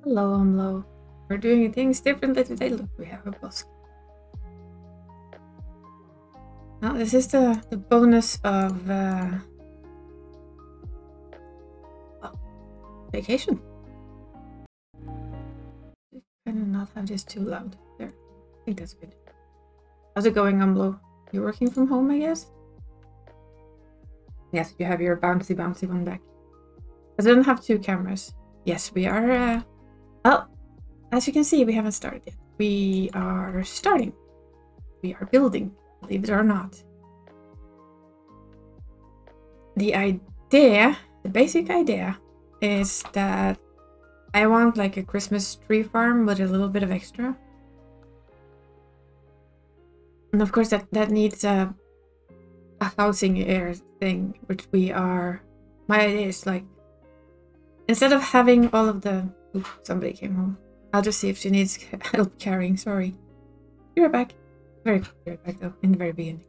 Hello, I'm low. We're doing things differently today. Look, we have a boss. Now, this is the bonus of vacation. Kind of not have this too loud. There. I think that's good. How's it going, Umlo? You're working from home, I guess? Yes, you have your bouncy one back. I don't have two cameras. Yes, we are... well, as you can see, we haven't started yet. We are starting. We are building, believe it or not. The basic idea is that I want like a Christmas tree farm with a little bit of extra. And of course that needs a housing air thing, which we are... my idea is like, instead of having all of the... Ooh, somebody came home. I'll just see if she needs help carrying, sorry. Be right back. Very quick, be right back though, in the very beginning.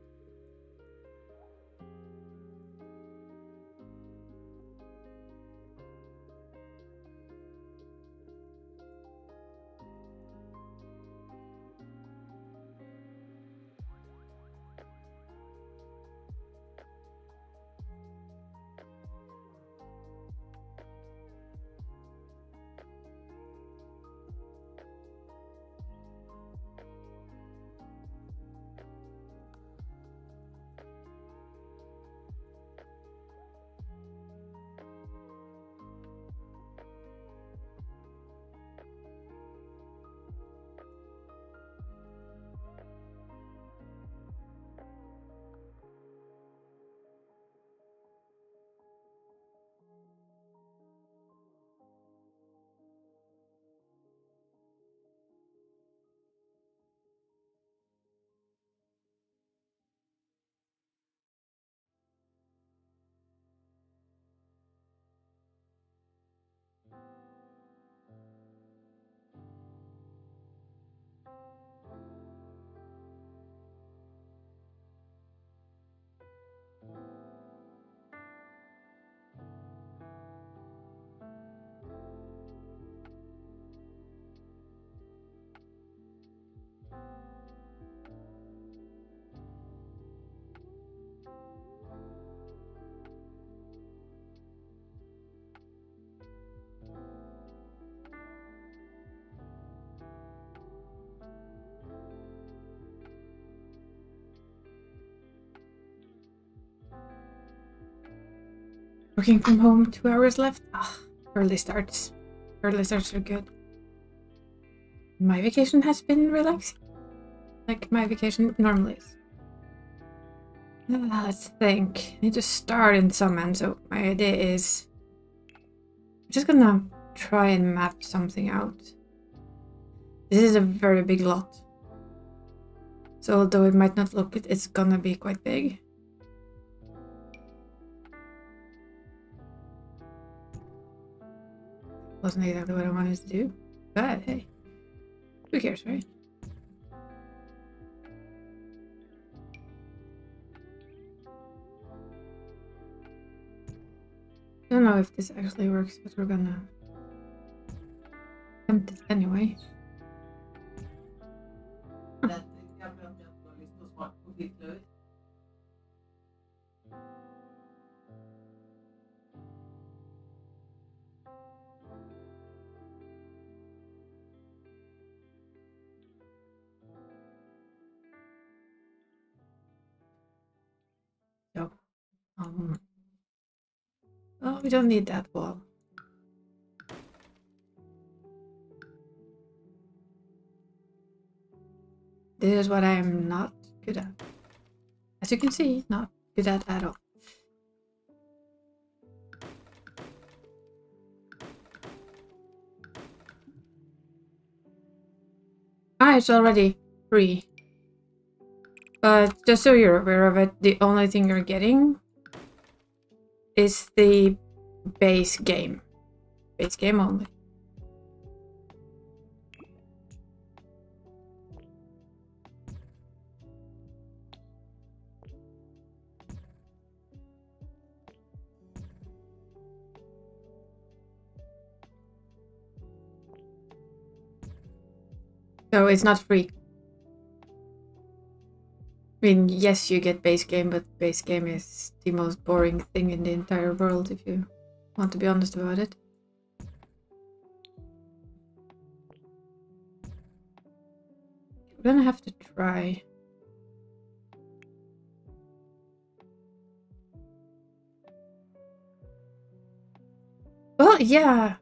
Working from home, 2 hours left. Ah, early starts. Early starts are good. My vacation has been relaxing. Like my vacation normally is. Let's think. I need to start in some end, so my idea is... I'm just gonna try and map something out. This is a very big lot. So although it might not look it, it's gonna be quite big. Wasn't exactly what I wanted to do, but hey, who cares, right? I don't know if this actually works, but we're gonna attempt it anyway. So, oh, we don't need that wall. This is what I am not good at. As you can see, not good at all. Ah, it's already free. But just so you're aware of it, the only thing you're getting is the base game. Base game only. So it's not free. I mean, yes, you get base game, but base game is the most boring thing in the entire world, if you want to be honest about it. We're gonna have to try. Well, yeah.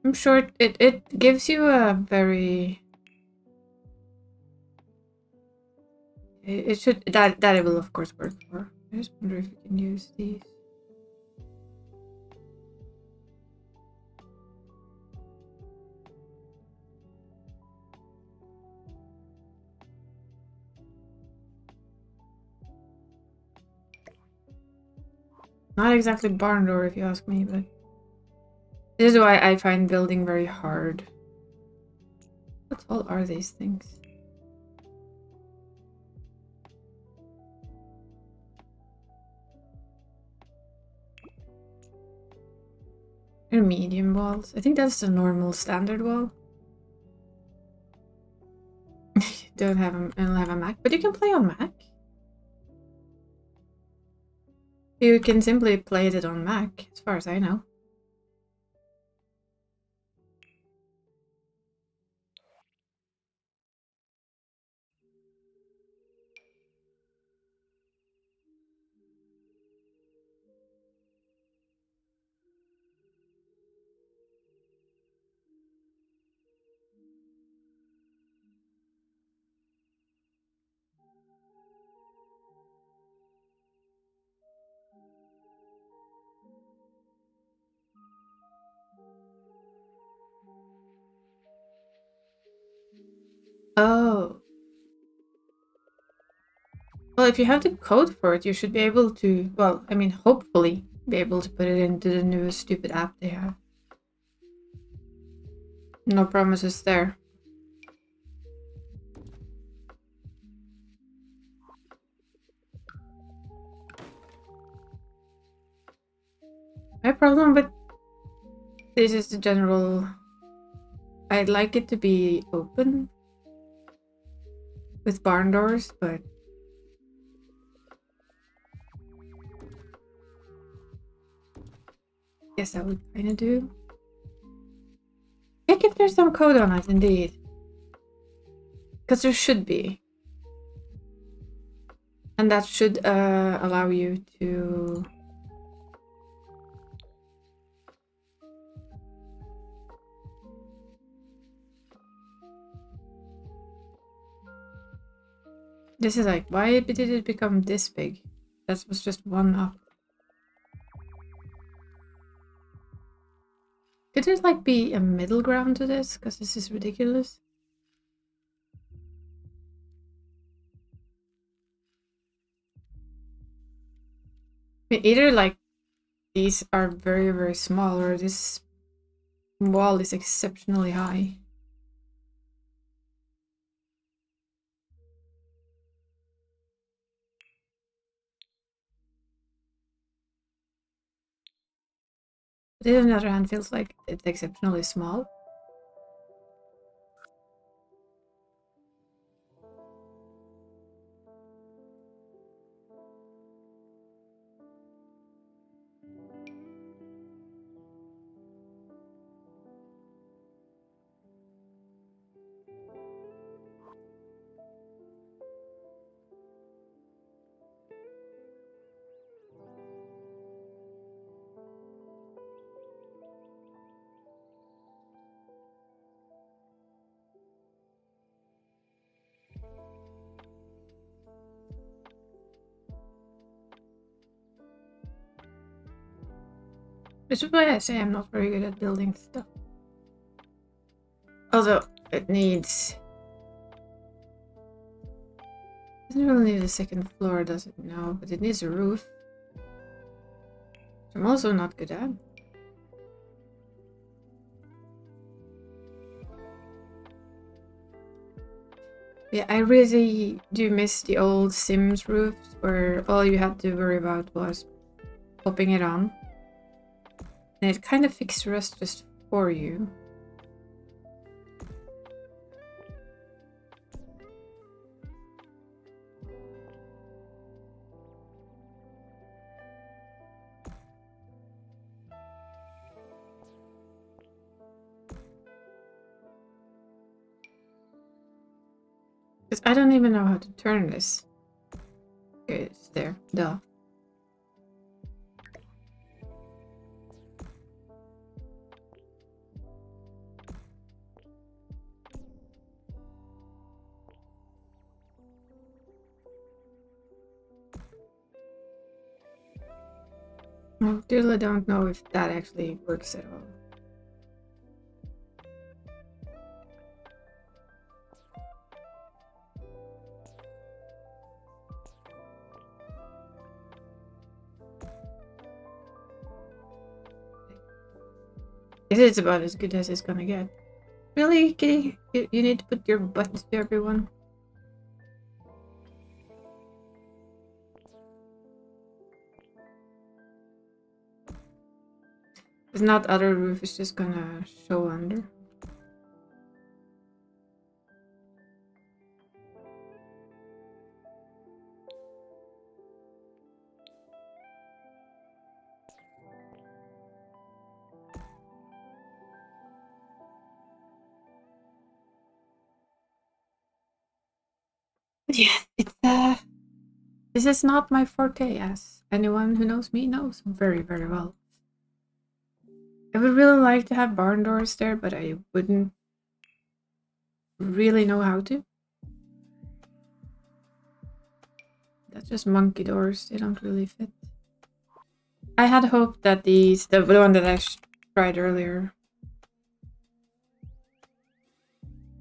I'm sure it gives you a very... It should... That it will, of course, work for. I just wonder if you can use these. Not exactly barn door, if you ask me, but... This is why I find building very hard. What all are these things? They're medium walls. I think that's the normal standard wall. You don't have a Mac, but you can play on Mac. You can simply play it on Mac, as far as I know. Oh. Well, if you have the code for it, you should be able to, well, I mean, hopefully be able to put it into the newest stupid app they have. No promises there. My problem with this is the general... I'd like it to be open with barn doors, but guess that would kind of do. Check if there's some code on it, indeed. Because there should be. And that should allow you to... This is like, why did it become this big? That was just one up. Could there like be a middle ground to this? Because this is ridiculous. I mean, either like these are very, very small, or this wall is exceptionally high. But on the other hand, feels like it's exceptionally small. This is why I say I'm not very good at building stuff. Although it needs... Doesn't really need a second floor, does it? No, but it needs a roof. Which I'm also not good at. Yeah, I really do miss the old Sims roofs where all you had to worry about was popping it on. And it kind of fixed the rest just for you. Because I don't even know how to turn this. Okay, it's there. Duh. I still don't know if that actually works at all. It is about as good as it's gonna get. Really, Kitty? You need to put your butt to everyone. It's not other roof, it's just gonna show under. Yeah, it's this is not my forte, as anyone who knows me knows very, very well. I would really like to have barn doors there, but I wouldn't really know how to. That's just monkey doors, they don't really fit. I had hoped that the one that I tried earlier,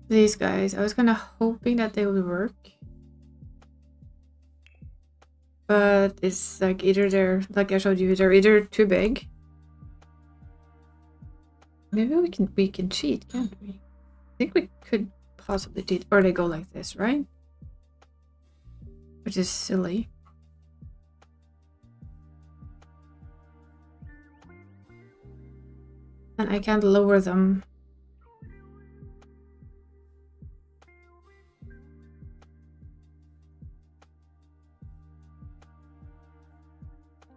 these guys, I was kind of hoping that they would work. But it's like either they're, like I showed you, they're either too big. Maybe we can cheat, can't we? I think we could possibly cheat, or they go like this, right? Which is silly. And I can't lower them.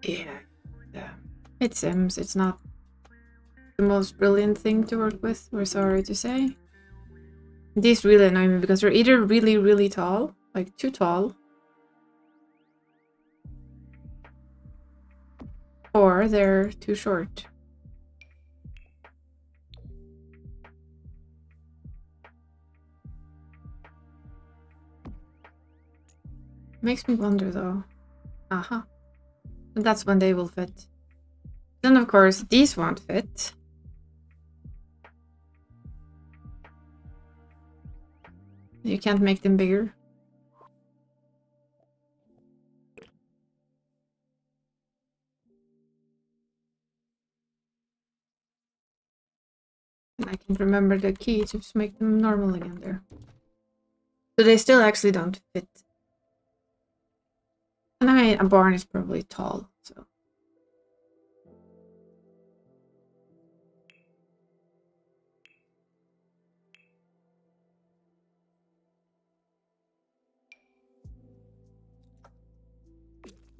Yeah. It Sims, it's not the most brilliant thing to work with, we're sorry to say. These really annoy me because they're either really, really tall, like too tall, or they're too short. Makes me wonder though. Uh-huh. And that's when they will fit. Then of course these won't fit. You can't make them bigger. And I can remember the key to just make them normal again there. So they still actually don't fit. And I mean, a barn is probably tall, so.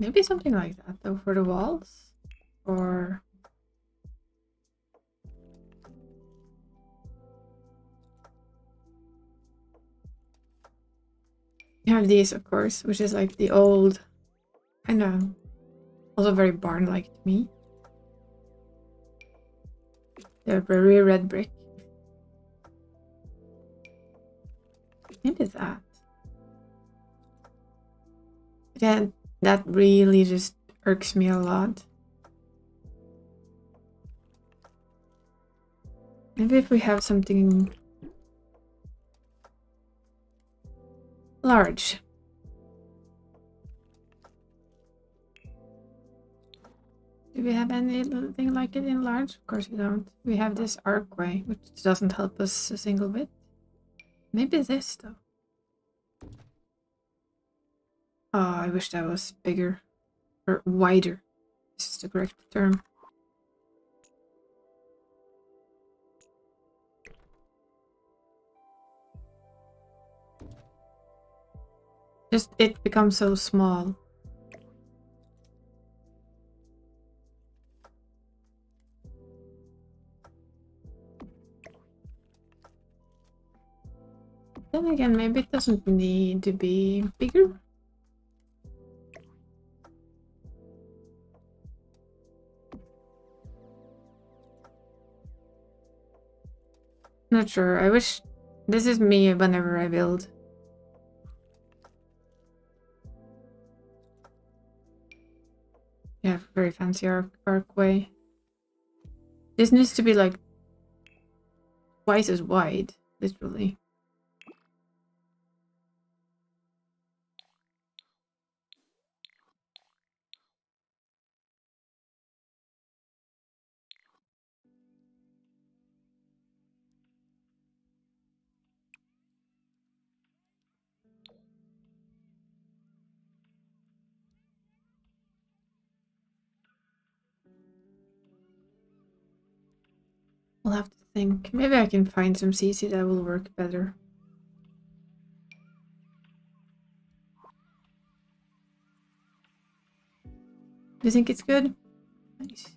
Maybe something like that though for the walls, or you have these, of course, which is like the old, kind of, also very barn-like to me. They're very red brick. Maybe that. Yeah, that really just irks me a lot. Maybe if we have something large. Do we have anything like it in large? Of course we don't. We have this archway, which doesn't help us a single bit. Maybe this though. Oh, I wish that was bigger. Or wider. This is the correct term. Just it becomes so small. Then again, maybe it doesn't need to be bigger. Not sure. I wish this is me whenever I build. Yeah, very fancy archway. This needs to be like twice as wide, literally. I'll have to think. Maybe I can find some CC that will work better. Do you think it's good? Nice.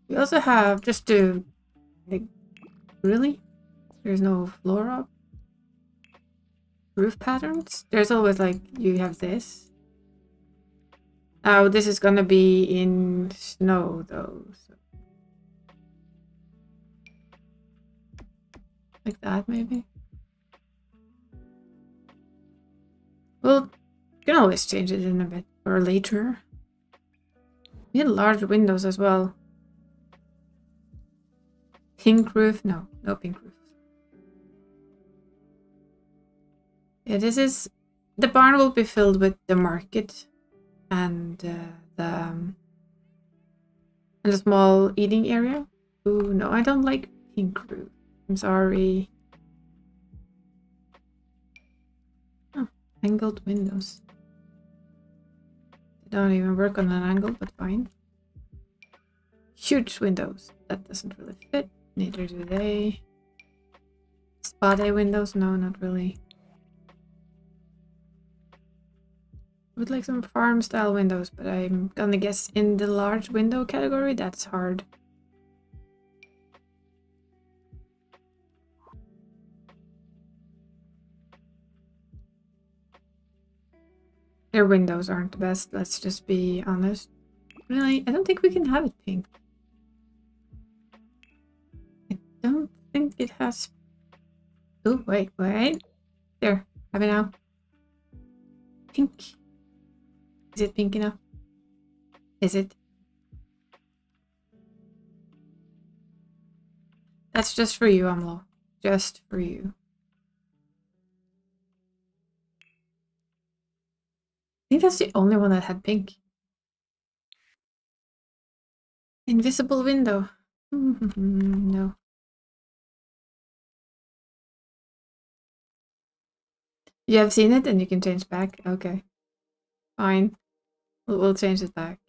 We also have, just to, like, really? There's no floor up? Roof patterns? There's always, like, you have this. Oh, this is gonna be in snow, though. So. Like that, maybe? Well, you can always change it in a bit, or later. We need large windows as well. Pink roof? No, no pink roof. Yeah, this is... The barn will be filled with the market and the small eating area. Ooh, no, I don't like pink roof. I'm sorry. Oh, angled windows. They don't even work on an angle, but fine. Huge windows. That doesn't really fit. Neither do they. Spa day windows? No, not really. Would like some farm style windows, but I'm gonna guess in the large window category, that's hard. Their windows aren't the best, let's just be honest. Really, I don't think we can have it pink. I don't think it has... Oh, wait. There, have it now. Pink. Is it pink enough? Is it? That's just for you, Amlo. Just for you. I think that's the only one that had pink. Invisible window. No. You have seen it and you can change back? Okay. Fine. We'll change it back.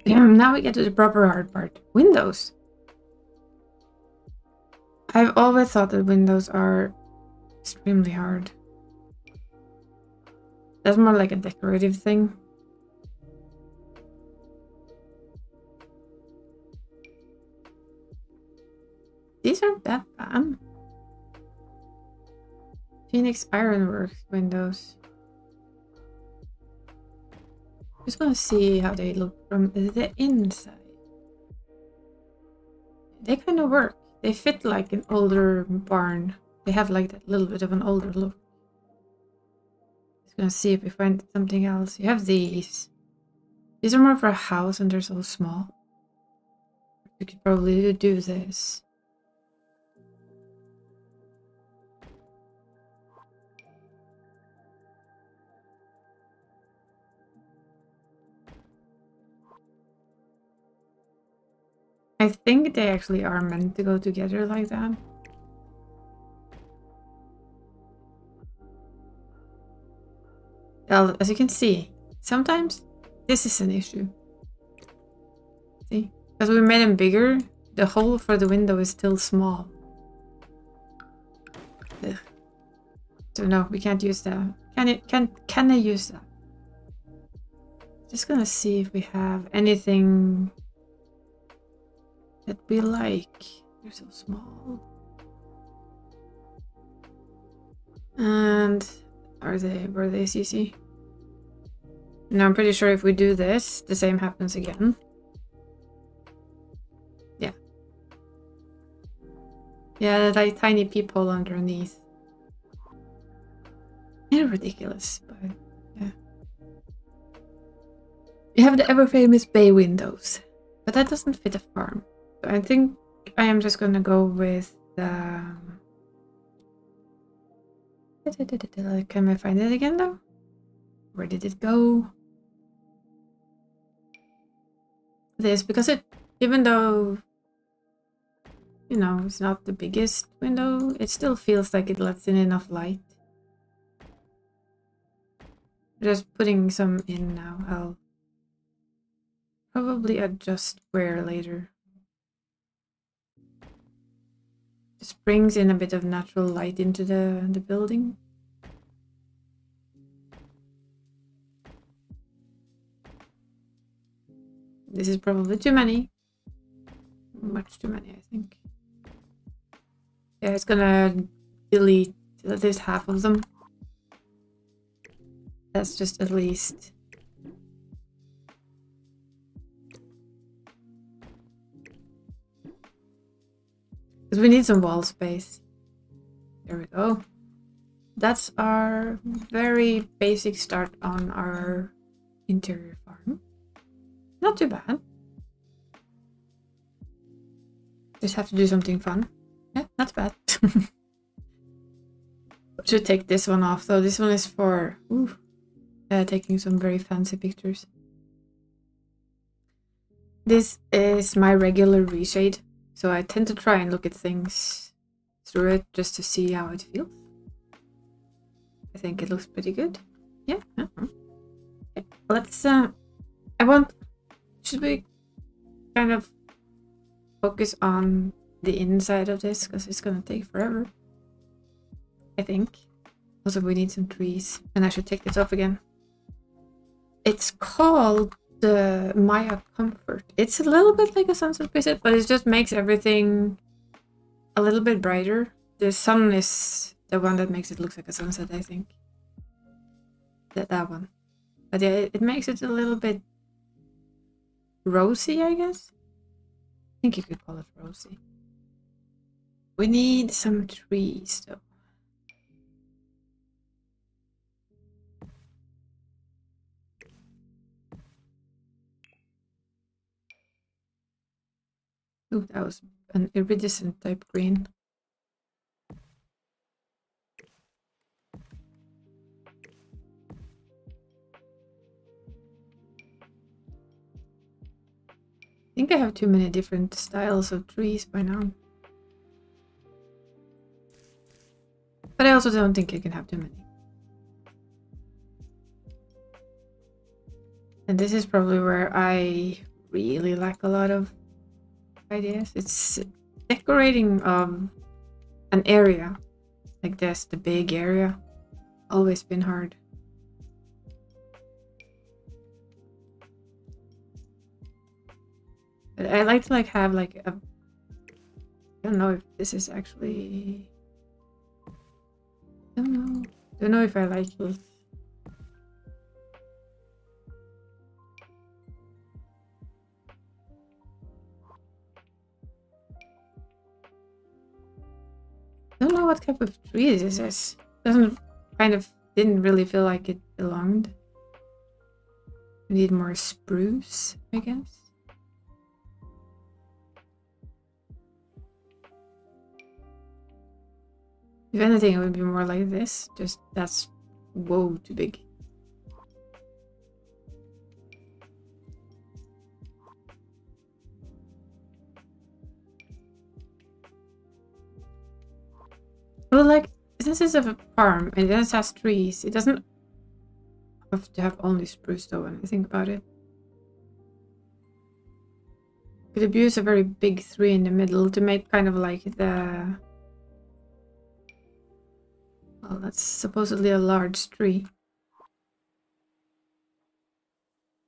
Now we get to the proper hard part. Windows. I've always thought that windows are extremely hard. That's more like a decorative thing. These aren't that bad. Phoenix Ironworks windows. Just gonna see how they look from the inside. They kind of work. They fit like an older barn. They have like that little bit of an older look. Just gonna see if we find something else. You have these. These are more for a house and they're so small. You could probably do this. I think they actually are meant to go together like that. Well, as you can see, sometimes this is an issue. See? Because we made them bigger, the hole for the window is still small. Ugh. So no, we can't use that. Can I use that? Just gonna see if we have anything that we like. They're so small. And were they CC? No, I'm pretty sure if we do this, the same happens again. Yeah. Yeah, that tiny peephole underneath. They're ridiculous, but yeah. You have the ever-famous bay windows, but that doesn't fit a farm. So I think I am just gonna go with the... Can I find it again though? Where did it go? This, because it, even though, you know, it's not the biggest window, it still feels like it lets in enough light. Just putting some in now. I'll probably adjust where later. Just brings in a bit of natural light into the building. This is probably too many. Much too many, I think. Yeah, it's gonna delete at least half of them. That's just at least. Because we need some wall space. There we go. That's our very basic start on our interior farm. Not too bad. Just have to do something fun. Yeah, not bad. Should take this one off though. This one is for taking some very fancy pictures. This is my regular reshade, so I tend to try and look at things through it just to see how it feels. I think it looks pretty good. Yeah. Okay. Let's should we kind of focus on the inside of this, because it's gonna take forever, I think. Also, we need some trees, and I should take this off again. It's called the Maya Comfort. It's a little bit like a sunset preset, but it just makes everything a little bit brighter. The sun is the one that makes it look like a sunset, I think. That one. But yeah, it makes it a little bit rosy, I guess. I think you could call it rosy. We need some trees though. Ooh, that was an iridescent type green. I think I have too many different styles of trees by now. But I also don't think I can have too many. And this is probably where I really lack a lot of ideas. It's decorating an area like this, the big area. Always been hard. But I like to have a, I don't know if this is actually, don't know if I like this. I don't know what type of tree this is. Didn't really feel like it belonged. We need more spruce, I guess. If anything, it would be more like this. Just that's whoa, too big. Well, like, since it's a farm and it has trees, it doesn't have to have only spruce though when I think about it. Could abuse a very big tree in the middle to make kind of like the... Well, that's supposedly a large tree.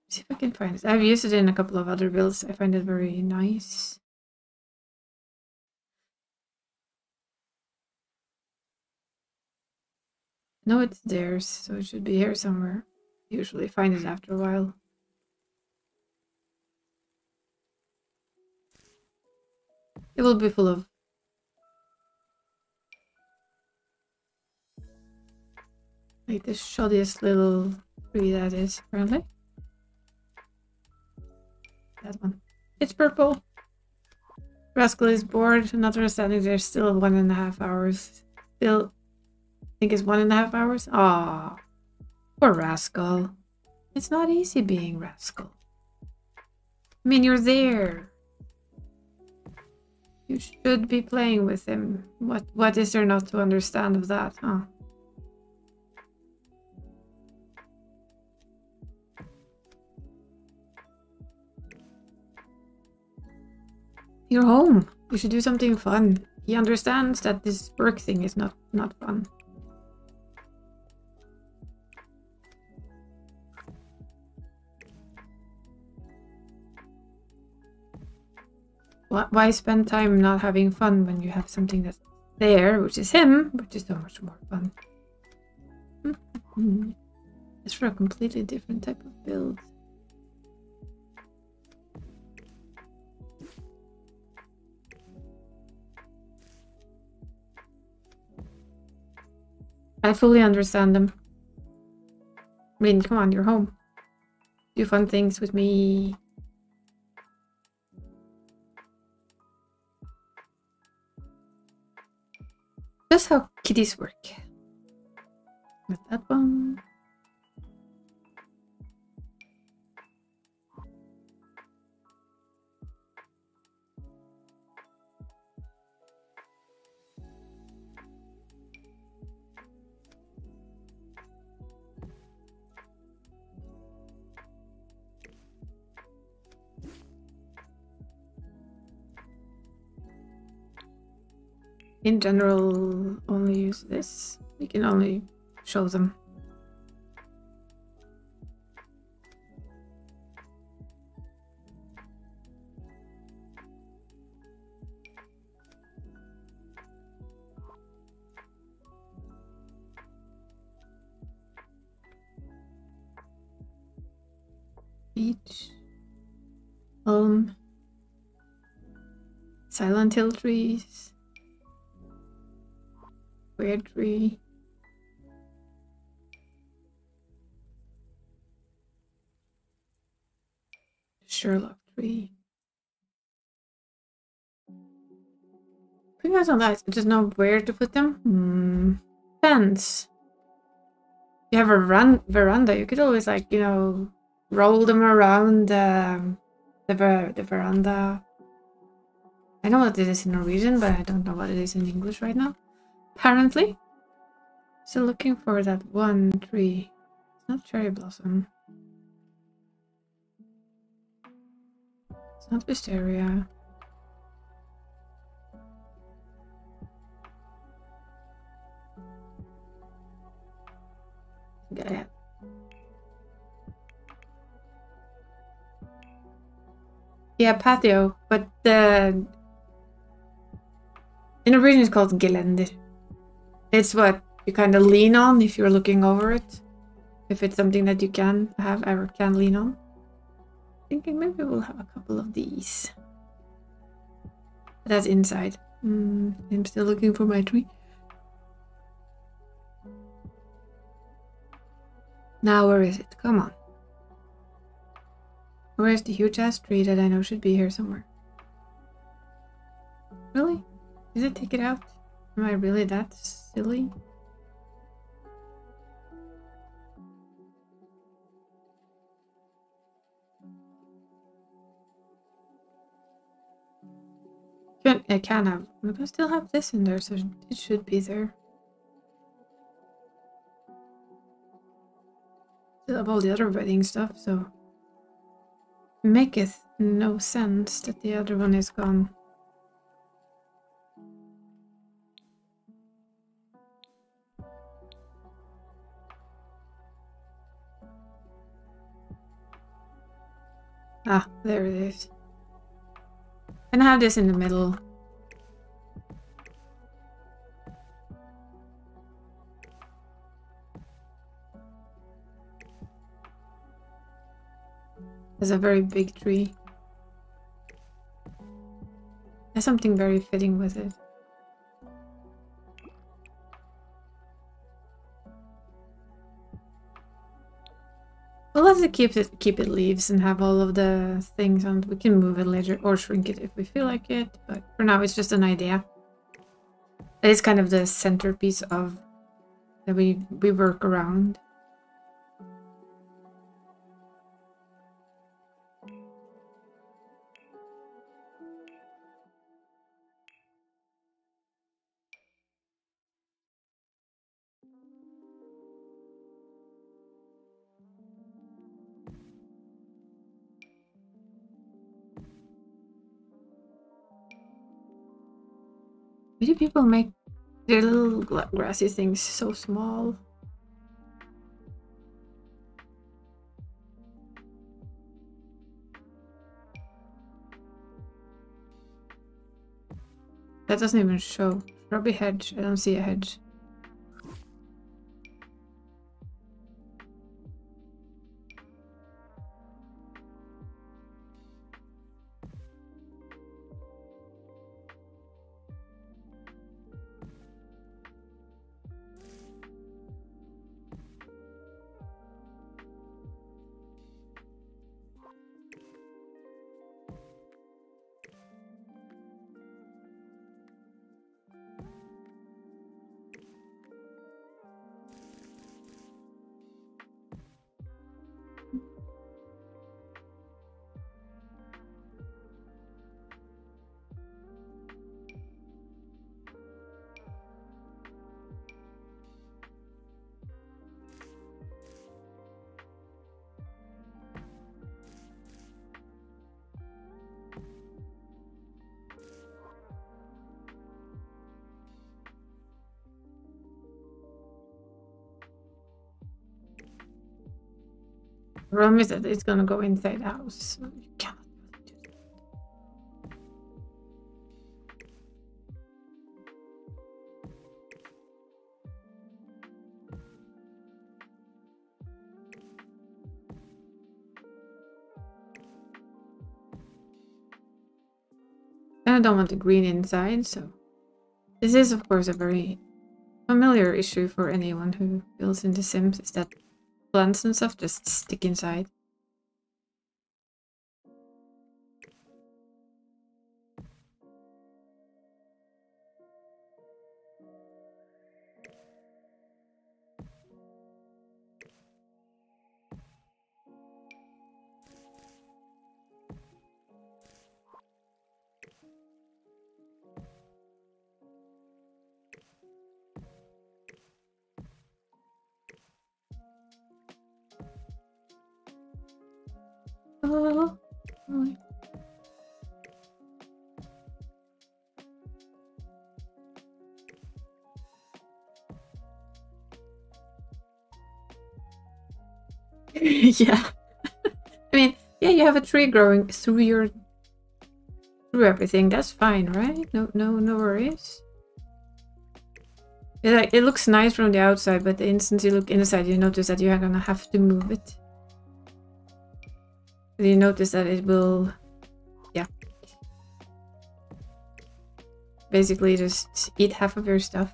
See if I can find it. I've used it in a couple of other builds. I find it very nice. No, it's theirs, so it should be here somewhere. Usually find it after a while. It will be full of... like the shoddiest little tree that is, apparently. That one. It's purple. Rascal is bored. Another standing there still 1.5 hours. Still, I think it's 1.5 hours. Ah, poor Rascal. It's not easy being Rascal. I mean, you're there. You should be playing with him. What is there not to understand of that, huh? You're home. You should do something fun. He understands that this work thing is not fun. Why spend time not having fun when you have something that's there, which is him, which is so much more fun. It's for a completely different type of build. I fully understand them. I mean, come on, you're home. Do fun things with me. That's how kitties work. With that one. In general, only use this. We can only show them. Beach. Silent hill trees. Weird tree. Sherlock tree. Pretty much on that. I just know where to put them. Fence. You have a veranda. You could always, like, you know, roll them around the veranda. I know what it is in Norwegian, but I don't know what it is in English right now. Apparently. Still looking for that one tree. It's not cherry blossom. It's not wisteria. Yeah. Yeah, patio, but the in Norwegian it's called gelender. It's what you kind of lean on if you're looking over it. If it's something that you can have or can lean on. Thinking maybe we'll have a couple of these. That's inside. I'm still looking for my tree. Now where is it? Come on. Where's the huge ass tree that I know should be here somewhere? Really? Did I take it out? Am I really that silly? I can have. I'm gonna still have this in there, so it should be there. Still have all the other wedding stuff, so it maketh no sense that the other one is gone. Ah, there it is. And I have this in the middle. There's a very big tree. There's something very fitting with it. Well, let's keep it leaves and have all of the things on. We can move it later or shrink it if we feel like it. But for now, it's just an idea. It is kind of the centerpiece of that we work around. Why do people make their little grassy things so small? That doesn't even show. Shrubby hedge. I don't see a hedge. The problem is that it's gonna go inside the house. So you cannot really do that. And I don't want the green inside, so this is of course a very familiar issue for anyone who builds in The Sims, is that plants and stuff just stick inside. Oh. Yeah. I mean, yeah, you have a tree growing through everything. That's fine, right? No worries. It looks nice from the outside, but the instant you look inside, you notice that you're gonna have to move it. You notice that it will, yeah, basically just eat half of your stuff.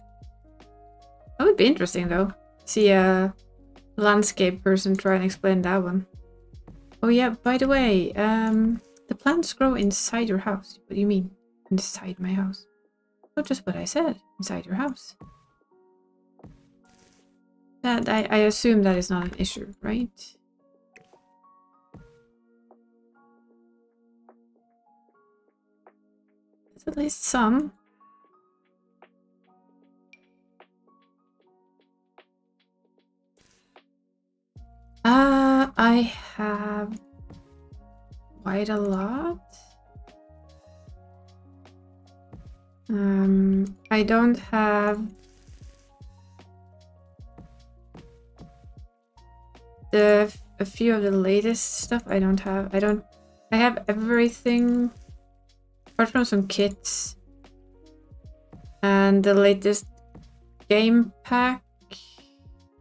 That would be interesting, though. See a landscape person try and explain that one. Oh yeah, by the way, the plants grow inside your house. What do you mean, inside my house? Not just what I said, inside your house. That I assume that is not an issue, right? It's at least some. I have quite a lot. I don't have a few of the latest stuff. I have everything apart from some kits and the latest game pack.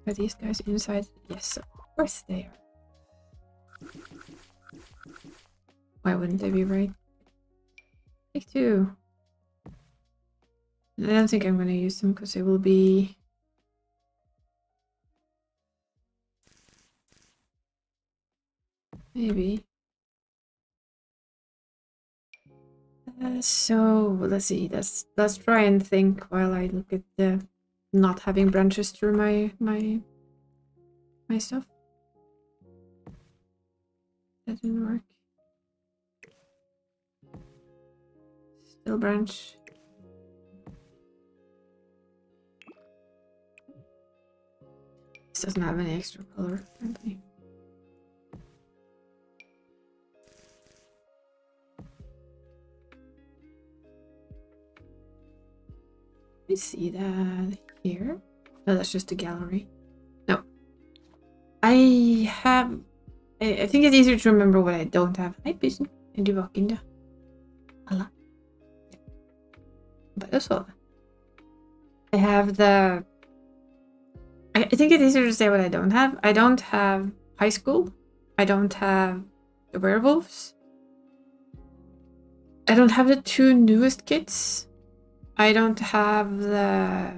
Are these guys inside? Yes, of course they are. Why wouldn't they be right? Take two. I don't think I'm going to use them because they will be... Maybe. So let's see. Let's try and think while I look at the not having branches through my stuff. That didn't work. Still branch. This doesn't have any extra color, apparently. Let me see that here. No, that's just a gallery. No. I think it's easier to remember what I don't have. Hei, pysen. Er du vaken, da? Alla. Bare sove. I have the... I think it's easier to say what I don't have. I don't have high school. I don't have the werewolves. I don't have the two newest kits. I don't have the...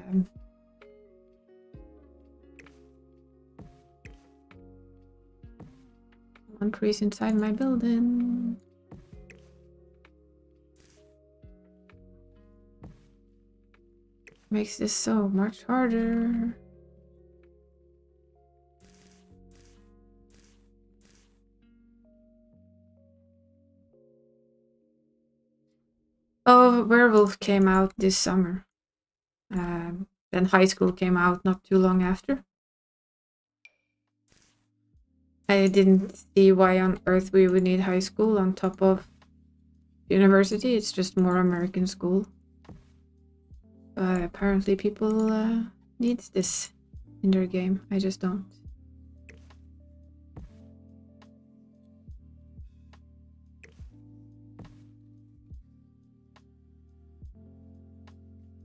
one crease inside my building. Makes this so much harder. Oh, Werewolf came out this summer. Then High School came out not too long after. I didn't see why on earth we would need high school on top of university. It's just more American school. But apparently people need this in their game. I just don't.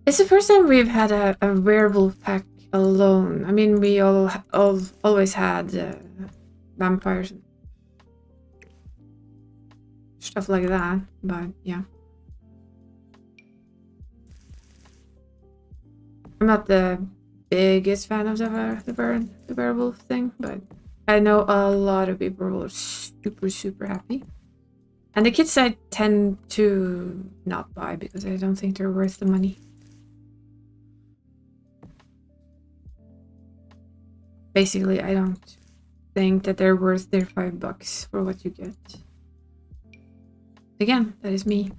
It's the first time we've had a werewolf pack alone. I mean, we always had vampires and stuff like that, but yeah. I'm not the biggest fan of the werewolf thing, but I know a lot of people were super happy. And the kits I tend to not buy because I don't think they're worth the money. Basically, I don't think that they're worth their $5 for what you get. Again, that is me.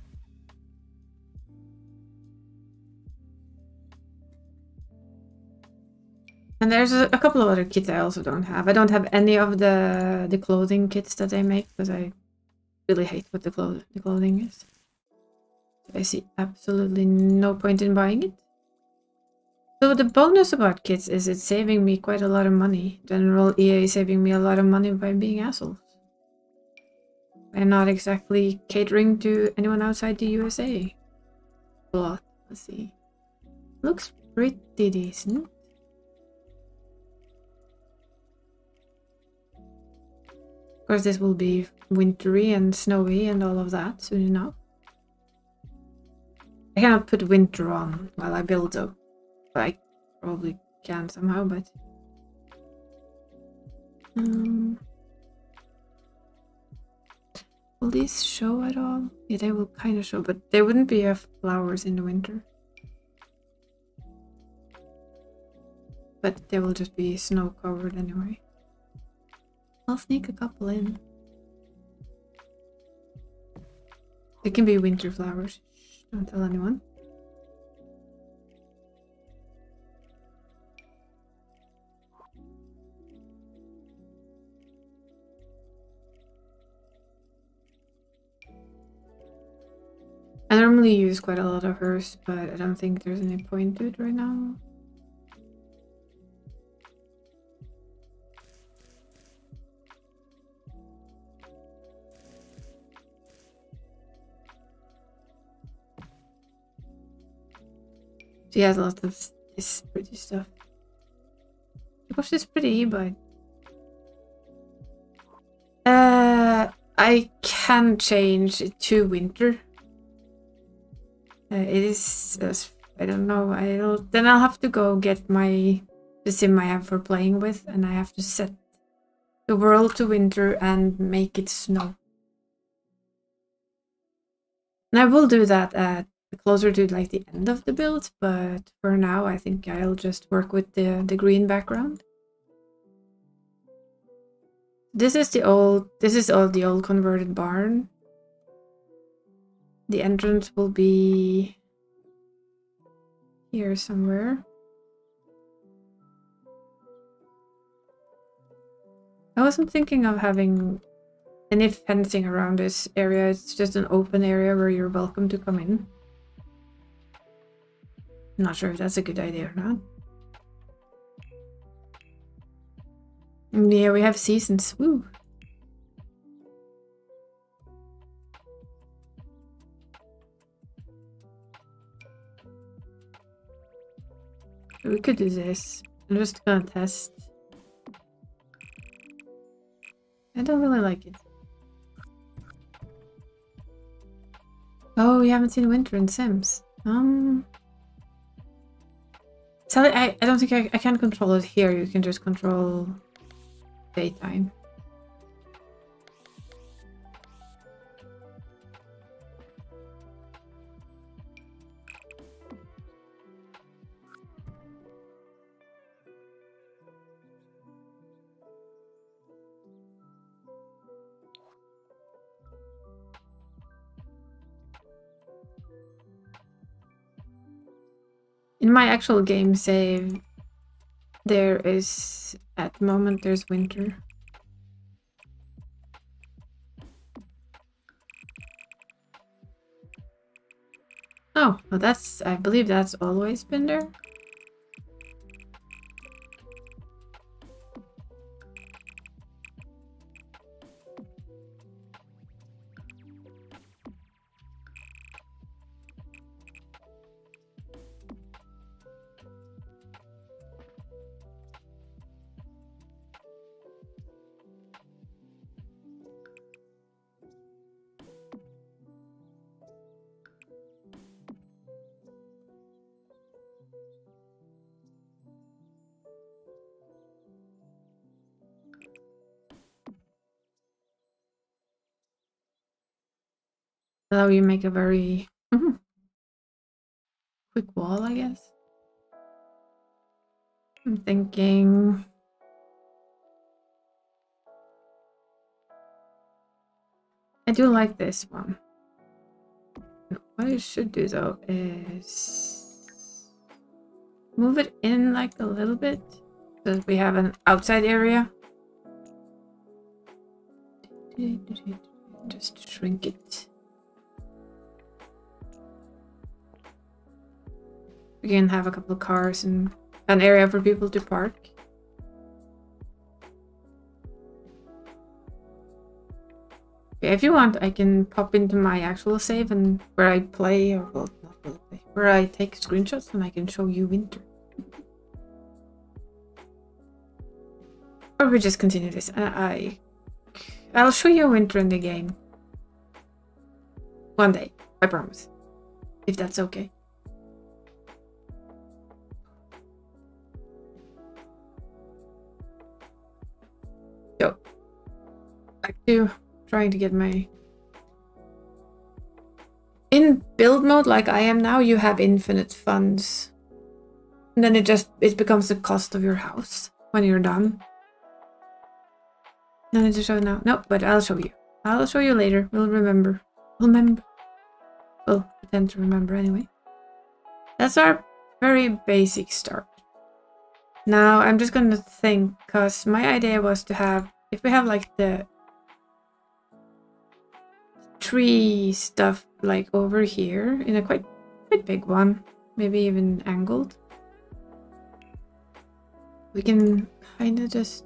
And there's a couple of other kits I also don't have. I don't have any of the clothing kits that they make because I really hate what the clothing is. I see absolutely no point in buying it. So the bonus about kits is it's saving me quite a lot of money. General EA is saving me a lot of money by being assholes. I'm not exactly catering to anyone outside the USA. But let's see. Looks pretty decent. Of course, this will be wintry and snowy and all of that soon enough. I cannot put winter on while I build though. But I probably can somehow, but... will these show at all? Yeah, they will kind of show, but they wouldn't be flowers in the winter. But they will just be snow covered anyway. I'll sneak a couple in. They can be winter flowers. Don't tell anyone. I normally use quite a lot of hers, but I don't think there's any point to it right now. She has lots of this pretty stuff. Gosh, it's pretty, but I can change it to winter. It is, I don't know, then I'll have to go get the sim I have for playing with, and I have to set the world to winter and make it snow. And I will do that closer to like the end of the build, but for now I think I'll just work with the green background. This is all the old converted barn. The entrance will be here somewhere. I wasn't thinking of having any fencing around this area. It's just an open area where you're welcome to come in. I'm not sure if that's a good idea or not. Yeah, we have seasons. Woo! We could do this. I'm just gonna test. I don't really like it. Oh, you haven't seen winter in Sims. Sally, I don't think I can control it here. You can just control daytime. In my actual game save, there is, at the moment, there's winter. Oh, well that's, I believe that's always been there. Allow you make a very quick wall, I guess. I'm thinking I do like this one. What I should do though is move it in like a little bit so that we have an outside area. Just shrink it. We can have a couple of cars and an area for people to park. Okay, if you want, I can pop into my actual save and where I play, or well, not really play, where I take screenshots and I can show you winter. Or we just continue this. I'll show you winter in the game. One day, I promise. If that's okay. So, back to trying to get my... In build mode like I am now, you have infinite funds. And then it becomes the cost of your house when you're done. No need to show now. No, but I'll show you. I'll show you later. We'll remember. Well, pretend to remember anyway. That's our very basic start. Now I'm just gonna think, because my idea was to have, if we have like the tree stuff like over here in a quite big one, maybe even angled, we can kind of just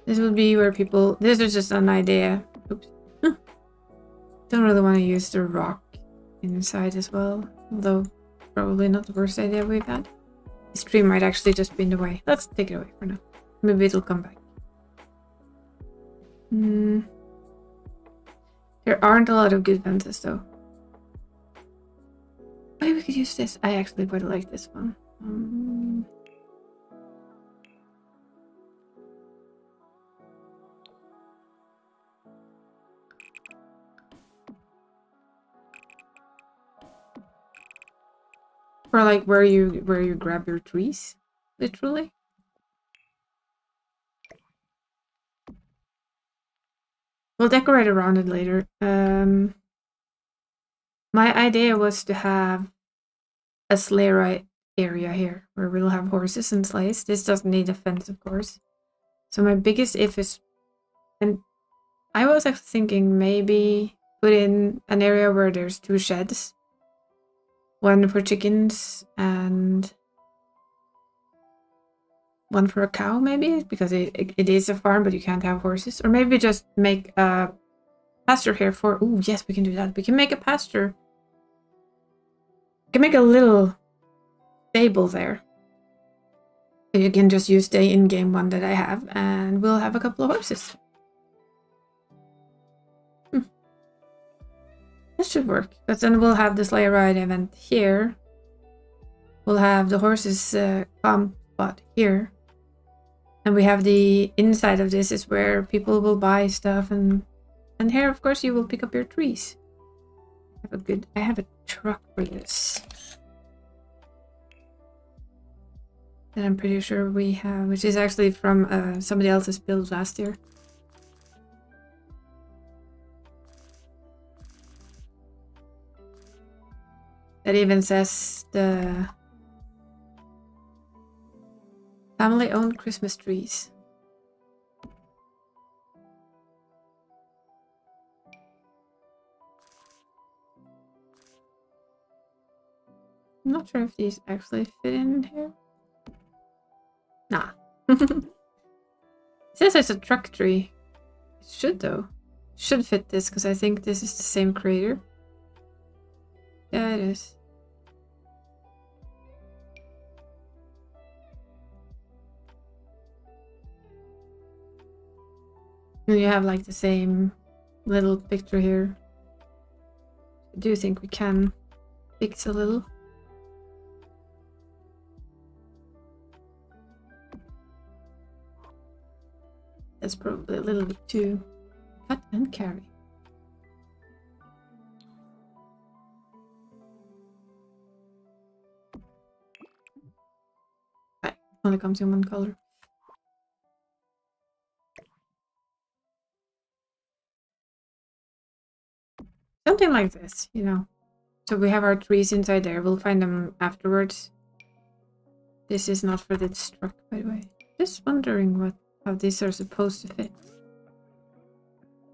this would be where people, this is just an idea. Oops. Don't really want to use the rock inside as well, although probably not the worst idea we've had. This tree might actually just be in the way. Let's take it away for now. Maybe it'll come back. There aren't a lot of good fences though. Maybe we could use this. I actually quite like this one. For like where you grab your trees, literally. We'll decorate around it later. My idea was to have a sleigh ride area here where we'll have horses and sleighs. This doesn't need a fence, of course. So my biggest if is, and I was actually thinking maybe put in an area where there's 2 sheds. One for chickens and one for a cow, maybe, because it is a farm, but you can't have horses. Or maybe just make a pasture here for... Oh, yes, we can do that. We can make a pasture. We can make a little stable there. You can just use the in-game one that I have, and we'll have a couple of horses. That should work, because then we'll have the sleigh ride event here. We'll have the horses camp spot here. And we have the inside of this is where people will buy stuff, and here, of course, you will pick up your trees. I have a truck for this. That I'm pretty sure we have, which is actually from somebody else's build last year. It even says the family-owned Christmas trees. I'm not sure if these actually fit in here. Nah. It says it's a truck tree. It should though. It should fit this because I think this is the same creator. Yeah, it is. And you have like the same little picture here. I do think we can fix a little. That's probably a little bit too cut and carry. Right, only comes in one color. Something like this, you know. So we have our trees inside there. We'll find them afterwards. This is not for this truck, by the way. Just wondering how these are supposed to fit.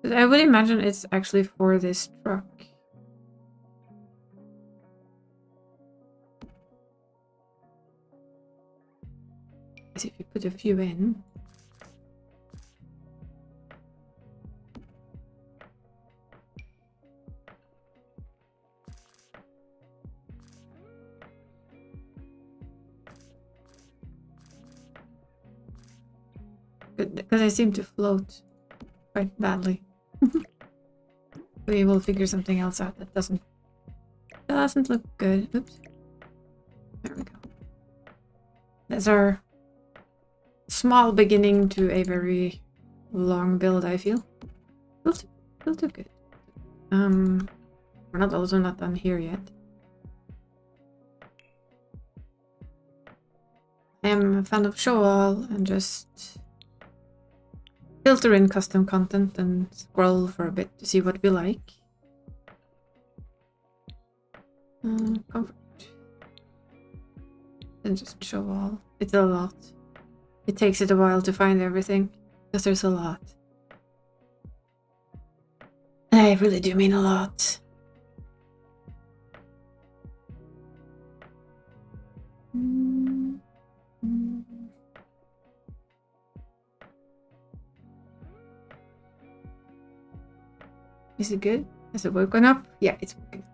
But I would imagine it's actually for this truck. As if you put a few in. Because I seem to float quite badly. We will figure something else out that doesn't look good. Oops. There we go. That's our small beginning to a very long build, I feel. We'll do good. We're also not done here yet. I am a fan of show all and just filter in custom content and scroll for a bit to see what we like. Comfort. And just show all. It's a lot. It takes it a while to find everything because there's a lot. I really do mean a lot. Is it good? Has it woken up? Yeah, it's woken up.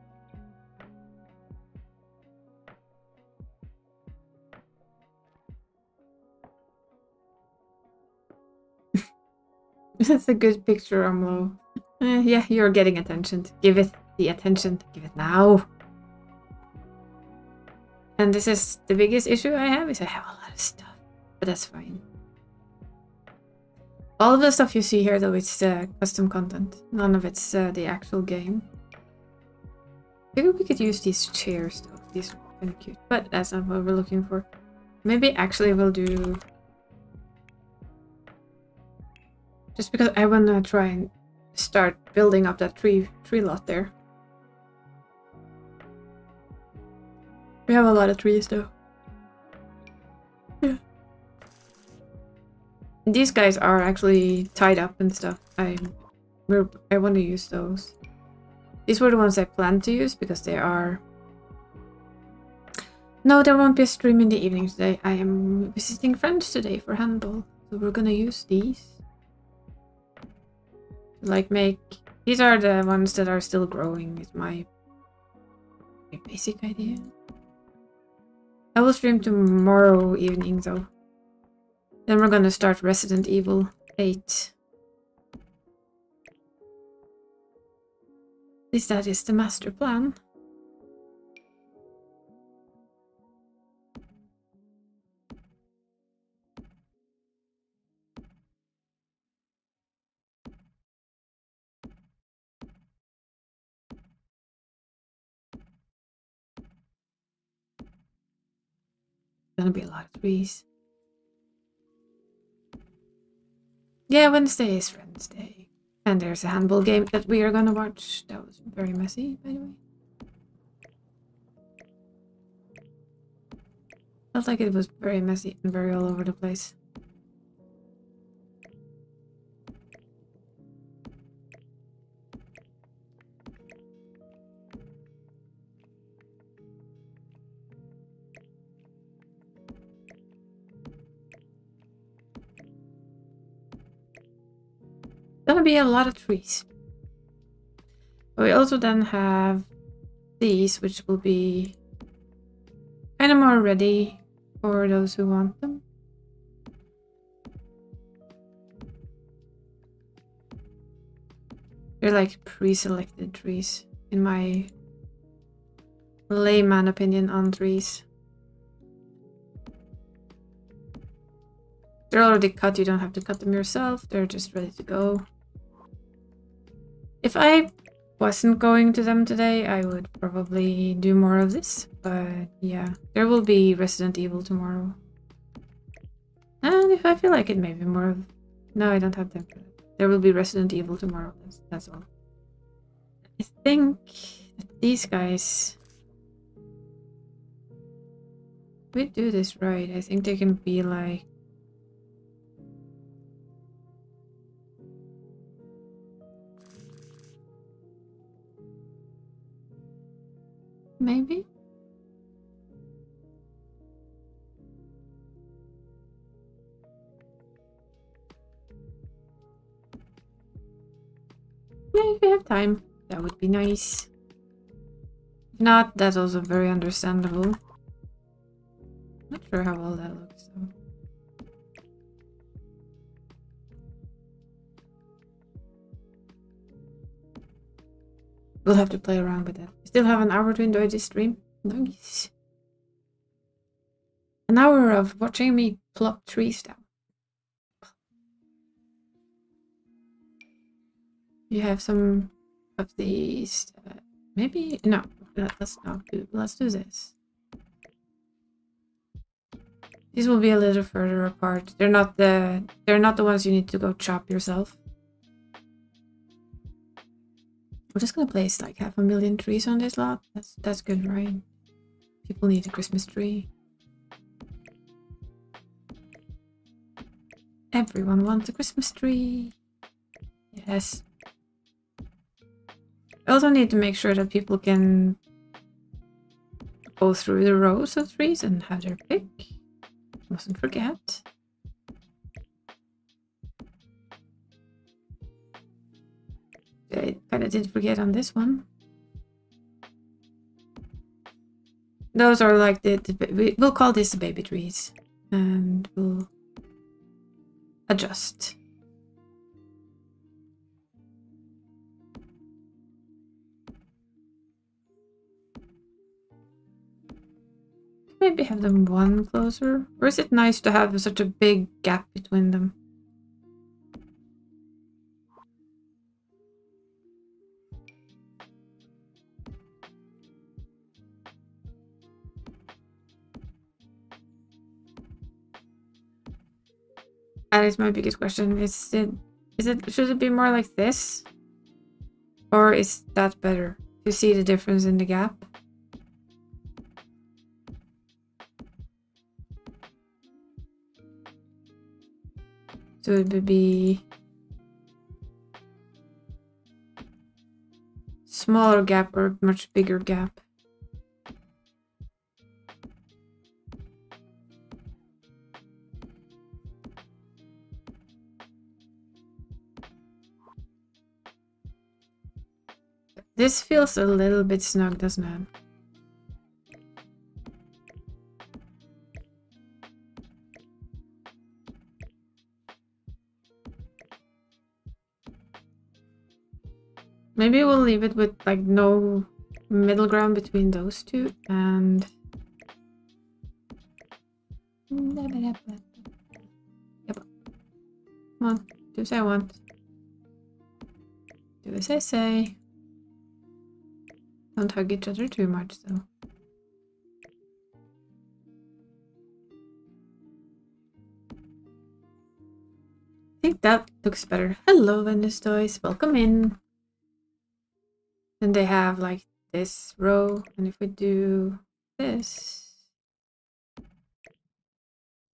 That's a good picture, Amlo. Yeah, you're getting attention. Give it the attention. Give it now. And this is the biggest issue I have, is I have a lot of stuff. But that's fine. All of the stuff you see here, though, it's custom content. None of it's the actual game. Maybe we could use these chairs, though. These are kind of cute. But that's not what we're looking for. Maybe actually we'll do... Just because I want to try and start building up that tree lot there. We have a lot of trees, though. Yeah. These guys are actually tied up and stuff. I want to use those. These were the ones I planned to use because they are... No, there won't be a stream in the evening today. I am visiting friends today for handball. So we're gonna use these. Like make... These are the ones that are still growing, is my basic idea. I will stream tomorrow evening though. Then we're gonna start Resident Evil 8. At least that is the master plan. Gonna be a lot of trees. Yeah, Wednesday is Friends Day. And there's a handball game that we are gonna watch. That was very messy, by the way. Felt like it was very messy and very all over the place. Gonna be a lot of trees. But we also then have these, which will be kind of more ready for those who want them. They're like pre-selected trees, in my layman opinion on trees. They're already cut, you don't have to cut them yourself, they're just ready to go. If I wasn't going to them today, I would probably do more of this, but yeah, there will be Resident Evil tomorrow. And if I feel like it, maybe more of... No, I don't have time for that. There will be Resident Evil tomorrow, that's all. I think that these guys... If we do this right, I think they can be like... Maybe? Yeah, if we have time, that would be nice. If not, that's also very understandable. Not sure how well that looks though. We'll have to play around with that. We still have an hour to enjoy this stream. Nice. An hour of watching me plop trees down. You have some of these. Maybe no. Let's not do. Let's do this. These will be a little further apart. They're not the ones you need to go chop yourself. We're just gonna place like 500,000 trees on this lot. That's good, right? People need a Christmas tree. Everyone wants a Christmas tree. Yes. I also need to make sure that people can go through the rows of trees and have their pick. Mustn't forget. I kind of did forget on this one. Those are like we'll call this the baby trees, and we'll adjust. Maybe have them one closer, or is it nice to have such a big gap between them? That is my biggest question. Should it be more like this? Or is that better? You see the difference in the gap? So it would be smaller gap or much bigger gap. This feels a little bit snug, doesn't it? Maybe we'll leave it with like no middle ground between those two and... Yep. Come on, do as I want. Do as I say. Don't hug each other too much, though. I think that looks better. Hello, Venice Toys. Welcome in. Then they have like this row, and if we do this,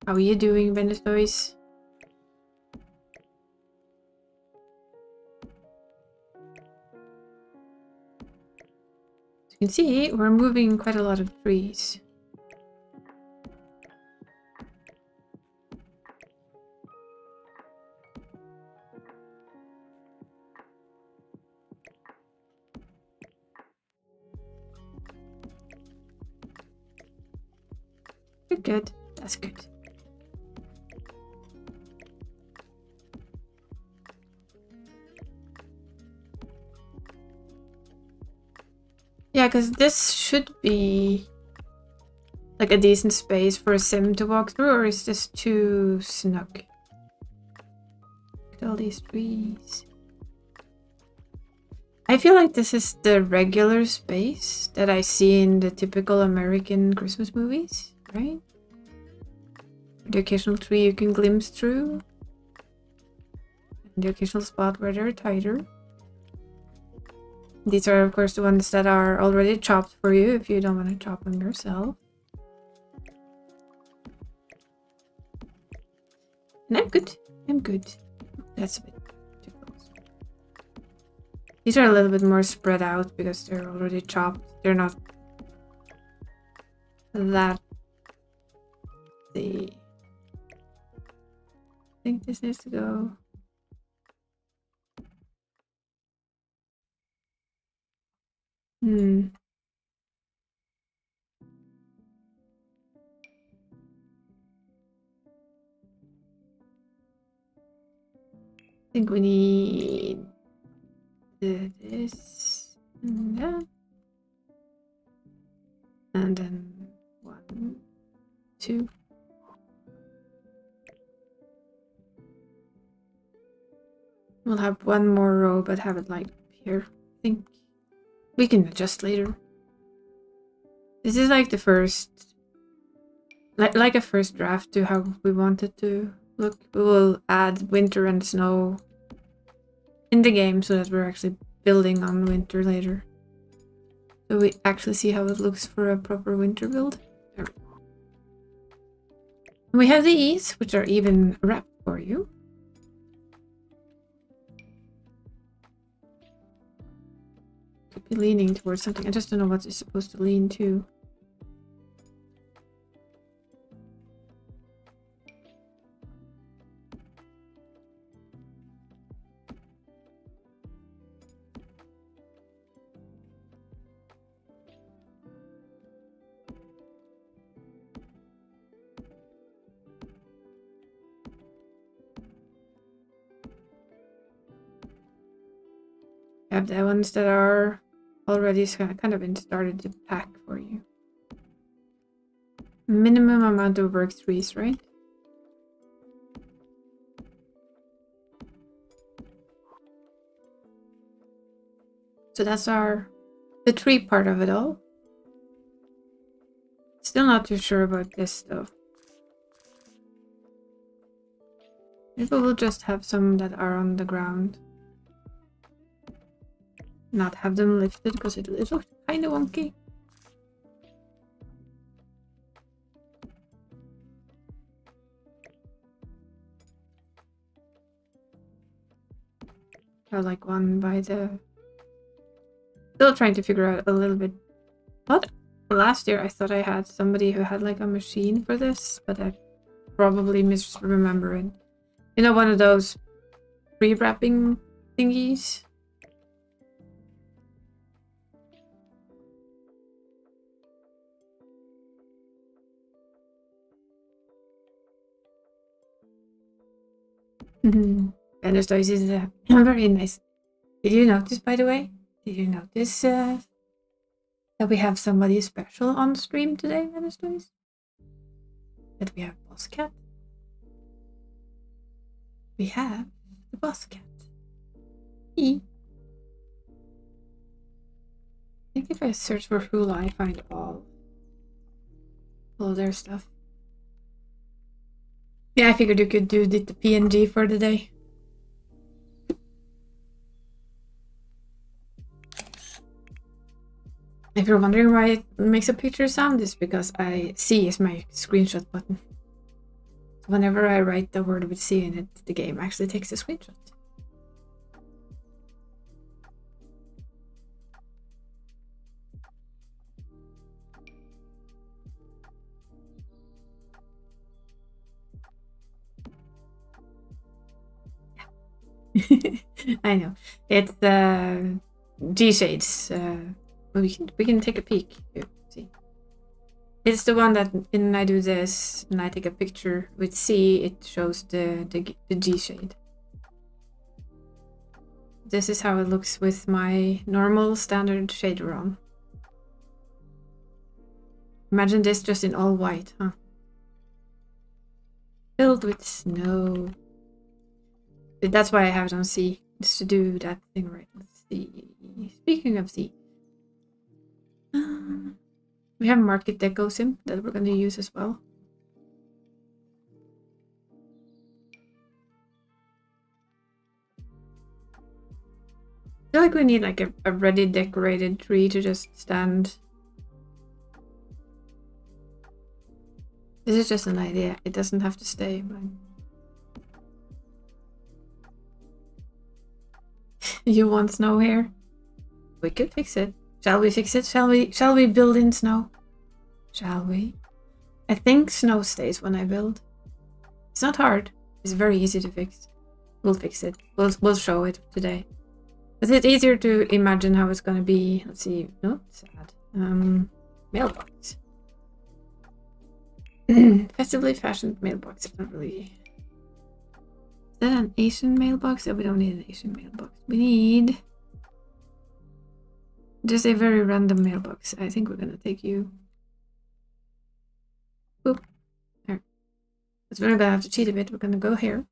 how are you doing, Venice Toys? As you can see, we're moving quite a lot of trees. You're good. That's good. Yeah, because this should be like a decent space for a sim to walk through, or is this too snug? Look at all these trees. I feel like this is the regular space that I see in the typical American Christmas movies, right? The occasional tree you can glimpse through. And the occasional spot where they're tighter. These are, of course, the ones that are already chopped for you if you don't want to chop them yourself. And I'm good. I'm good. That's a bit too close. These are a little bit more spread out because they're already chopped. They're not that... I think this needs to go... I think we need this and that. And then 1, 2. We'll have one more row, but have it like here. I think we can adjust later. This is like the first like a first draft to how we want it to look. We will add winter and snow in the game so that we're actually building on winter later. So we actually see how it looks for a proper winter build. There we go. And we have these, which are even wrapped for you. Could be leaning towards something. I just don't know what it's supposed to lean to. I have the ones that are already kind of been started to pack for you. Minimum amount of work trees, right? So that's the tree part of it all. Still not too sure about this though. Maybe we'll just have some that are on the ground. Not have them lifted because it looks kind of wonky. I like one by the... Still trying to figure out a little bit. What? Last year I thought I had somebody who had like a machine for this, but I probably misremember it. You know, one of those pre-wrapping thingies? And this is very nice. Did you notice, by the way? Did you notice that we have somebody special on stream today, Ministries? That we have bosscat? We have the bosscat. I think if I search for Hula, I find all their stuff. Yeah, I figured you could do the PNG for the day. If you're wondering why it makes a picture sound, it's because C is my screenshot button. Whenever I write the word with C in it, the game actually takes a screenshot. I know. It's G shades. We can take a peek. Here, see. It's the one that when I do this and I take a picture with C, it shows the G shade. This is how it looks with my normal standard shader on. Imagine this just in all white, huh? Filled with snow. That's why I have it on C, just to do that thing right. Let's see. Speaking of C, we have Market Deco Sim that we're going to use as well. I feel like we need like a ready decorated tree to just stand. This is just an idea. It doesn't have to stay, but... You want snow here? We could fix it. Shall we fix it? Shall we build in snow? Shall we? I think snow stays when I build. It's not hard. It's very easy to fix. We'll fix it. We'll show it today. Is it easier to imagine how it's gonna be? Let's see. No, sad. Mailbox. Festively fashioned mailbox. It's not really... Is that an Asian mailbox? Oh, we don't need an Asian mailbox. We need just a very random mailbox. I think we're gonna take you. Boop. There. Because we're gonna have to cheat a bit. We're gonna go here.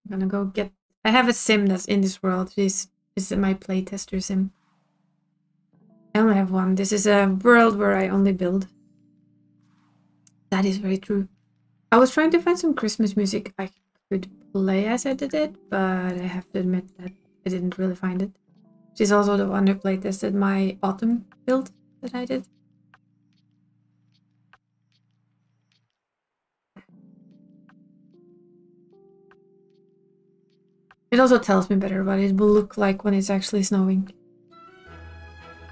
I'm gonna go get... I have a sim that's in this world. This is my playtester sim. I only have one. This is a world where I only build. That is very true. I was trying to find some Christmas music I could play as I did it, but I have to admit that I didn't really find it. She's also the one who playtested my autumn build that I did. It also tells me better what it will look like when it's actually snowing.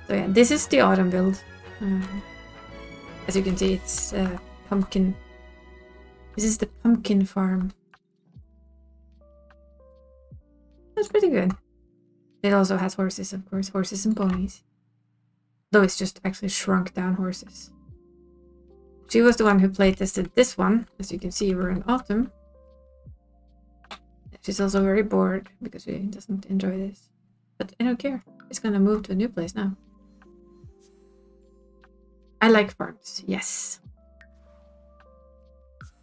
So yeah, this is the autumn build. As you can see, it's pumpkin. This is the pumpkin farm. That's pretty good. It also has horses, of course, horses and ponies. Though it's just actually shrunk down horses. She was the one who playtested this one. As you can see, we're in autumn. She's also very bored because she doesn't enjoy this. But I don't care. She's gonna move to a new place now. I like farms, yes.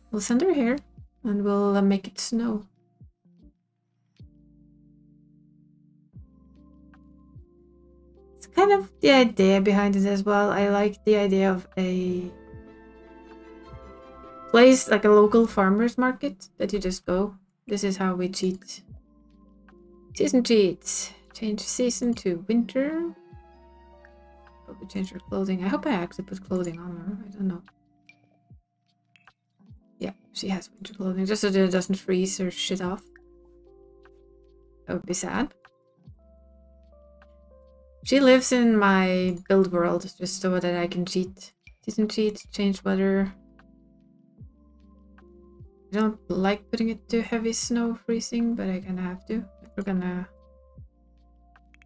We'll send her here and we'll make it snow. It's kind of the idea behind it as well. I like the idea of a place like a local farmer's market that you just go. This is how we cheat. Season cheats. Change season to winter. Probably change her clothing. I hope I actually put clothing on her. I don't know. Yeah, she has winter clothing. Just so that it doesn't freeze her shit off. That would be sad. She lives in my build world just so that I can cheat. Season cheat. Change weather. I don't like putting it to heavy snow freezing, but I kinda have to. We're gonna...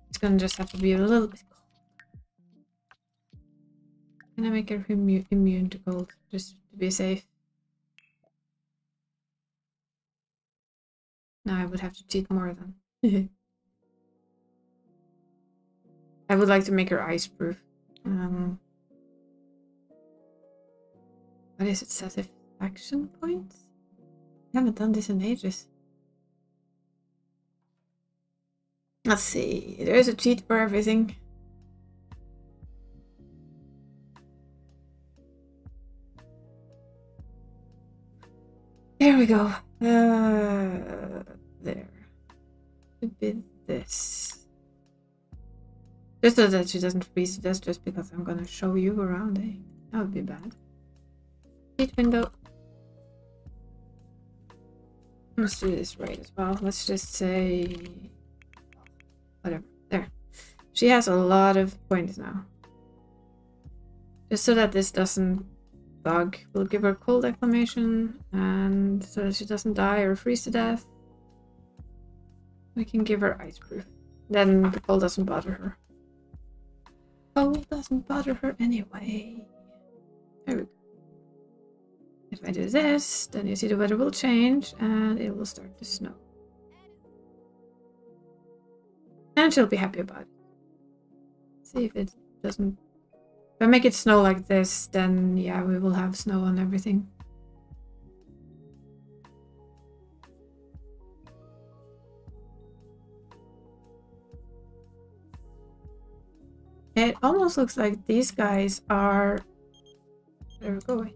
It's gonna just have to be a little bit cold. Can I make her immune to cold, just to be safe? Now I would have to cheat more then. I would like to make her ice proof. What is it? Satisfaction points? I haven't done this in ages. Let's see. There's a cheat for everything. There we go. There. Could be this. Just so that she doesn't freeze to death just because I'm gonna show you around, eh? That would be bad. Cheat window. Let's do this right as well. Let's just say... Whatever. There. She has a lot of points now. Just so that this doesn't bug. We'll give her cold acclamation, and so that she doesn't die or freeze to death. We can give her ice proof. Then the cold doesn't bother her. Cold doesn't bother her anyway. There we go. If I do this, then you see the weather will change and it will start to snow. And she'll be happy about it. See if it doesn't... If I make it snow like this, then yeah, we will have snow on everything. It almost looks like these guys are... There we go.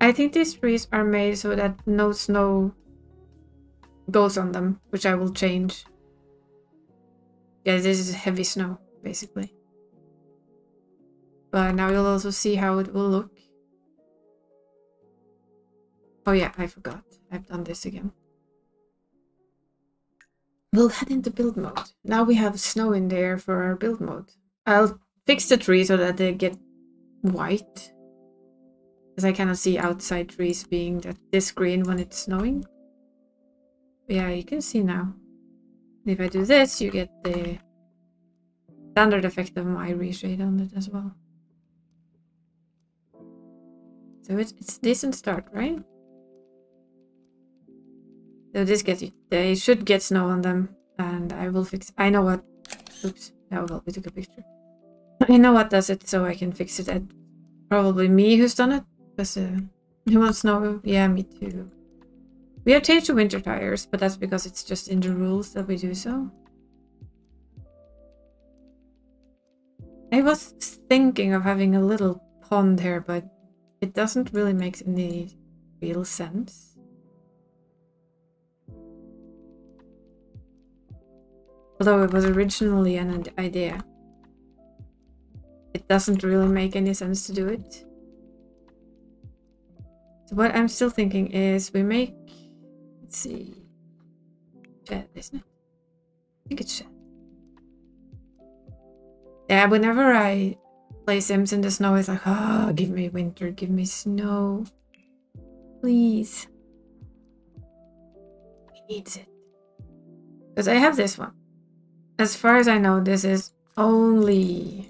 I think these trees are made so that no snow goes on them, which I will change. Yeah, this is heavy snow, basically. But now you'll also see how it will look. Oh yeah, I forgot. I've done this again. We'll head into build mode. Now we have snow in there for our build mode. I'll fix the tree so that they get white. Because I cannot see outside trees being this green when it's snowing. But yeah, you can see now. If I do this, you get the standard effect of my reshade on it as well. So it's a decent start, right? So this gets... They should get snow on them. And I will fix... I know what... Oops. Oh well, we took a picture. I know what does it, so I can fix it. At probably me who's done it. Because who wants snow? Yeah, me too. We have changed to winter tires, but that's because it's just in the rules that we do so. I was thinking of having a little pond here, but it doesn't really make any real sense. Although it was originally an idea. It doesn't really make any sense to do it. So what I'm still thinking is we make... Let's see... Shed, isn't it? I think it's shed. Yeah, whenever I play Sims in the snow, it's like, oh, give me winter, give me snow. Please. He needs it. Because I have this one. As far as I know, this is only...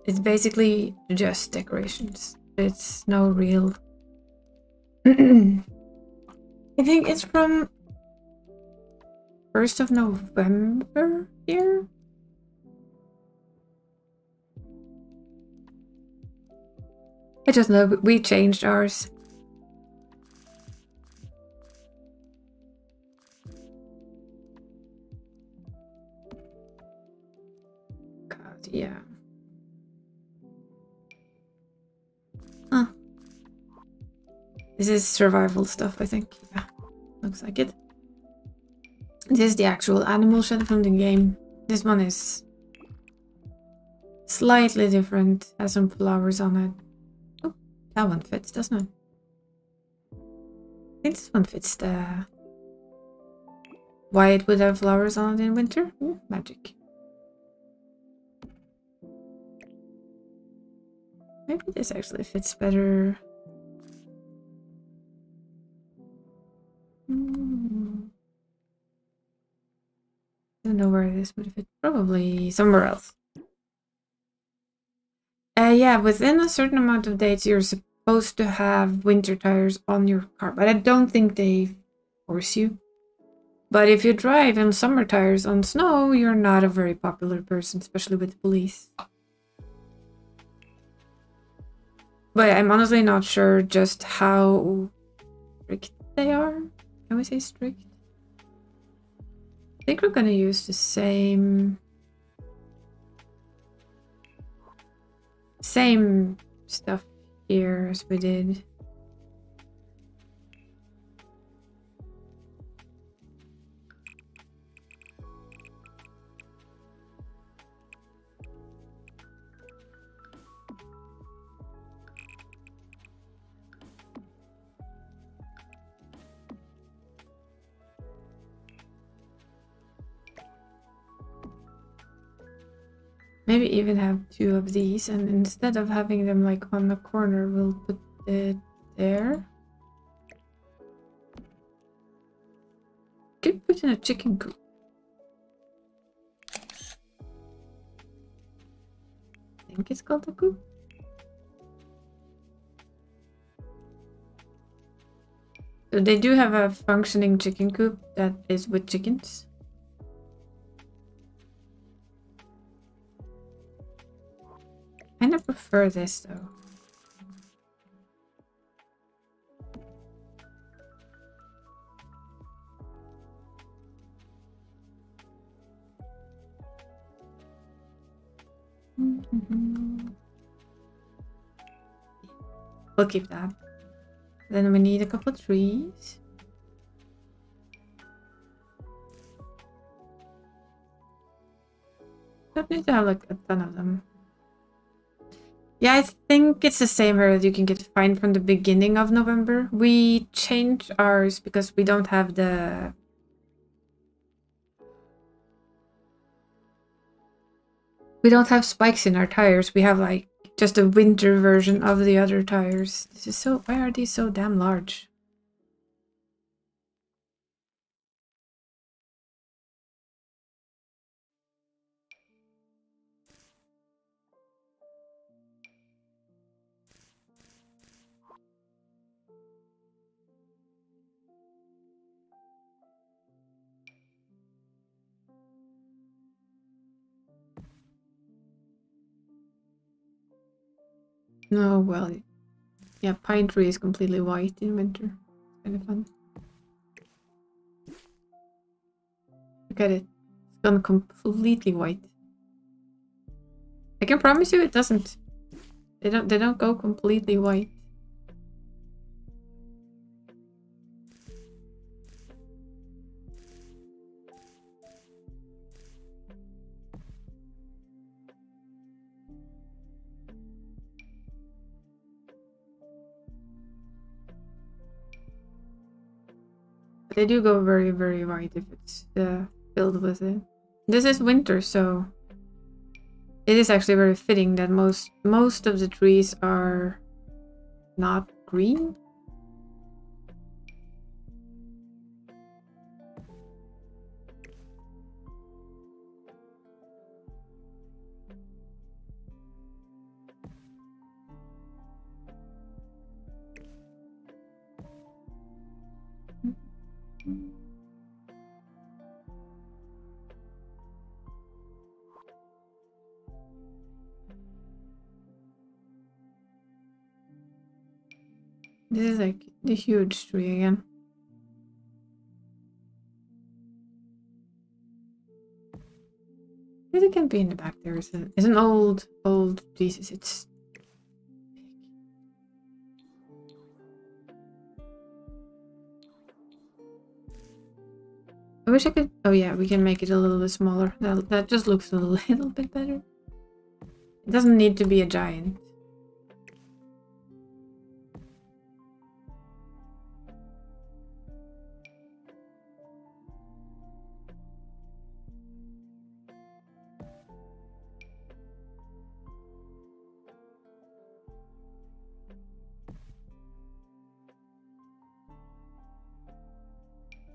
It's basically just decorations. It's no real... I think it's from 1st of November here. I just know we changed ours. God, yeah. Huh. This is survival stuff, I think. Yeah, looks like it. This is the actual animal shed from the game. This one is slightly different, has some flowers on it. Oh, that one fits, doesn't it? I think this one fits the... Why it would have flowers on it in winter? Magic. Maybe this actually fits better. I don't know where this would fit. Probably somewhere else. Yeah, within a certain amount of days, you're supposed to have winter tires on your car, but I don't think they force you. But if you drive in summer tires on snow, you're not a very popular person, especially with the police. But I'm honestly not sure just how strict they are. Can we say strict? I think we're gonna use the same stuff here as we did. Maybe even have 2 of these, and instead of having them like on the corner, we'll put it there. Could put in a chicken coop. I think it's called a coop. So they do have a functioning chicken coop that is with chickens. I kind of prefer this though. We'll keep that. Then we need a couple of trees. Don't need to have like a ton of them. Yeah, I think it's the same here that you can find from the beginning of November. We changed ours because we don't have the... We don't have spikes in our tires. We have like just a winter version of the other tires. This is so... Why are these so damn large? No, well, yeah, pine tree is completely white in winter. Kind of fun. Look at it. It's gone completely white. I can promise you it doesn't. They don't go completely white. But they do go very, very white if it's filled with it. This is winter, so it is actually very fitting that most of the trees are not green. This is like the huge tree again. It can be in the back there. It's an old Jesus. It's big. I wish I could. Oh yeah, we can make it a little bit smaller. That just looks a little bit better. It doesn't need to be a giant.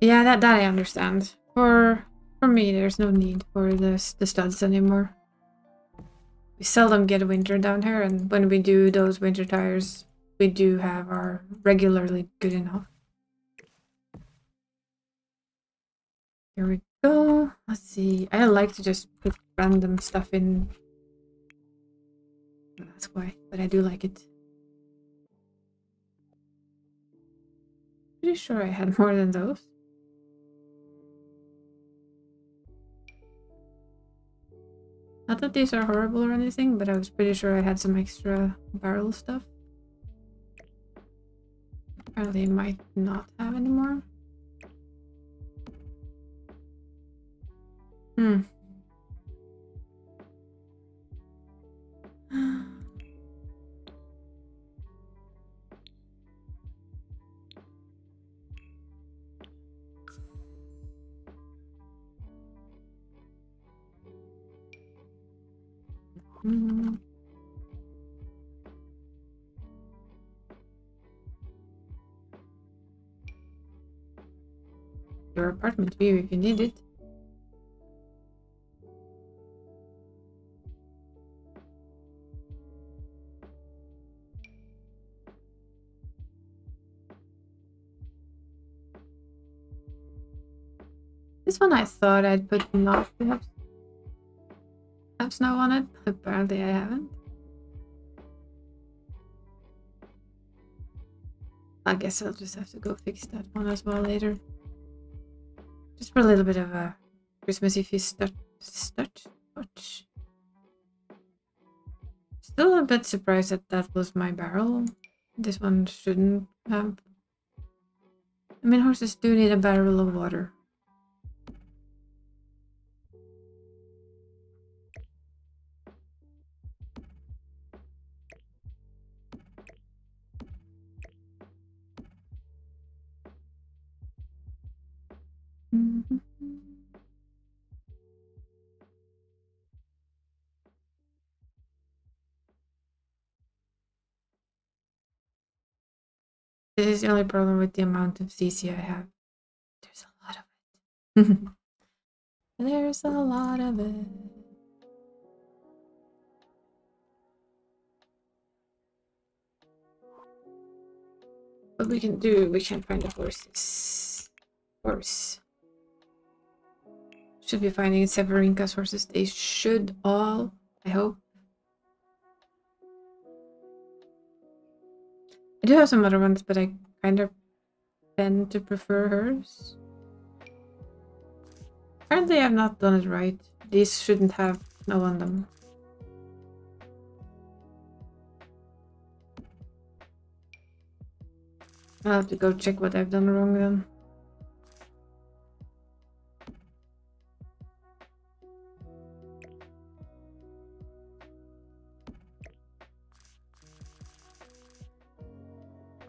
Yeah, that I understand. For me, there's no need for the studs anymore. We seldom get winter down here, and when we do those winter tires, we do have our regularly good enough. Here we go. Let's see. I like to just put random stuff in. That's why, but I do like it. Pretty sure I had more than those. Not that these are horrible or anything, but I was pretty sure I had some extra barrel stuff. Apparently I might not have anymore. Your apartment view if you need it. This one I thought I'd put not to have snow on it, but apparently I haven't. I guess I'll just have to go fix that one as well later. Just for a little bit of a Christmassy feast touch. Still a bit surprised that that was my barrel. This one shouldn't have. I mean, horses do need a barrel of water. This is the only problem with the amount of CC I have. There's a lot of it. There's a lot of it. What we can do, we can find the horses. Horse. Should be finding Severinka's horses. They should all, I hope. I do have some other ones, but I kind of tend to prefer hers. Apparently I've not done it right. These shouldn't have snow on them. I'll have to go check what I've done wrong then.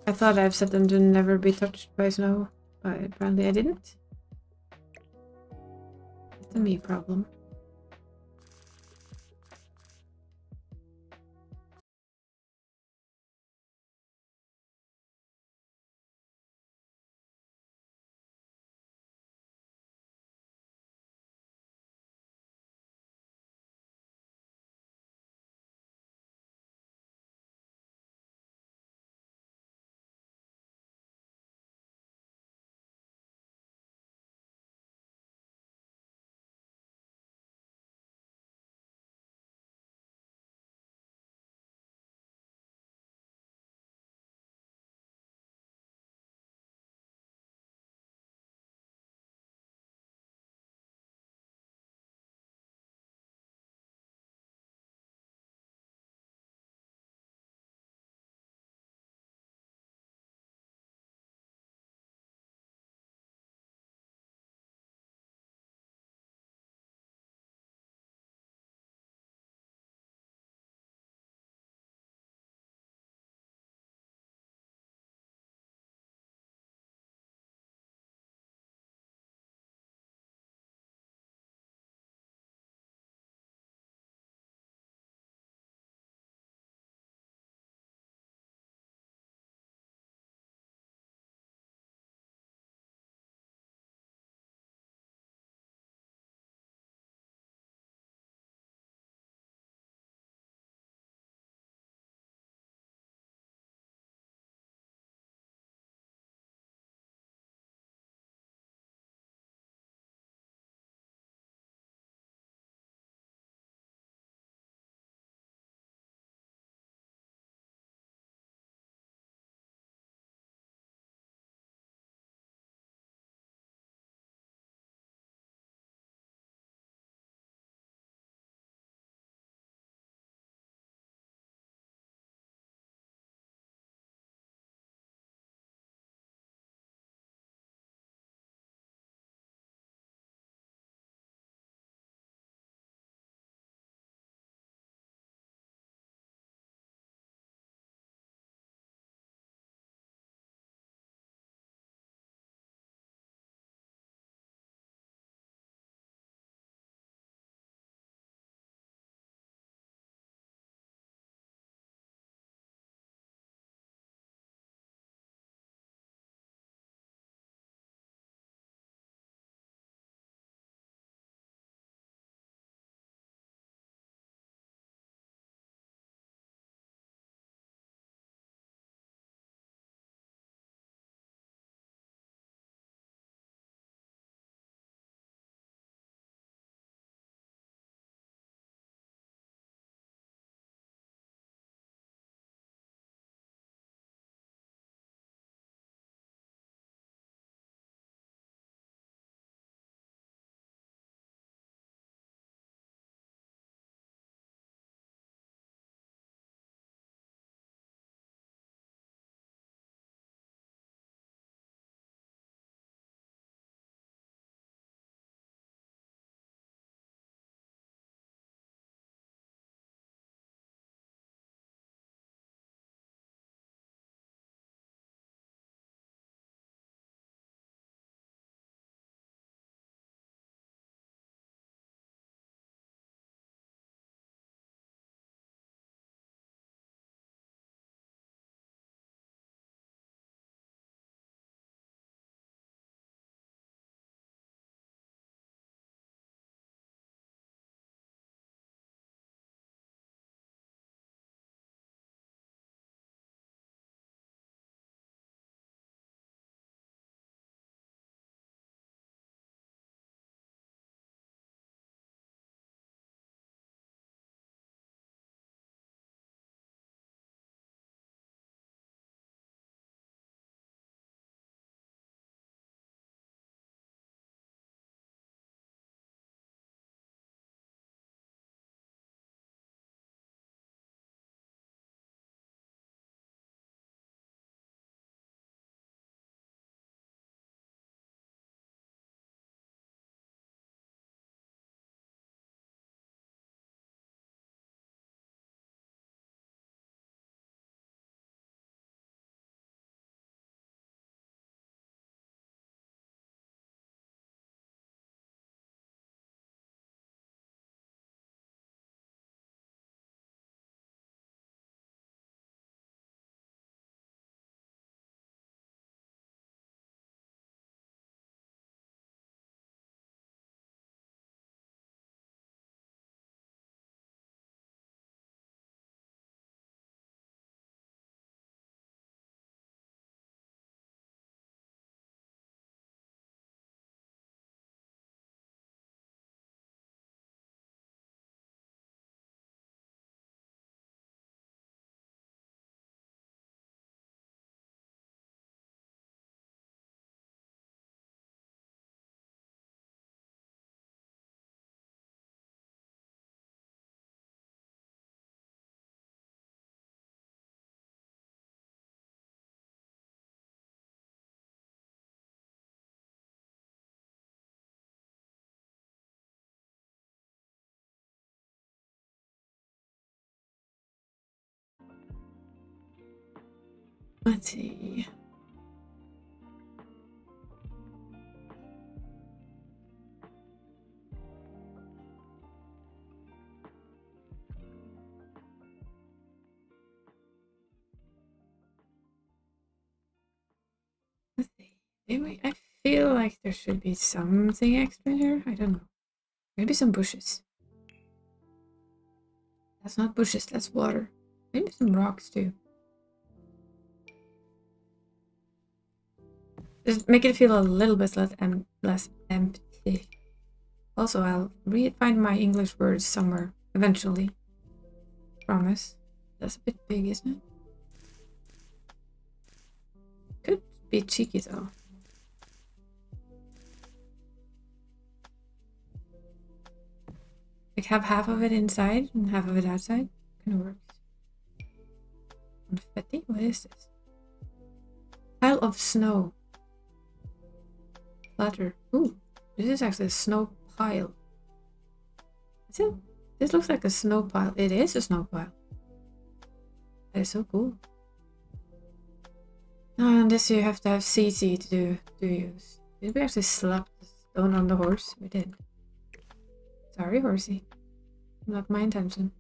I thought I've set them to never be touched by snow, but apparently I didn't. It's a me problem. Let's see. Let's see. Maybe I feel like there should be something extra here. I don't know. Maybe some bushes. That's not bushes, that's water. Maybe some rocks too. Just make it feel a little bit less empty. Also, I'll find my English words somewhere eventually. Promise. That's a bit big, isn't it? Could be cheeky though. Like have half of it inside and half of it outside. Kind of works. Confetti? What is this? Pile of snow. Flatter. Ooh, this is actually a snow pile. Is it? This looks like a snow pile. It is a snow pile. That is so cool. Oh, and this you have to have CC to use. Did we actually slap the stone on the horse? We did. Sorry, horsey. Not my intention.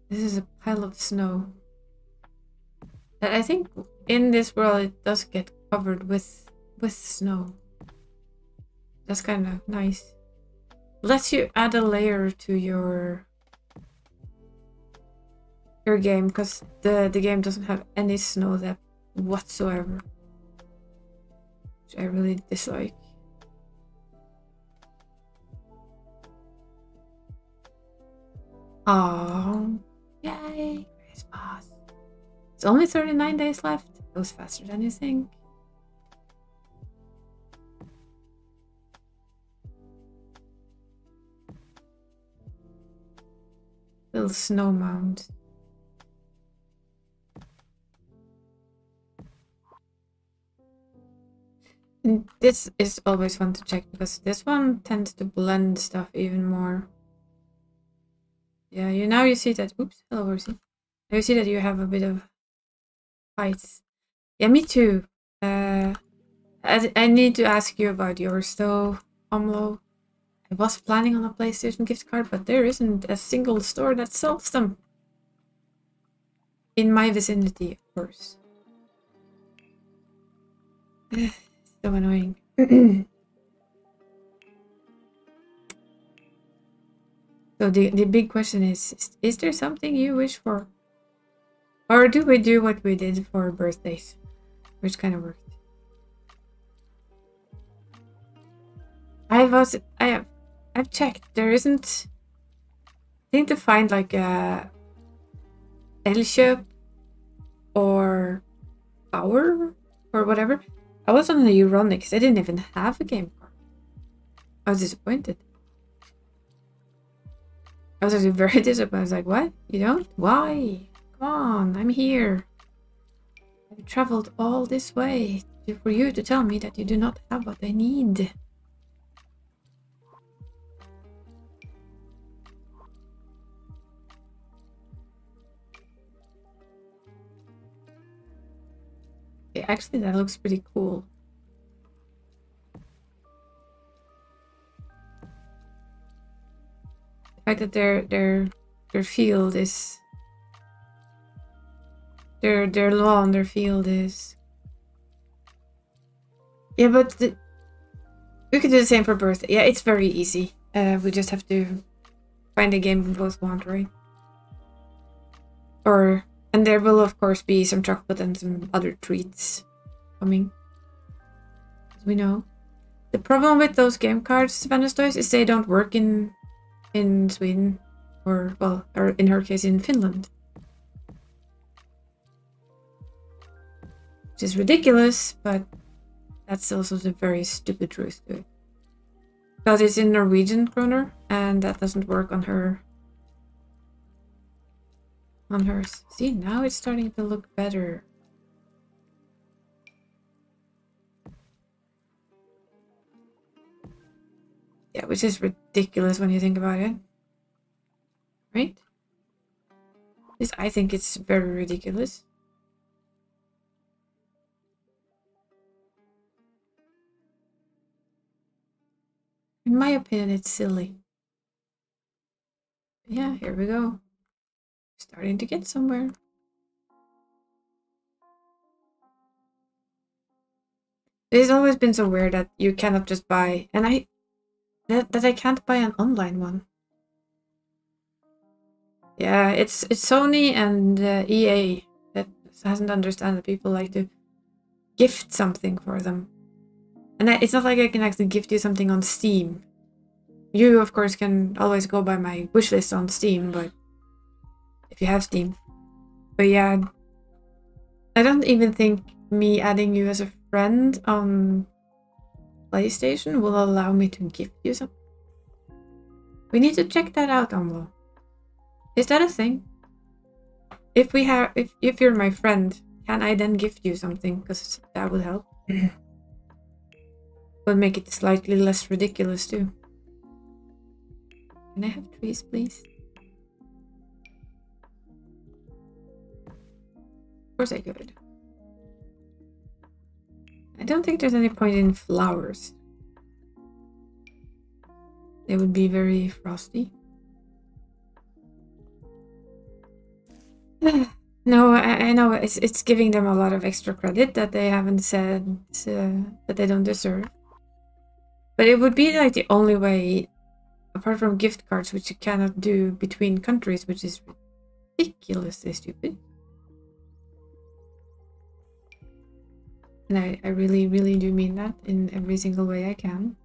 This is a pile of snow. I think in this world it does get covered with snow. That's kind of nice. Lets you add a layer to your game because the game doesn't have any snow depth whatsoever, which I really dislike. Oh, yay! Christmas. It's only 39 days left. It goes faster than you think. Little snow mound. And this is always fun to check because this one tends to blend stuff even more. Yeah, now you see that. Oops, hello horsey. Now you see that you have a bit of height. Yeah, me too. I need to ask you about yours though, Omlo. I was planning on a PlayStation gift card, but there isn't a single store that sells them. In my vicinity, of course. So annoying. So the big question is there something you wish for? Or do we do what we did for birthdays? Which kind of worked. I've checked. There isn't. I think to find like a Elkjøp or Power or whatever. I was on the Euronics. I didn't even have a game card. I was disappointed. I was actually very disappointed. I was like, what? You don't? Why? Come on, I'm here. I've traveled all this way for you to tell me that you do not have what I need. Okay, actually, that looks pretty cool. The fact that their field is their lawn, their field is. Yeah, but we could do the same for birthday. Yeah, it's very easy. We just have to find a game we both want, right? And there will of course be some chocolate and some other treats coming, as we know. The problem with those game cards, Vanistoys, is they don't work in Sweden, or in her case in Finland. Which is ridiculous, but that's also the very stupid truth to it. Because it's in Norwegian kroner, and that doesn't work on her. On hers. See, now it's starting to look better. Yeah, which is ridiculous when you think about it. Right? This, I think it's very ridiculous. In my opinion, it's silly. Yeah, here we go. Starting to get somewhere. It's always been so weird that you cannot just buy, and that I can't buy an online one. Yeah, it's Sony and EA that hasn't understood that people like to gift something for them, and it's not like I can actually gift you something on Steam. You, of course, can always go by my wishlist on Steam, but if you have Steam. But yeah, I don't even think me adding you as a friend on PlayStation will allow me to gift you something. We need to check that out, Amlo. Is that a thing? If you're my friend, can I then gift you something? Because that would help. Would make it slightly less ridiculous too. Can I have trees, please? Of course I could. I don't think there's any point in flowers. They would be very frosty. No, I know it's giving them a lot of extra credit that they haven't said that they don't deserve. But it would be like the only way, apart from gift cards, which you cannot do between countries, which is ridiculously stupid. And I really, really do mean that in every single way I can.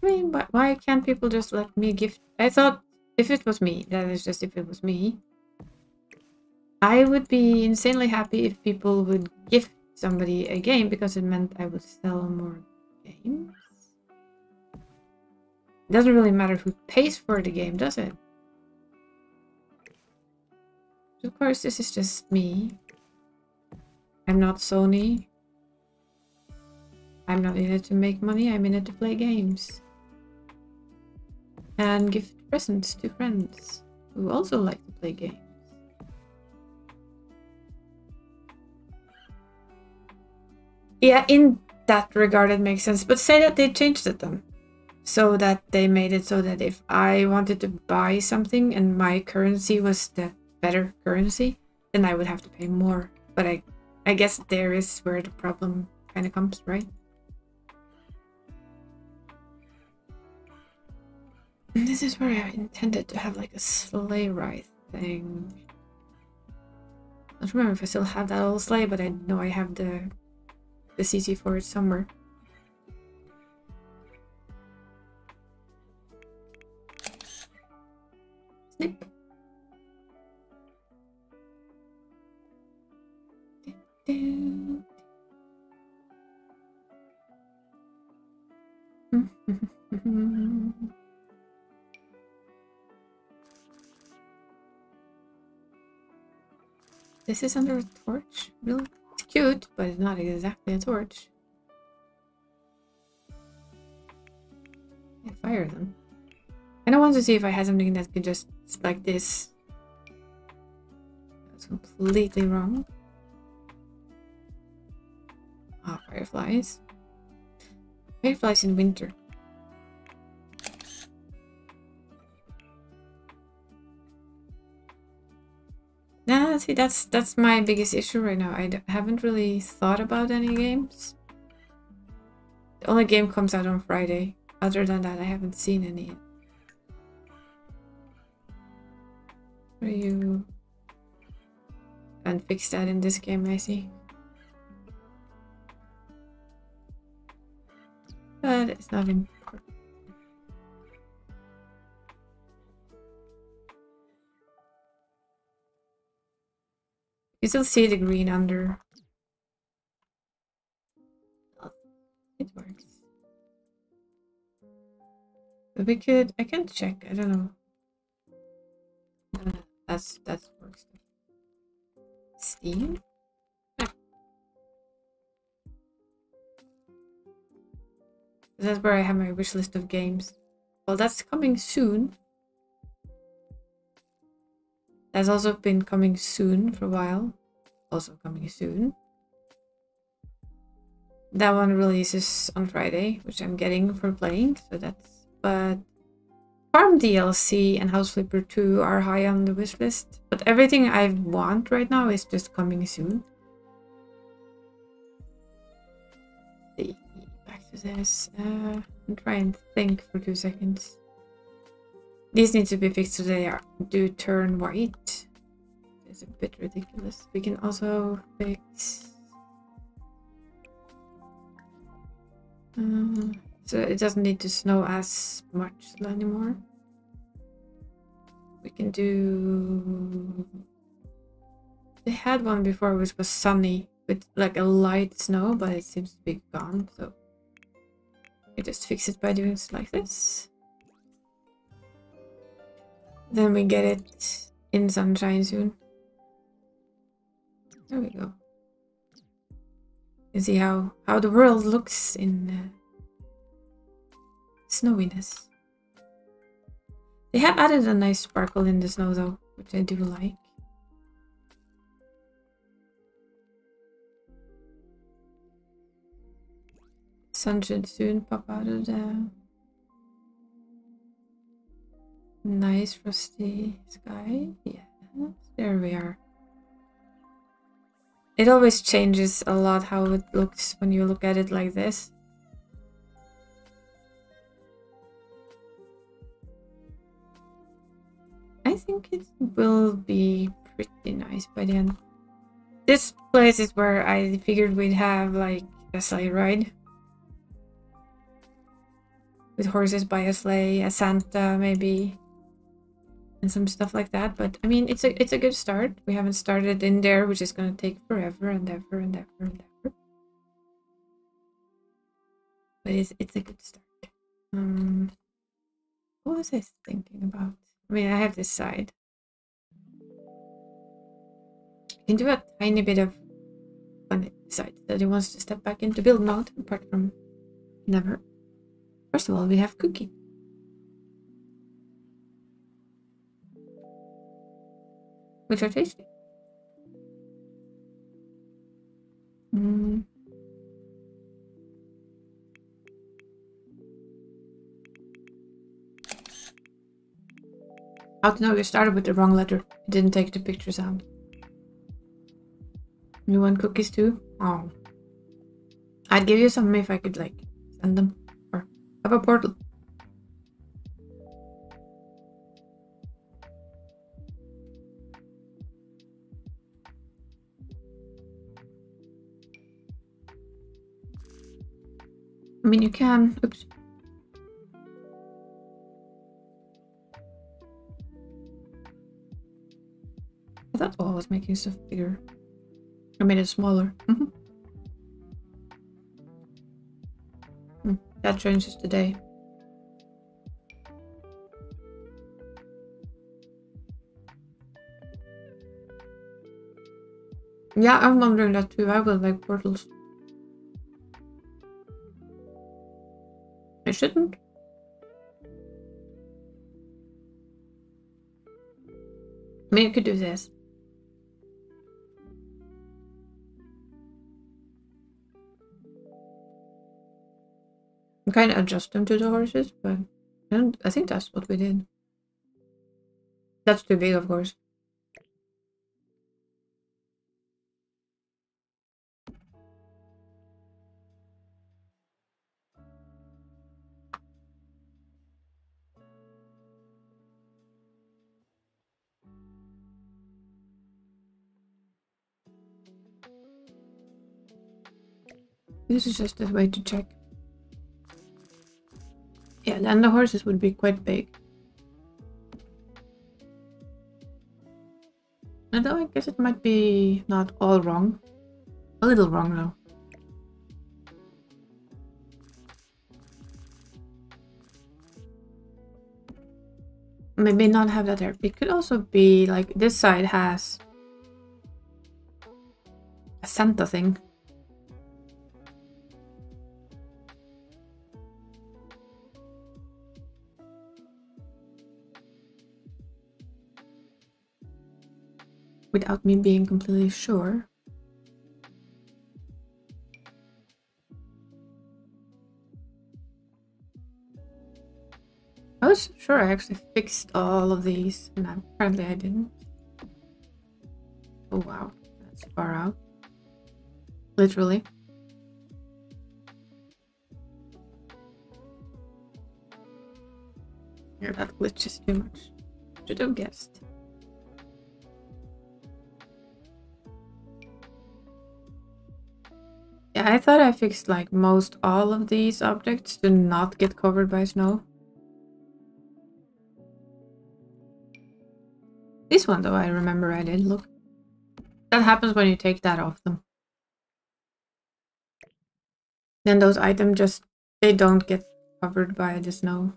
I mean, why can't people just let me gift? I thought if it was me, that is just if it was me, I would be insanely happy if people would gift somebody a game because it meant I would sell more games. It doesn't really matter who pays for the game, does it? Of course, this is just me. I'm not Sony. I'm not in it to make money, I'm in it to play games. And give presents to friends who also like to play games. Yeah, in that regard it makes sense. But say that they changed it then. So that they made it so that if I wanted to buy something and my currency was the better currency, then I would have to pay more. But I guess there is where the problem kind of comes, right? And this is where I intended to have like a sleigh ride thing. I don't remember if I still have that old sleigh, but I know I have the CC for it somewhere. Snip. This is under a torch? Really? It's cute, but it's not exactly a torch. I fire them. And I want to see if I had something that could just like this. That's completely wrong. Ah, fireflies. Fireflies in winter. Nah, see, that's my biggest issue right now. I haven't really thought about any games. The only game comes out on Friday. Other than that, I haven't seen any yet. Are you... And fix that in this game, I see. But it's not important. You still see the green under. Oh, it works. But we could. I can check. I don't know. That's work stuff. Steam. That's where I have my wish list of games. Well, that's coming soon. That's also been coming soon for a while. Also coming soon. That one releases on Friday, which I'm getting for playing. So that's. But Farm DLC and House Flipper 2 are high on the wish list. But everything I want right now is just coming soon. See, back to this. I'm trying to think for 2 seconds. These need to be fixed so they do turn white. It's a bit ridiculous. We can also fix... so it doesn't need to snow as much anymore. We can do... They had one before which was sunny with like a light snow, but it seems to be gone, so we just fix it by doing it like this. Then we get it in sunshine soon. There we go. You see how the world looks in snowiness. They have added a nice sparkle in the snow though, which I do like. Sun should soon pop out of the nice frosty sky. Yeah, there we are. It always changes a lot how it looks when you look at it like this. I think it will be pretty nice by the end. This place is where I figured we'd have like a sleigh ride. With horses by a sleigh, a Santa maybe. And some stuff like that, but I mean it's a good start. We haven't started in there, which is gonna take forever and ever and ever and ever. But it's a good start. What was I thinking about? I mean, I have this side. I can do a tiny bit of when it decides that it wants to step back into build mode, apart from never. First of all, we have cookie. Which are tasty. How to know you started with the wrong letter. You didn't take the pictures out. You want cookies too? Oh. I'd give you some if I could like send them. Or have a portal. I mean, you can. Oops. I thought I was making stuff bigger. I made it smaller. That changes today. Yeah, I'm wondering that too. I would like portals. I shouldn't. I mean, I could do this. I kind of adjust them to the horses, but I think that's what we did. That's too big, of course. This is just a way to check. Yeah, then the horses would be quite big. Although I guess it might be not all wrong. A little wrong though. maybe not have that there. It could also be like this side has a Santa thing. Without me being completely sure. I was sure I actually fixed all of these, and apparently I didn't. Oh wow, that's far out. Literally. Yeah, that glitches too much. Should have guessed. Yeah, I thought I fixed like most all of these objects to not get covered by snow. This one though, I remember I did. Look. That happens when you take that off them. Then those items just, they don't get covered by the snow.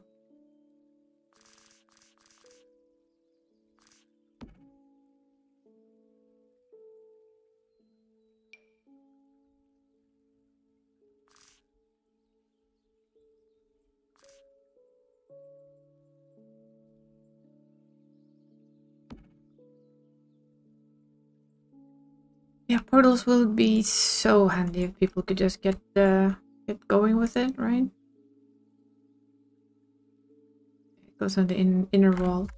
Yeah, portals will be so handy if people could just get going with it, right? It goes on the inner wall.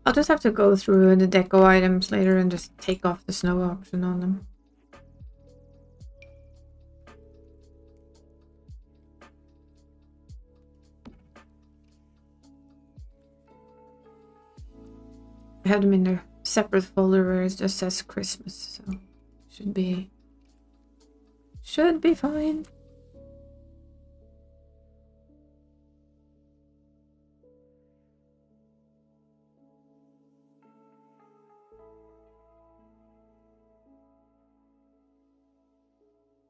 I'll just have to go through the deco items later and just take off the snow option on them. I have them in a separate folder where it just says Christmas, so should be fine.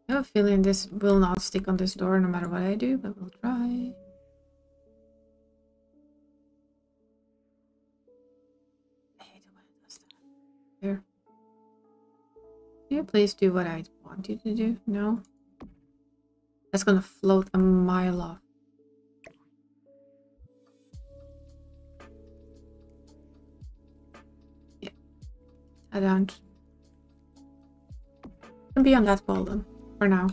I have a feeling this will not stick on this door no matter what I do, but we'll try. I hate it when it does that. Here. Can you please do what I want you to do? No? That's gonna float a mile off. Yeah. I don't. Can be on that wall then, for now.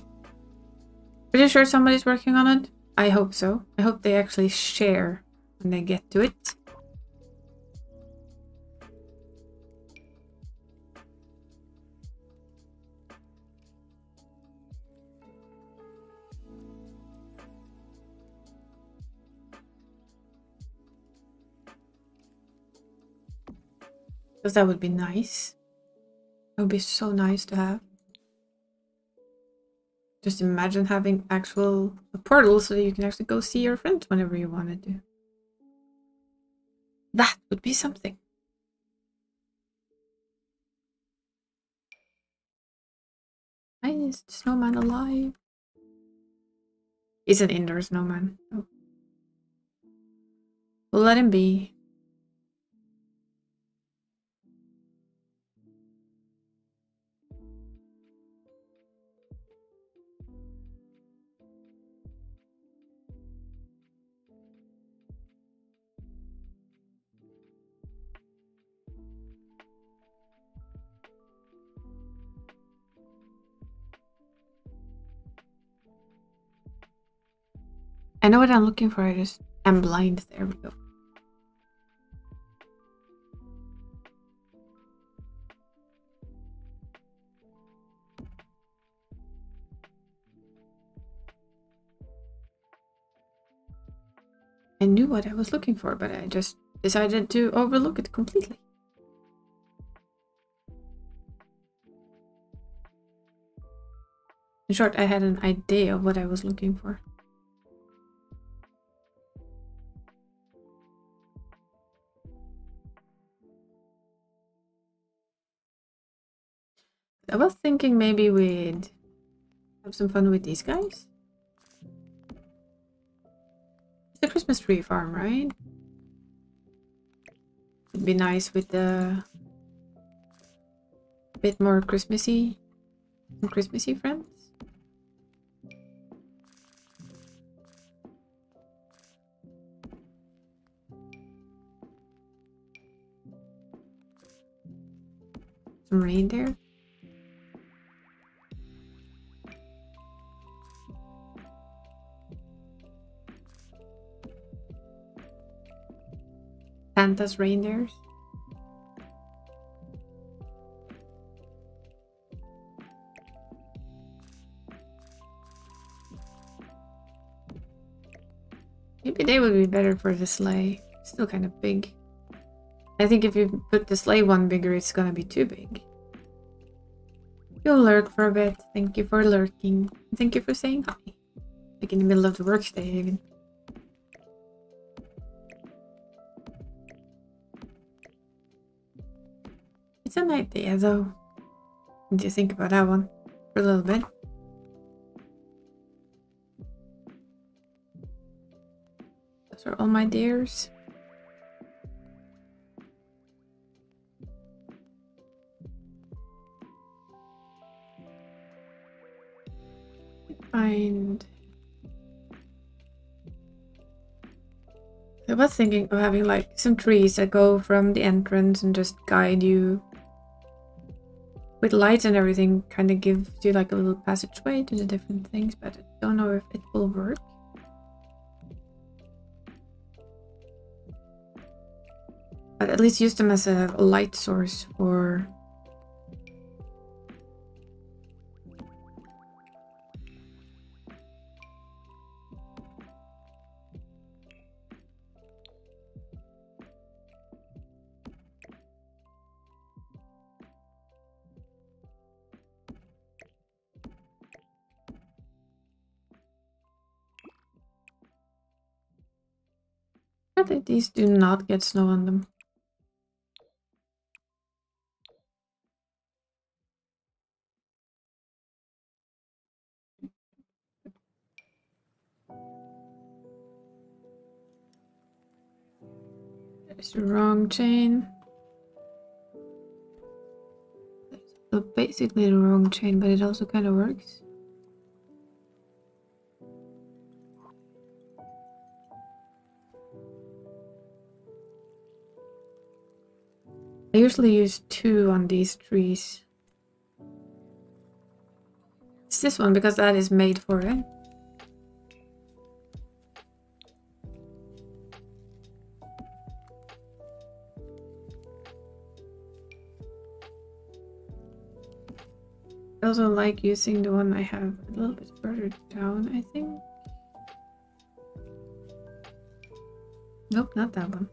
Pretty sure somebody's working on it. I hope so. I hope they actually share when they get to it. Because that would be nice. It would be so nice to have. Just imagine having actual portal so that you can actually go see your friends whenever you wanted to. That would be something. Is the snowman alive? He's an indoor snowman. Oh. We'll let him be. I know what I'm looking for. I'm blind. There we go. I knew what I was looking for, but I just decided to overlook it completely. In short, I had an idea of what I was looking for. I was thinking maybe we'd have some fun with these guys. It's a Christmas tree farm, right? It'd be nice with the bit more Christmassy, some Christmassy friends. Some reindeer. Santa's reindeers. Maybe they would be better for the sleigh. Still kind of big. I think if you put the sleigh one bigger, it's gonna be too big. You'll lurk for a bit. Thank you for lurking. Thank you for saying hi. Like in the middle of the workday even. It's an idea though. Need to think about that one for a little bit. Those are all my deers. Find. I was thinking of having like some trees that go from the entrance and just guide you with lights and everything, kind of gives you like a little passageway to the different things, but I don't know if it will work. But at least use them as a light source for I think these do not get snow on them. It's the wrong chain. So basically the wrong chain, but it also kind of works. I usually use 2 on these trees. It's this one because that is made for it. I also like using the one I have a little bit further down, I think. Nope, not that one.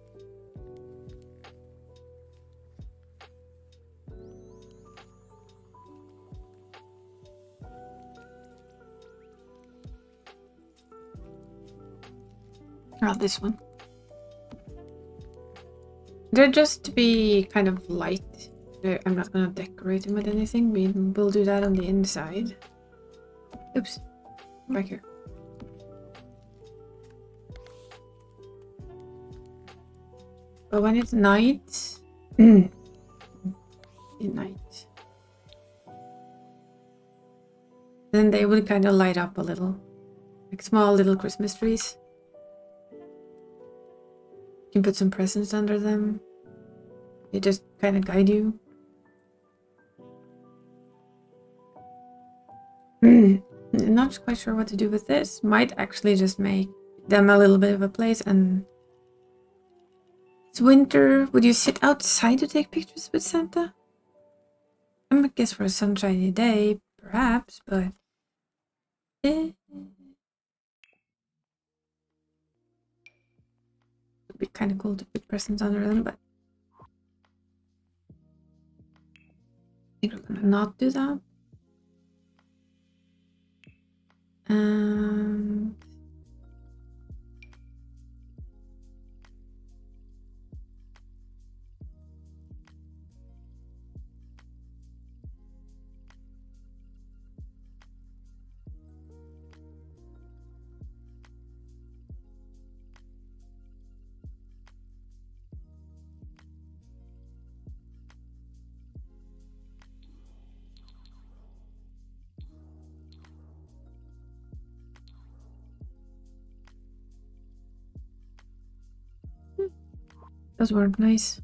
Oh, this one. They're just to be kind of light. I'm not gonna decorate them with anything. We'll do that on the inside. Oops. Back here. But when it's night... in night. Then they will kind of light up a little. Like small little Christmas trees. You can put some presents under them. They just kind of guide you. I'm not quite sure what to do with this. Might actually just make them a little bit of a place. And it's winter. Would you sit outside to take pictures with Santa? I guess for a sunshiny day, perhaps, but it'd be kind of cool to put presents under them, but I think we're gonna not do that. Those weren't nice.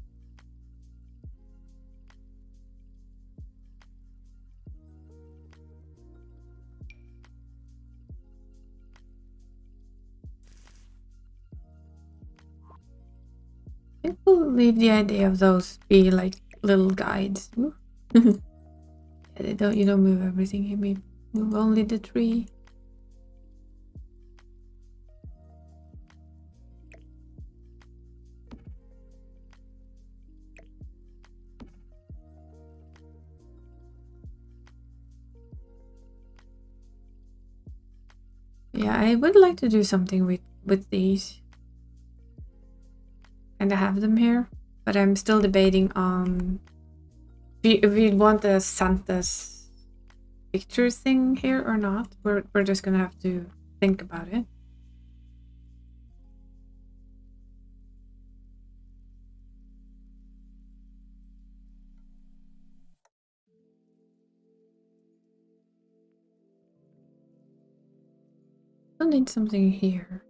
I think we'll leave the idea of those be like little guides. Yeah, you don't move everything, you move only the tree. Yeah, I would like to do something with these. And I have them here, but I'm still debating on if we want the Santa's picture thing here or not. We're just gonna have to think about it. I'll need something here.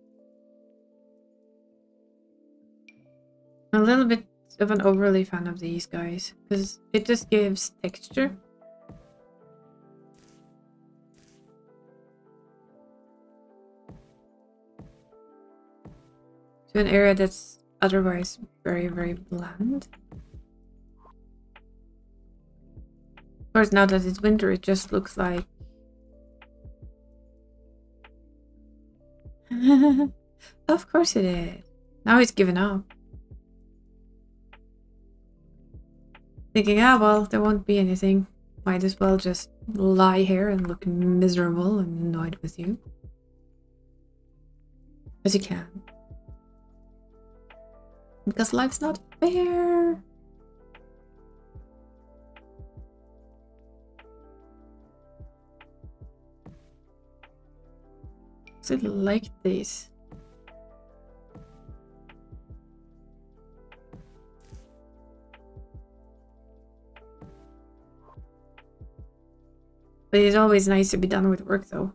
I'm a little bit of an overly fan of these guys because it just gives texture. To an area that's otherwise very, very bland. Of course, now that it's winter, it just looks like... Of course it is. Now he's given up. Thinking, ah, well, there won't be anything. Might as well just lie here and look miserable and annoyed with you. As you can. Because life's not fair. Is it like this? But it's always nice to be done with work, though.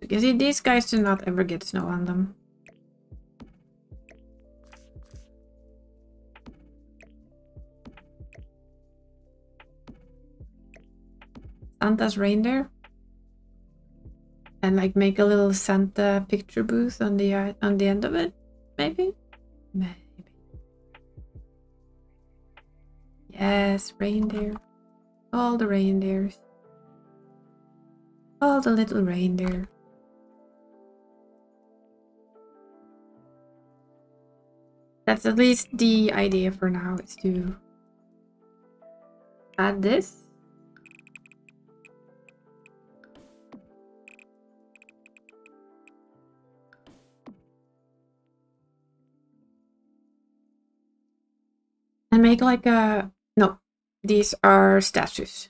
Because these guys do not ever get snow on them. Santa's reindeer. And like make a little Santa picture booth on the end of it, maybe? Maybe. Yes, reindeer. All the reindeers. All the little reindeer. That's at least the idea for now, is to add this. And make like a... No, these are statues.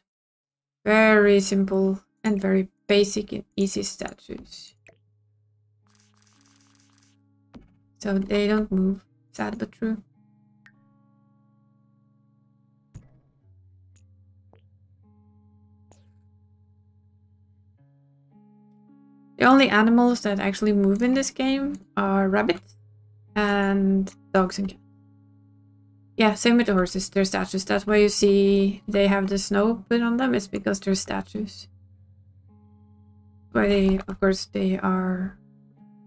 Very simple and very basic and easy statues. So they don't move. Sad but true. The only animals that actually move in this game are rabbits and dogs and cats. Yeah, same with the horses. They're statues. That's why you see they have the snow put on them. It's because they're statues. Why they, of course, they're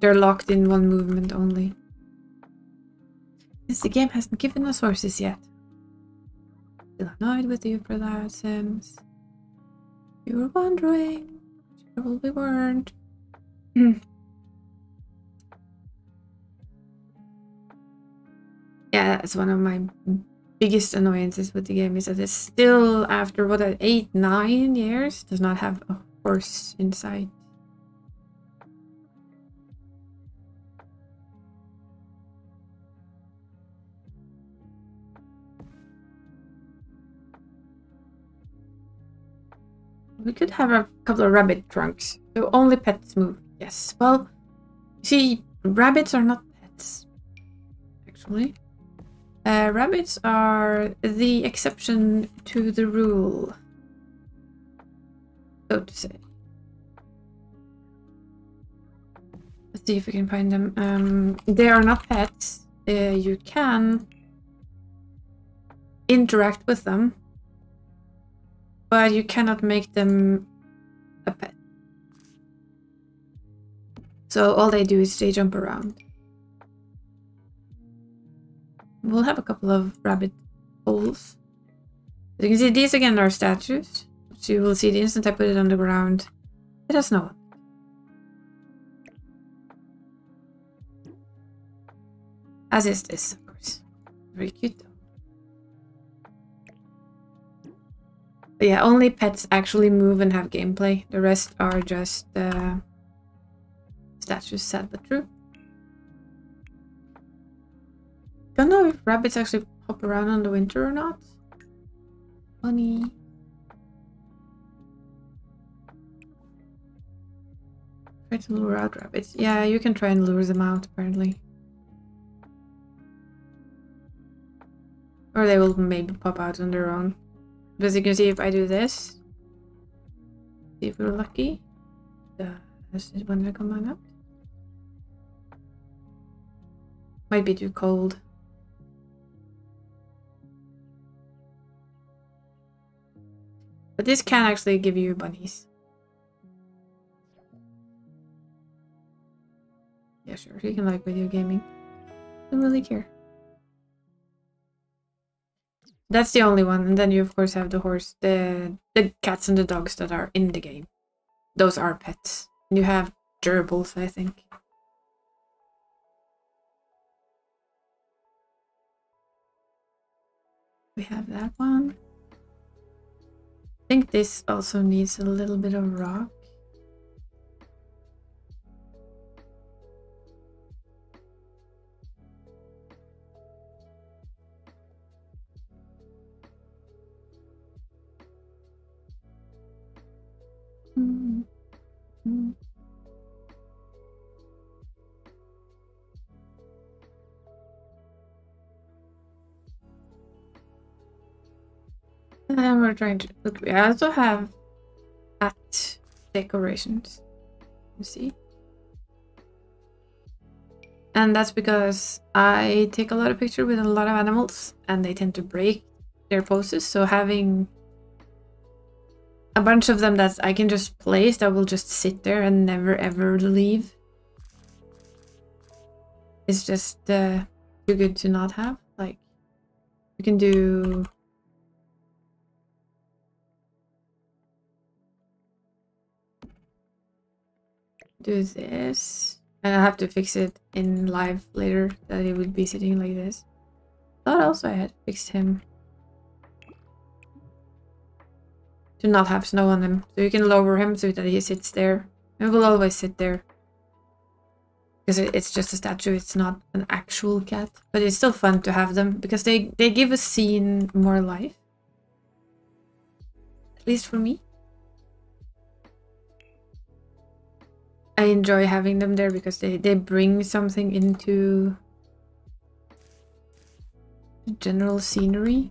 locked in one movement only. Since the game hasn't given us horses yet. Still annoyed with you for that, Sims. You were wondering. You probably weren't. Yeah, that's one of my biggest annoyances with the game, is that it's still, after what, 8-9 years, does not have a horse inside. We could have a couple of rabbit trunks. So only pets move. Yes. Well, see, rabbits are not pets, actually. Rabbits are the exception to the rule, so to say. Let's see if we can find them. They are not pets. you can interact with them, but you cannot make them a pet. So all they do is they jump around. We'll have a couple of rabbit holes. As you can see, these again are statues. So you will see the instant I put it on the ground, it has no one. As is this, of course. Very cute though. But yeah, only pets actually move and have gameplay. The rest are just statues, sad but true. Don't know if rabbits actually hop around in the winter or not. Funny. Try to lure out rabbits. Yeah, you can try and lure them out apparently. Or they will maybe pop out on their own. But as you can see, if I do this, see if we're lucky. This is when they're coming up. Might be too cold. But this can actually give you bunnies. Yeah, sure. You can like video gaming. Don't really care. That's the only one. And then you of course have the horse, the cats and the dogs that are in the game. Those are pets. You have gerbils, I think. We have that one. I think this also needs a little bit of rock. And we're trying to look. We also have hat decorations. You see? And that's because I take a lot of pictures with a lot of animals and they tend to break their poses. So having a bunch of them that I can just place that will just sit there and never ever leave is just too good to not have. Like, you can do this, and I have to fix it in live later that it would be sitting like this. Thought also I had fixed him to not have snow on him, so you can lower him so that he sits there. It will always sit there because it's just a statue. It's not an actual cat, but it's still fun to have them because they give a scene more life, at least for me. I enjoy having them there because they bring something into the general scenery.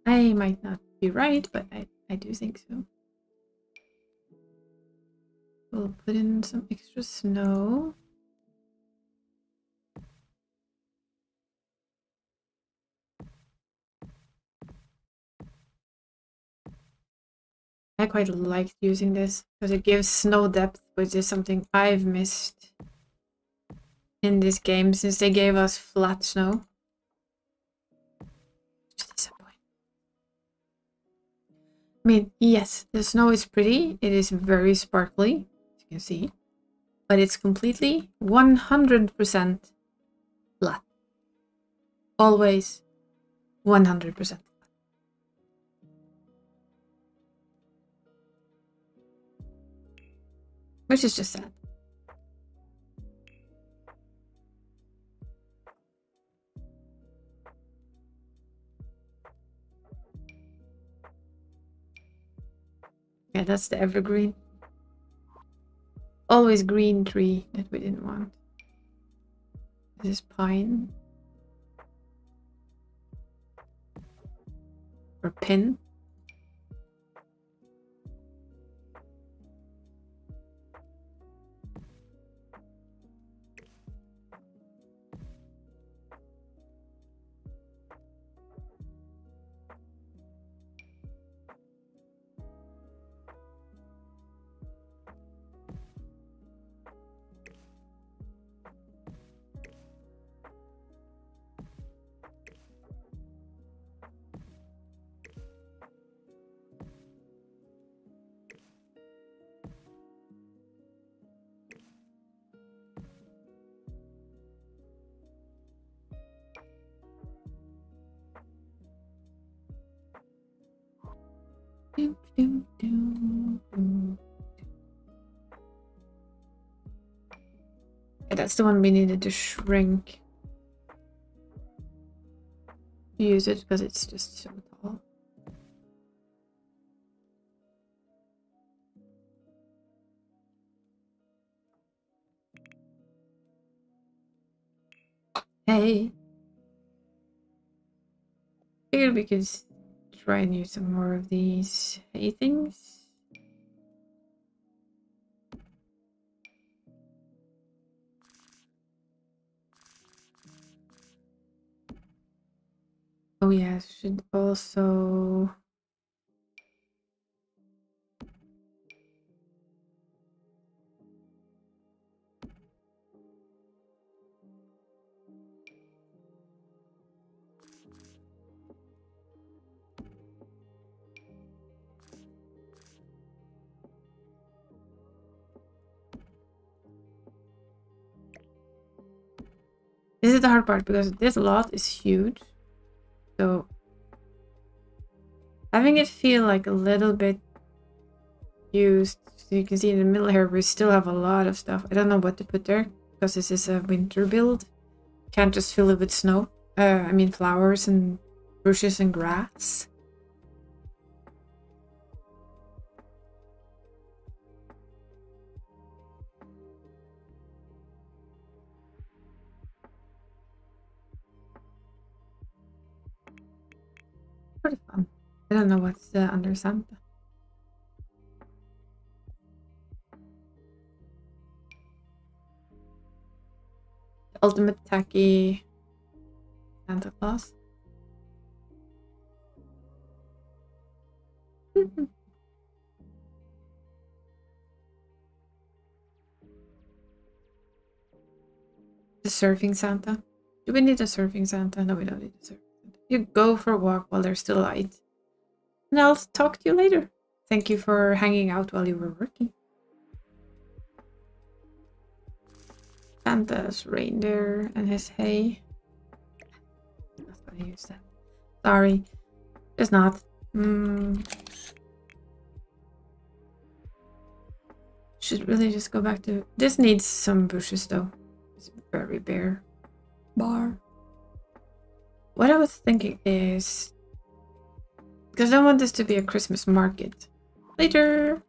I might not be right, but I do think so. We'll put in some extra snow. I quite liked using this because it gives snow depth, which is something I've missed in this game since they gave us flat snow. I mean, yes, the snow is pretty. It is very sparkly, as you can see, but it's completely 100% flat. Always 100%. Which is just sad. Yeah, that's the evergreen. Always green tree that we didn't want. This is pine. or pin. Yeah, that's the one we needed to shrink. Use it because it's just so tall. Hey. Figured we could try and use some more of these hay things. Oh yeah, should also... This is the hard part because this lot is huge. So having it feel like a little bit used. So you can see in the middle here we still have a lot of stuff. I don't know what to put there because this is a winter build. Can't just fill it with snow. I mean flowers and bushes and grass. Pretty fun. I don't know what's under Santa. The ultimate tacky Santa Claus. The surfing Santa. Do we need a surfing Santa? No, we don't need a surfing Santa. You go for a walk while there's still light. And I'll talk to you later. Thank you for hanging out while you were working. Santa's reindeer and his hay. Not gonna use that. Sorry. It's not. Should really just go back to... This needs some bushes though. It's very bare. Bar. What I was thinking is... Because I want this to be a Christmas market. Later!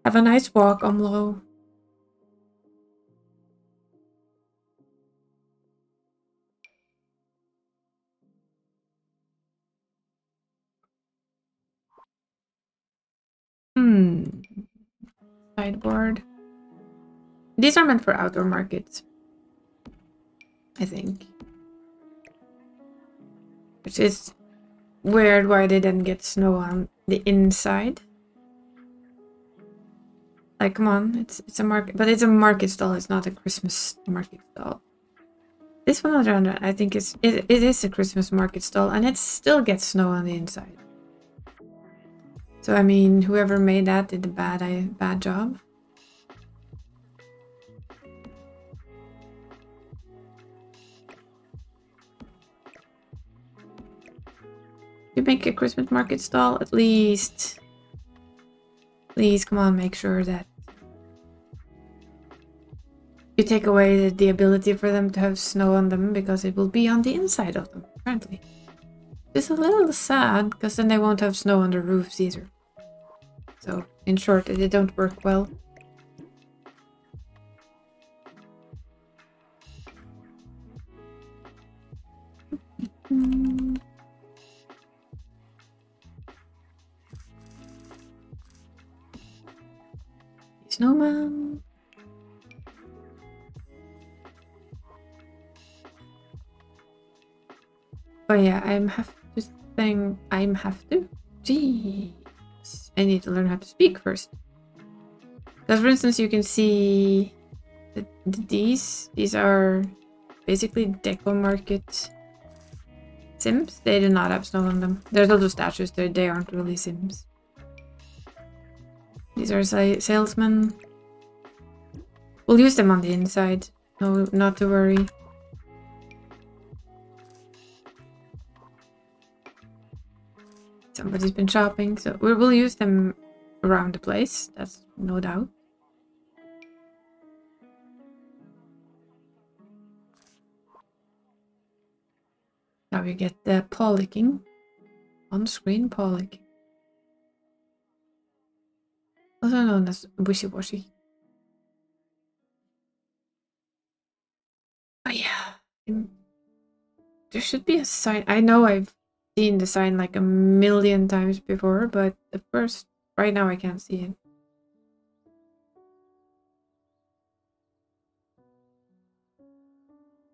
Have a nice walk, Omlo. Sideboard. These are meant for outdoor markets. I think. Which is weird why they didn't get snow on the inside. Like, come on, it's a market, but it's a market stall. It's not a Christmas market stall. This one, on the other hand, I think it is a Christmas market stall, and it still gets snow on the inside. So I mean, whoever made that did a bad job. You make a Christmas market stall, at least. Please, come on, make sure that you take away the ability for them to have snow on them, because it will be on the inside of them, apparently. It's a little sad, because then they won't have snow on their roofs either. So, in short, they don't work well. But yeah, Jeez. I need to learn how to speak first. Because for instance, you can see these are basically deco market sims. They do not have snow on them. There's little statues there. They aren't really sims. These are salesmen. We'll use them on the inside. No, not to worry. Somebody's been shopping, so we'll use them around the place. That's no doubt. Now we get the paw licking. On-screen paw licking. Also known as wishy-washy. Oh yeah. There should be a sign. I know I've seen the sign like a million times before, but at first, right now I can't see it.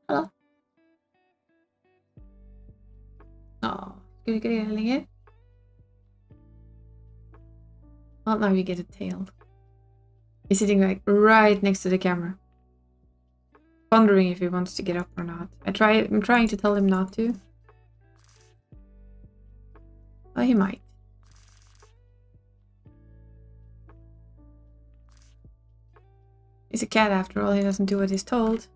Hello. Oh, skulle ikke det lenger? Well, now you get a tail. He's sitting like right next to the camera. Wondering if he wants to get up or not. I'm trying to tell him not to. Well, he might. He's a cat after all, he doesn't do what he's told.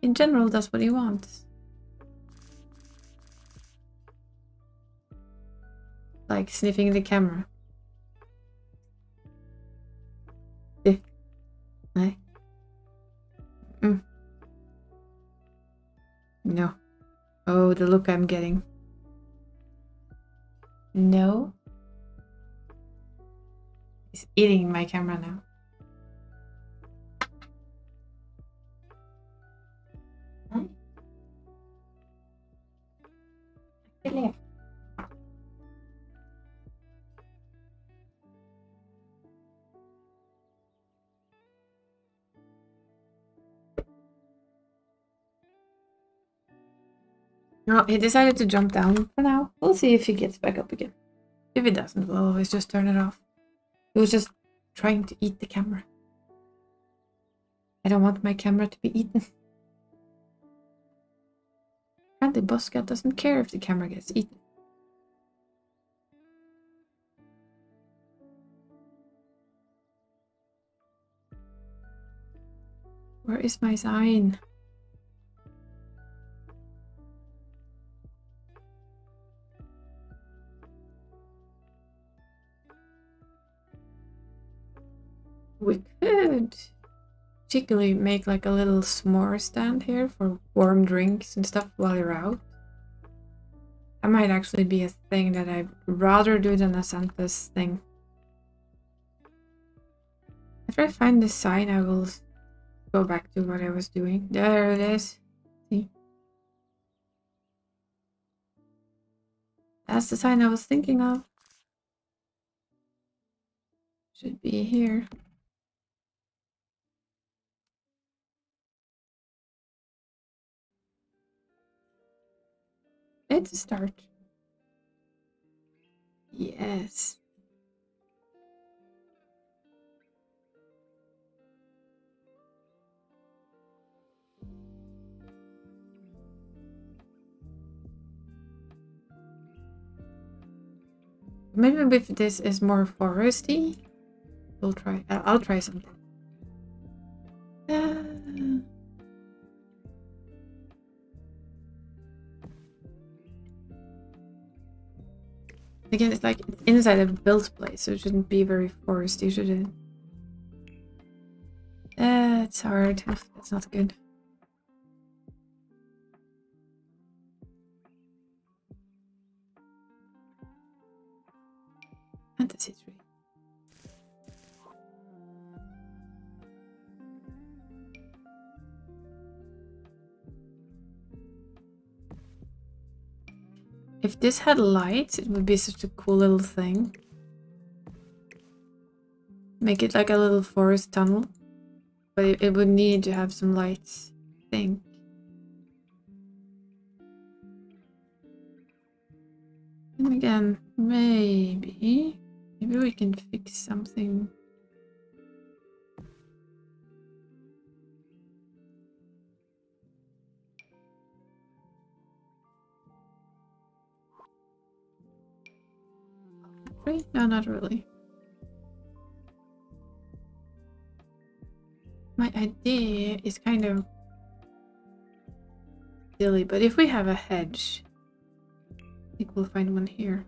In general, does what he wants. Like sniffing the camera. Eh? No. Oh, the look I'm getting. No. He's eating my camera now. Huh? No, he decided to jump down for now. We'll see if he gets back up again. If he doesn't, we'll always just turn it off. He was just trying to eat the camera. I don't want my camera to be eaten. Apparently bosscat doesn't care if the camera gets eaten. Where is my sign? We could cheekily make like a little s'more stand here for warm drinks and stuff while you're out. That might actually be a thing that I'd rather do than a Santa's thing. After I find this sign, I will go back to what I was doing. There it is. See? That's the sign I was thinking of. Should be here. It's a start. Yes. Maybe if this is more foresty, we'll try. I'll try something. Again, it's like inside a built place, so it shouldn't be very foresty, should it? It's hard. That's not good. Fantasy tree. If this had lights, it would be such a cool little thing. Make it like a little forest tunnel. But it would need to have some lights, I think. And again, maybe we can fix something. Right? No, not really. My idea is kind of silly, but if we have a hedge, I think we'll find one here.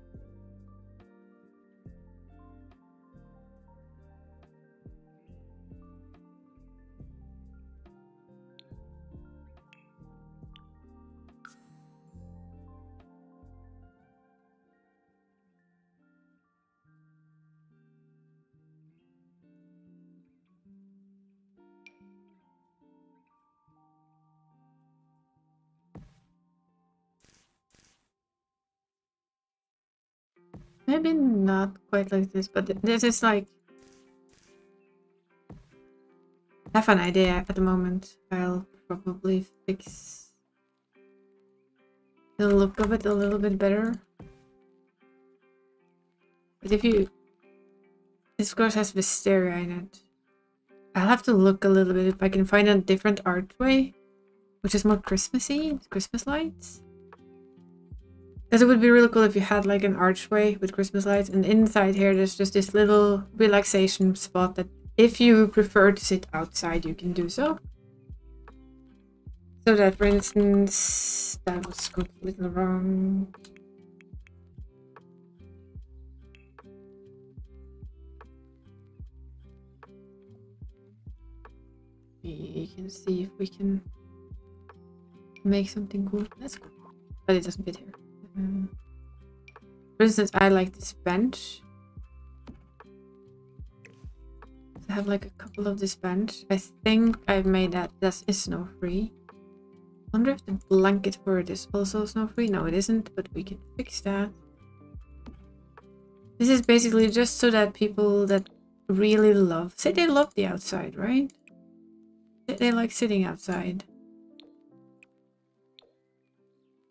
Maybe not quite like this, but this is like... I have an idea at the moment. I'll probably fix the look of it a little bit better. But if you... This of course has wisteria in it. I'll have to look a little bit if I can find a different archway, which is more Christmassy, Christmas lights. Because it would be really cool if you had like an archway with Christmas lights, and inside here there's just this little relaxation spot that if you prefer to sit outside, you can do so. So that, for instance, that was completely wrong. We can see if we can make something cool. That's cool. But it doesn't fit here. For instance, I like this bench. I have like a couple of this bench. I think I've made that is snow free. Wonder if the blanket for it is also snow free. No, it isn't, but we can fix that. This is basically just so that people that really love, say they love the outside, right? They like sitting outside.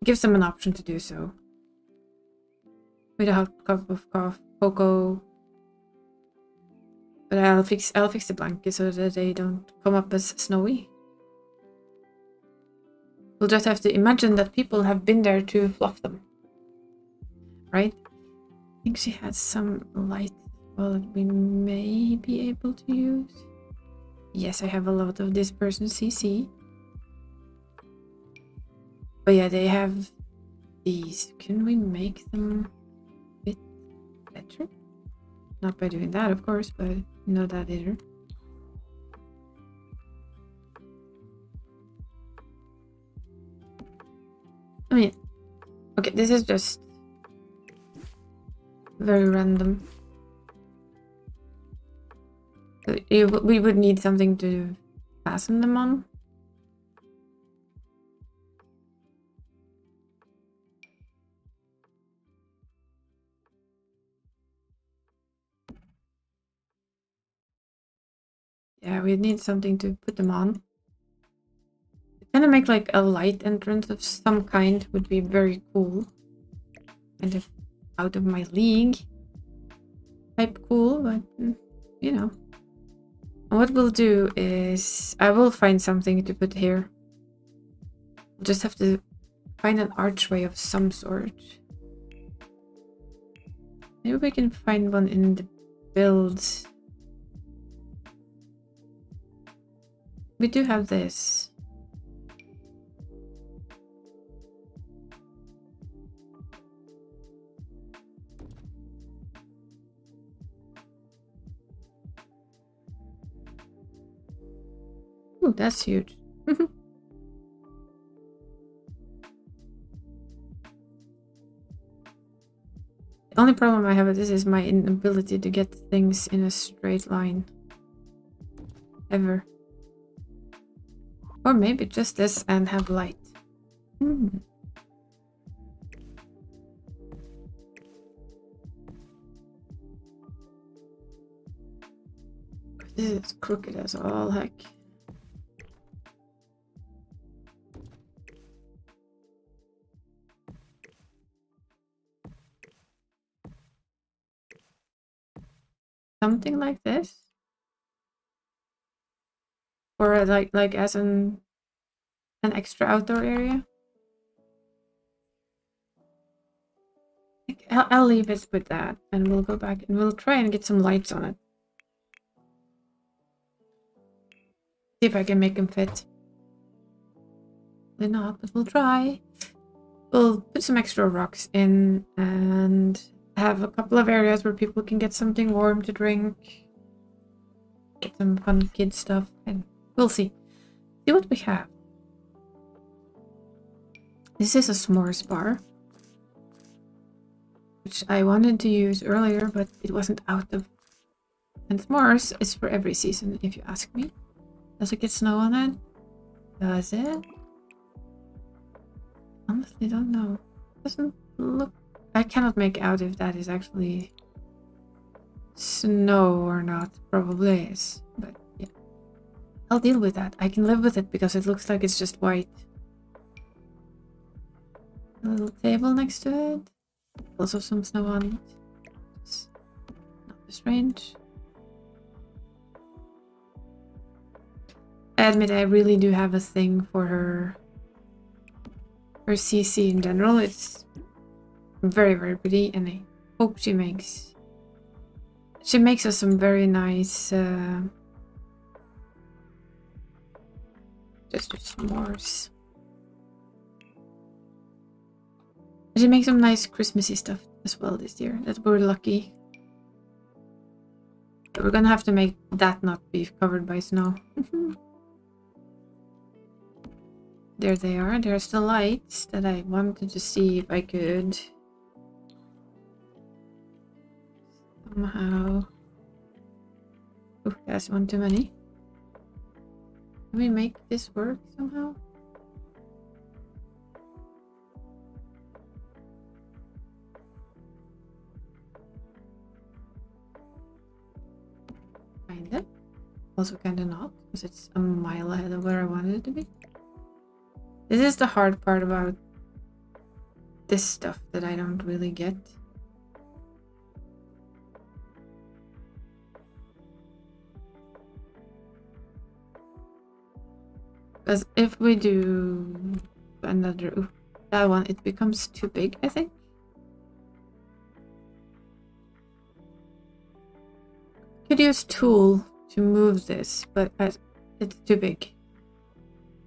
Gives them an option to do so. With a hot cup of cocoa. But I'll fix the blanket so that they don't come up as snowy. We'll just have to imagine that people have been there to fluff them. Right? I think she has some light well that we may be able to use. Yes, I have a lot of this person's CC. But yeah, they have these. Can we make them a bit better? Not by doing that, of course, but know that later. I mean, okay, this is just very random. We would need something to fasten them on. Yeah, we need something to put them on. Kind of make like a light entrance of some kind would be very cool. Kind of out of my league type cool, but you know. And what we'll do is I will find something to put here. We'll just have to find an archway of some sort. Maybe we can find one in the build. We do have this. Oh, that's huge. The only problem I have with this is my inability to get things in a straight line. Ever. Or maybe just this and have light. This is crooked as all heck. something like this. Or like as an extra outdoor area. I'll leave it with that, and we'll go back and we'll try and get some lights on it. See if I can make them fit. Probably not, but we'll try. We'll put some extra rocks in and have a couple of areas where people can get something warm to drink. Get some fun kid stuff, and we'll see. See what we have. This is a s'mores bar, which I wanted to use earlier, but it wasn't out of. And s'mores is for every season, if you ask me. Does it get snow on it? Does it? Honestly, don't know. Doesn't look. I cannot make out if that is actually snow or not. Probably is, but yeah. I'll deal with that. I can live with it because it looks like it's just white. A little table next to it. Also some snow on it. It's not strange. I admit I really do have a thing for her CC in general. It's very, very pretty, and I hope she makes us some very nice just s'mores. She makes some nice Christmassy stuff as well this year. That we're lucky. But we're gonna have to make that not be covered by snow. There they are. There's the lights that I wanted to see if I could somehow. Oh, that's one too many. Can we make this work somehow? Kinda. Also kinda not, because it's a mile ahead of where I wanted it to be. This is the hard part about this stuff that I don't really get. Because if we do another, that one, it becomes too big, I think. Could use tool to move this, but it's too big.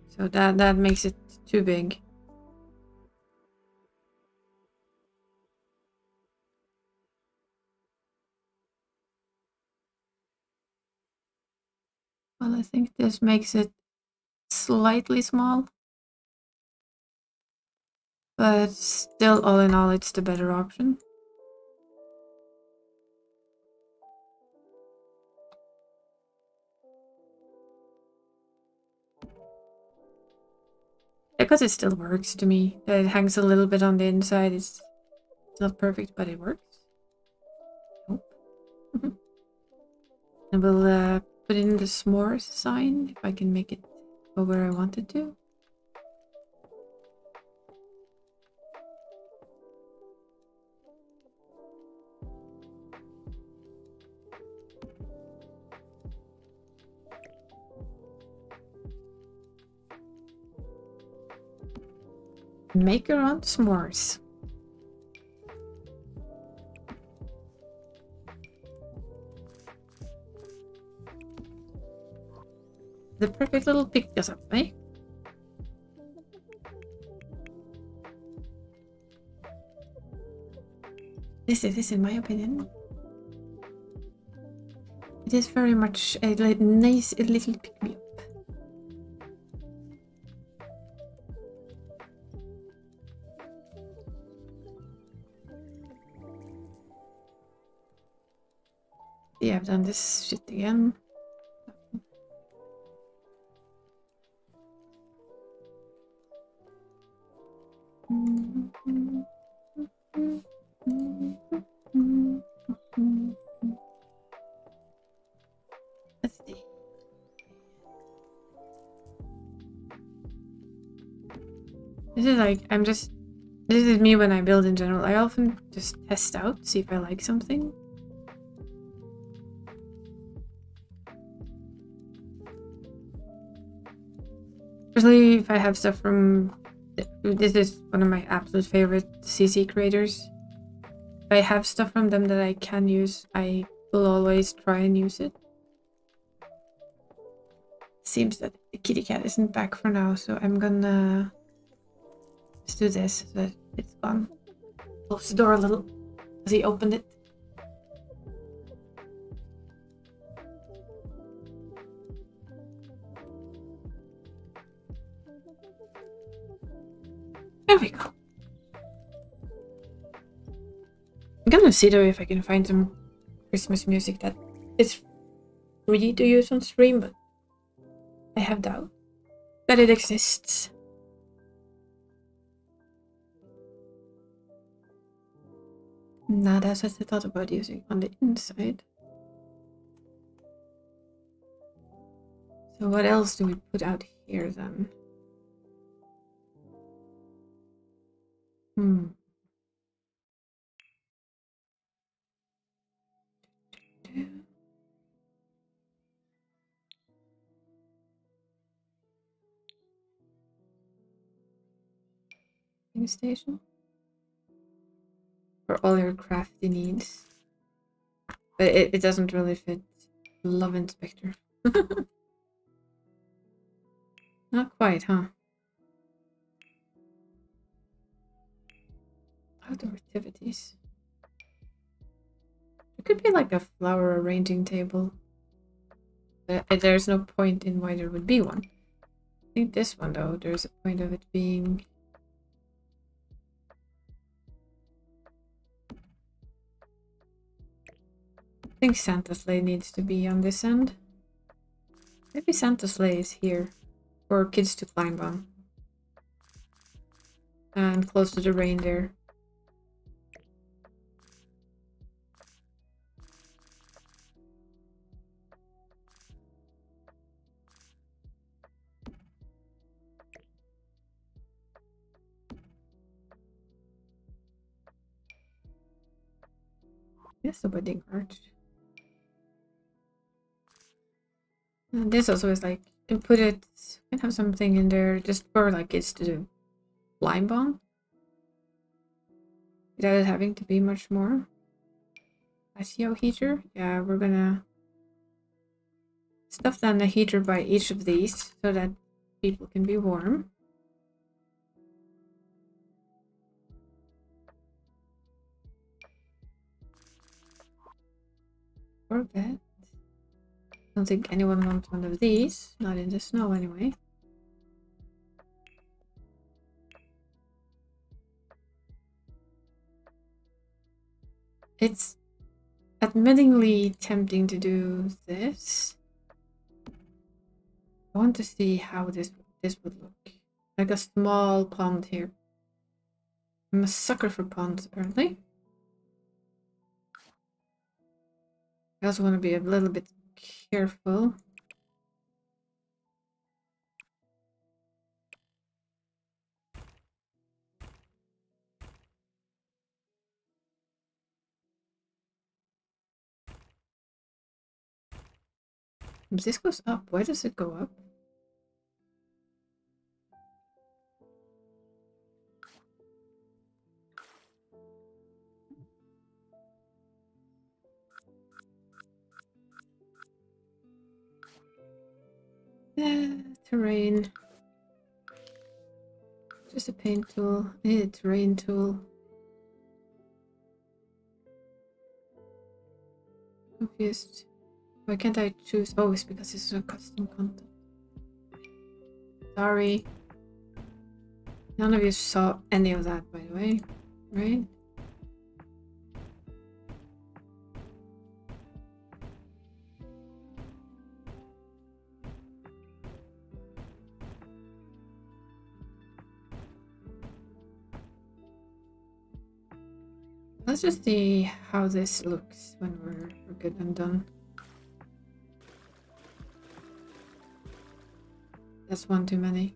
So that makes it too big. Well, I think this makes it slightly small. But still, all in all, it's the better option. Because it still works to me. It hangs a little bit on the inside. It's not perfect, but it works. Nope. And we'll put in the s'mores sign if I can make it go where I want it to. Make your own s'mores. The perfect little pick us up, eh? This is, in my opinion, it is very much a nice little pick-me-up. Yeah, I've done this shit again. Let's see. This is like, this is me when I build in general. I often just test out, see if I like something. Especially if I have stuff from... This is one of my absolute favorite CC creators. If I have stuff from them that I can use, I will always try and use it. Seems that the kitty cat isn't back for now, so I'm gonna just do this so that it's gone. Close the door a little as he opened it. There we go. I'm gonna see though if I can find some Christmas music that is free to use on stream, but I have doubt that it exists. Nah, that's what I thought about using on the inside. So what else do we put out here then? Station for all your crafty needs, but it doesn't really fit Love Inspector. Not quite, huh? Outdoor activities. It could be like a flower arranging table. There's no point in why there would be one. I think this one though, there's a point of it being... I think Santa's sleigh needs to be on this end. Maybe Santa's sleigh is here for kids to climb on. And close to the reindeer. Yes, the wedding arch. And this also is like, you put it, and have something in there just for like kids to do climb on. Without it having to be much more. ICO heater? Yeah, we're gonna stuff down the heater by each of these so that people can be warm. Or bed. Don't think anyone wants one of these. Not in the snow anyway. It's admittingly tempting to do this. I want to see how this would look. Like a small pond here. I'm a sucker for ponds, apparently. I also want to be a little bit careful. This goes up. Why does it go up? Terrain. Just a paint tool. I need a terrain tool. Confused. Why can't I choose? Oh, it's because it's a custom content. Sorry. None of you saw any of that, by the way. Right? Let's just see how this looks when we're good and done. That's one too many.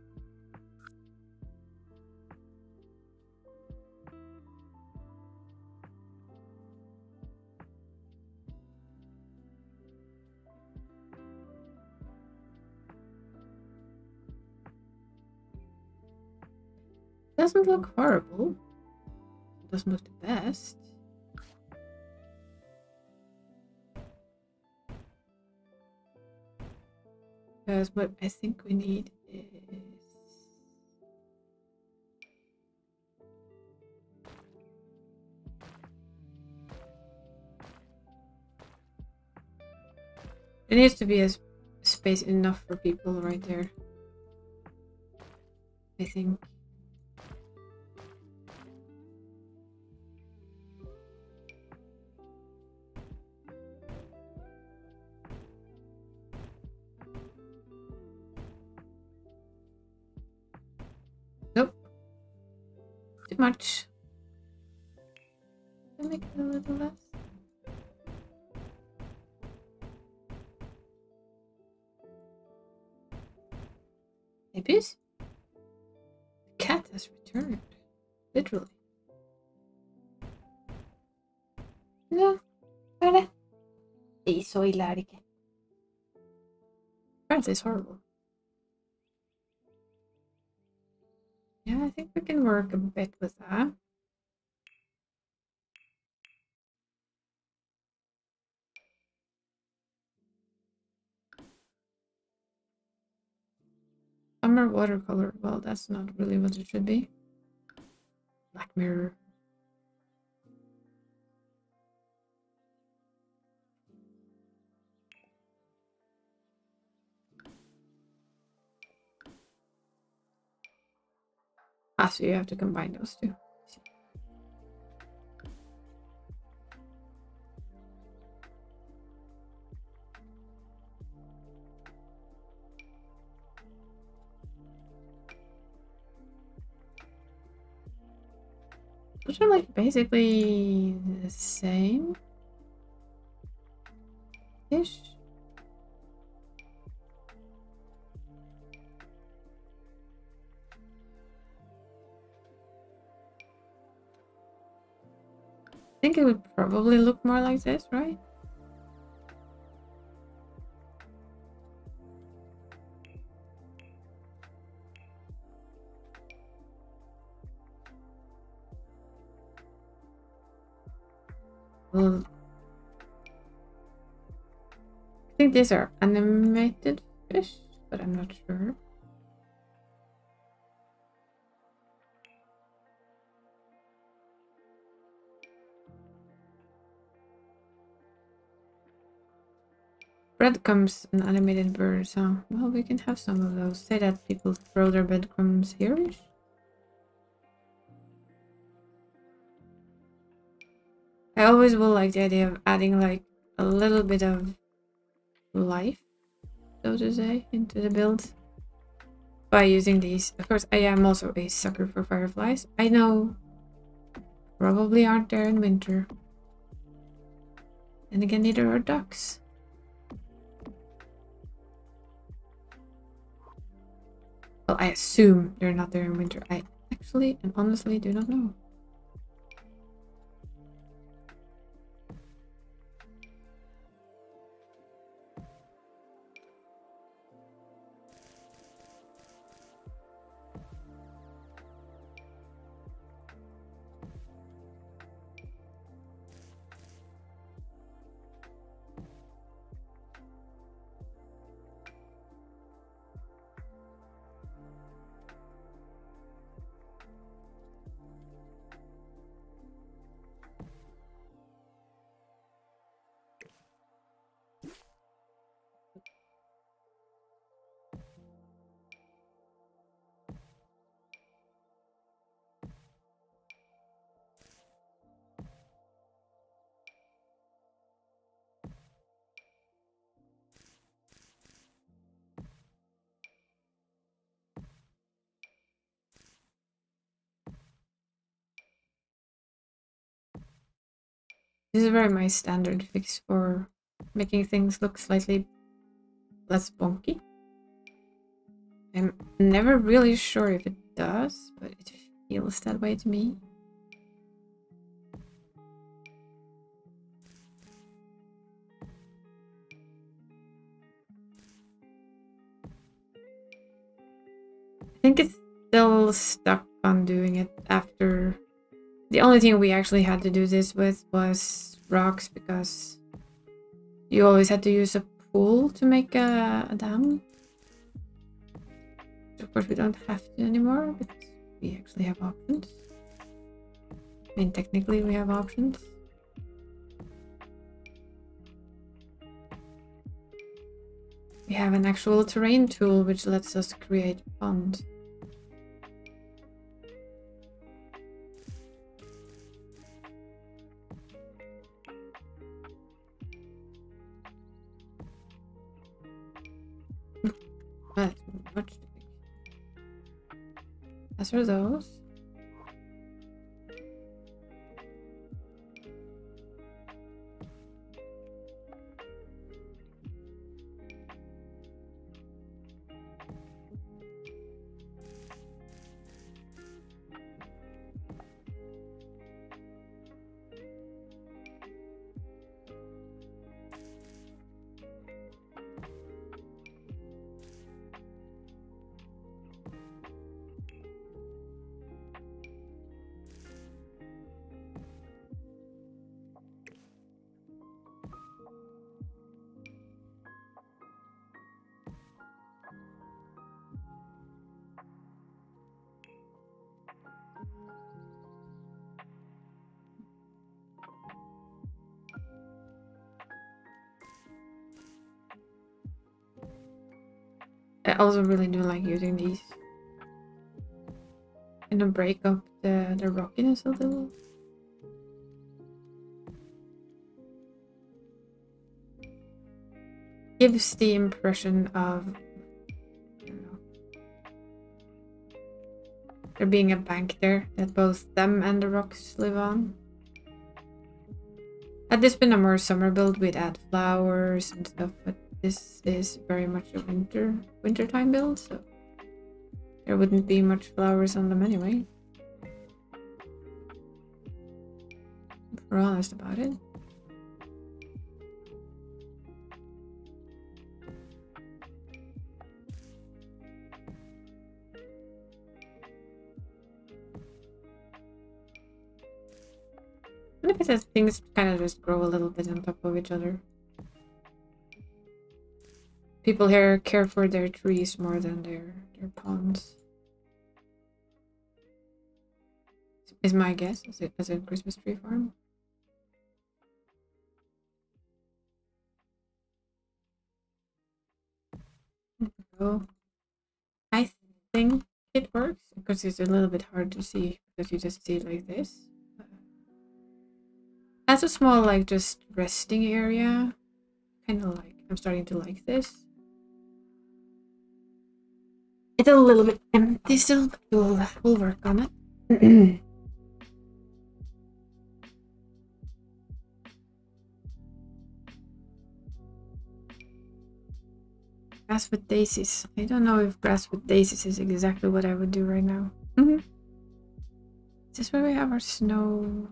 Doesn't look horrible. It doesn't look the best. Because what I think we need is... There needs to be a space enough for people right there. I think. Nope. Too much. Can I make it a little less? Babies? The cat has returned. Literally. No. Vale. Y soy Larike. Apparently it's horrible. Yeah, I think we can work a bit with that. Summer watercolor. Well, that's not really what it should be. Black mirror. Ah, so you have to combine those two. Those are like basically the same ish. I think it would probably look more like this, right? Well, I think these are animated fish, but I'm not sure. Breadcrumbs and animated birds, huh? Well, we can have some of those. Say that people throw their breadcrumbs here-ish. I always will like the idea of adding like a little bit of life, so to say, into the build by using these. Of course, I am also a sucker for fireflies. I know probably aren't there in winter. And again, neither are ducks. Well, I assume they're not there in winter. I actually and honestly do not know. This is very my standard fix for making things look slightly less bonky. I'm never really sure if it does, but it feels that way to me. I think it's still stuck fun doing it after. The only thing we actually had to do this with was rocks, because you always had to use a pool to make a dam. Of course, we don't have to anymore, but we actually have options. I mean, technically we have options. We have an actual terrain tool which lets us create ponds. That's much too big. As are those. I also really do like using these. And to break up the rockiness a little. Gives the impression of, I don't know, there being a bank there that both them and the rocks live on. Had this been a more summer build, we'd add flowers and stuff, but this is very much a wintertime build, so there wouldn't be much flowers on them anyway. If we're honest about it. And if it says things kind of just grow a little bit on top of each other. People here care for their trees more than their ponds. Is my guess as a Christmas tree farm. So I think it works, because it's a little bit hard to see because you just see it like this. As a small, like, just resting area, kind of like, I'm starting to like this. It's a little bit empty still, but we'll work on it. Grass with daisies. I don't know if grass with daisies is exactly what I would do right now. Is this where we have our snow?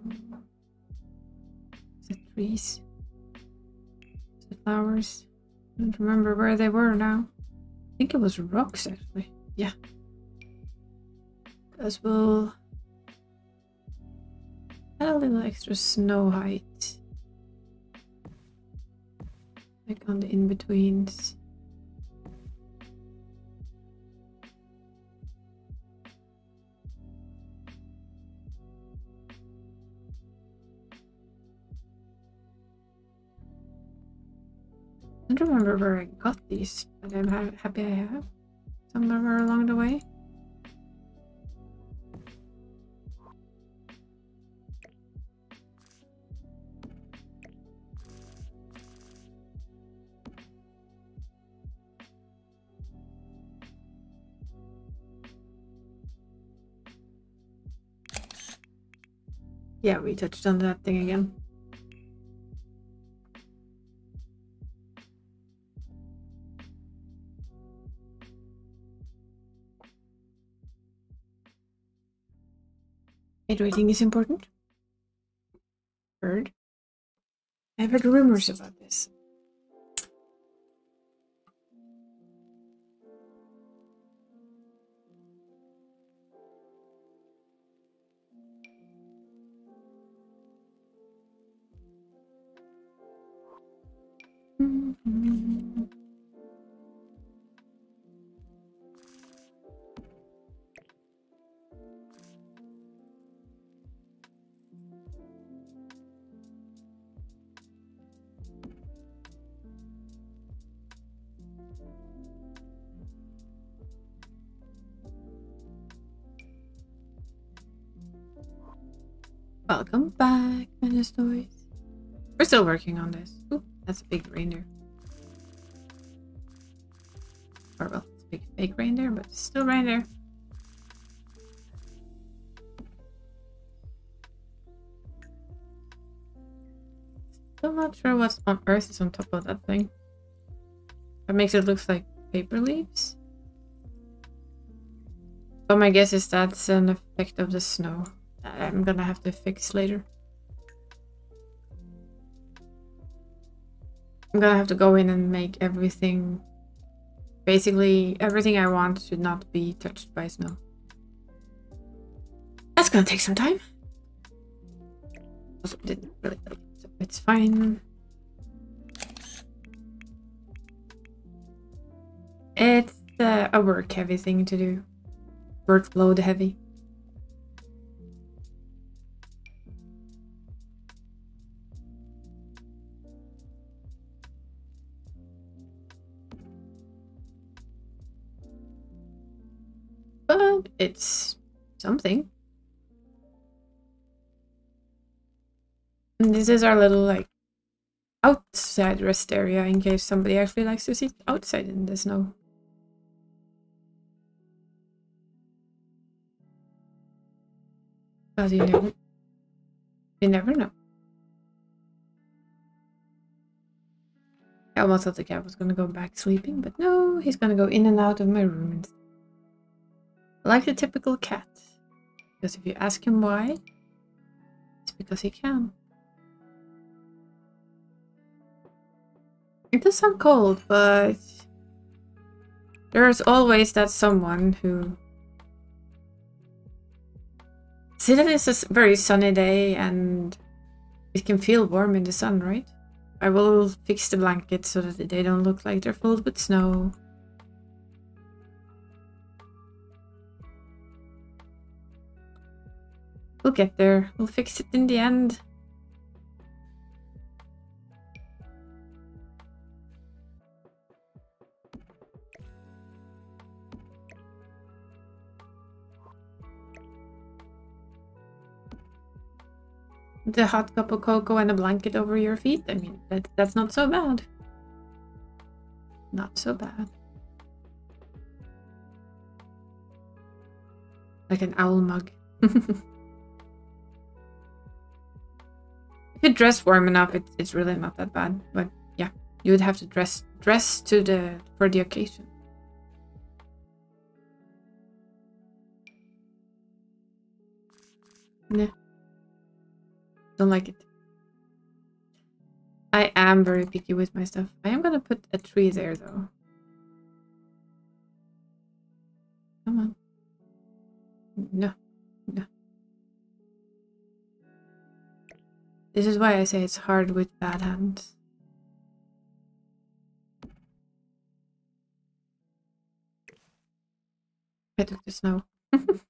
Is it trees? Is it flowers? I don't remember where they were now. I think it was rocks, actually. Yeah. Because we'll add a little extra snow height. Like on the in-betweens. I don't remember where I got these, but I'm happy I have. Somewhere along the way. Yeah, we touched on that thing again. Hydrating is important. Heard. I've heard rumors about this. Welcome back, Toys. We're still working on this. Ooh, that's a big reindeer. Or well, it's a big fake reindeer, but it's still reindeer. Still not sure what on earth is on top of that thing. That makes it look like paper leaves. But my guess is that's an effect of the snow that I'm gonna have to fix later. I'm gonna have to go in and make everything, basically everything I want should not be touched by snow. That's gonna take some time. Also didn't really like it, so it's fine. It's a work heavy thing to do. Workload heavy. But it's something. And this is our little like outside rest area in case somebody actually likes to sit outside in the snow. Because you never know. I almost thought the cat was gonna go back sleeping, but no, he's gonna go in and out of my room instead. Like the typical cat. Because if you ask him why, it's because he can. It does sound cold, but there's always that someone who... See that it's a very sunny day and it can feel warm in the sun, right? I will fix the blankets so that they don't look like they're filled with snow. We'll get there. We'll fix it in the end. The hot cup of cocoa and a blanket over your feet. I mean, that's not so bad. Not so bad. Like an owl mug. If you dress warm enough, it's really not that bad. But yeah, you would have to dress for the occasion. Nah. Don't like it. I am very picky with my stuff. I am gonna put a tree there though. Come on. No. No. This is why I say it's hard with bad hands. I took the snow. See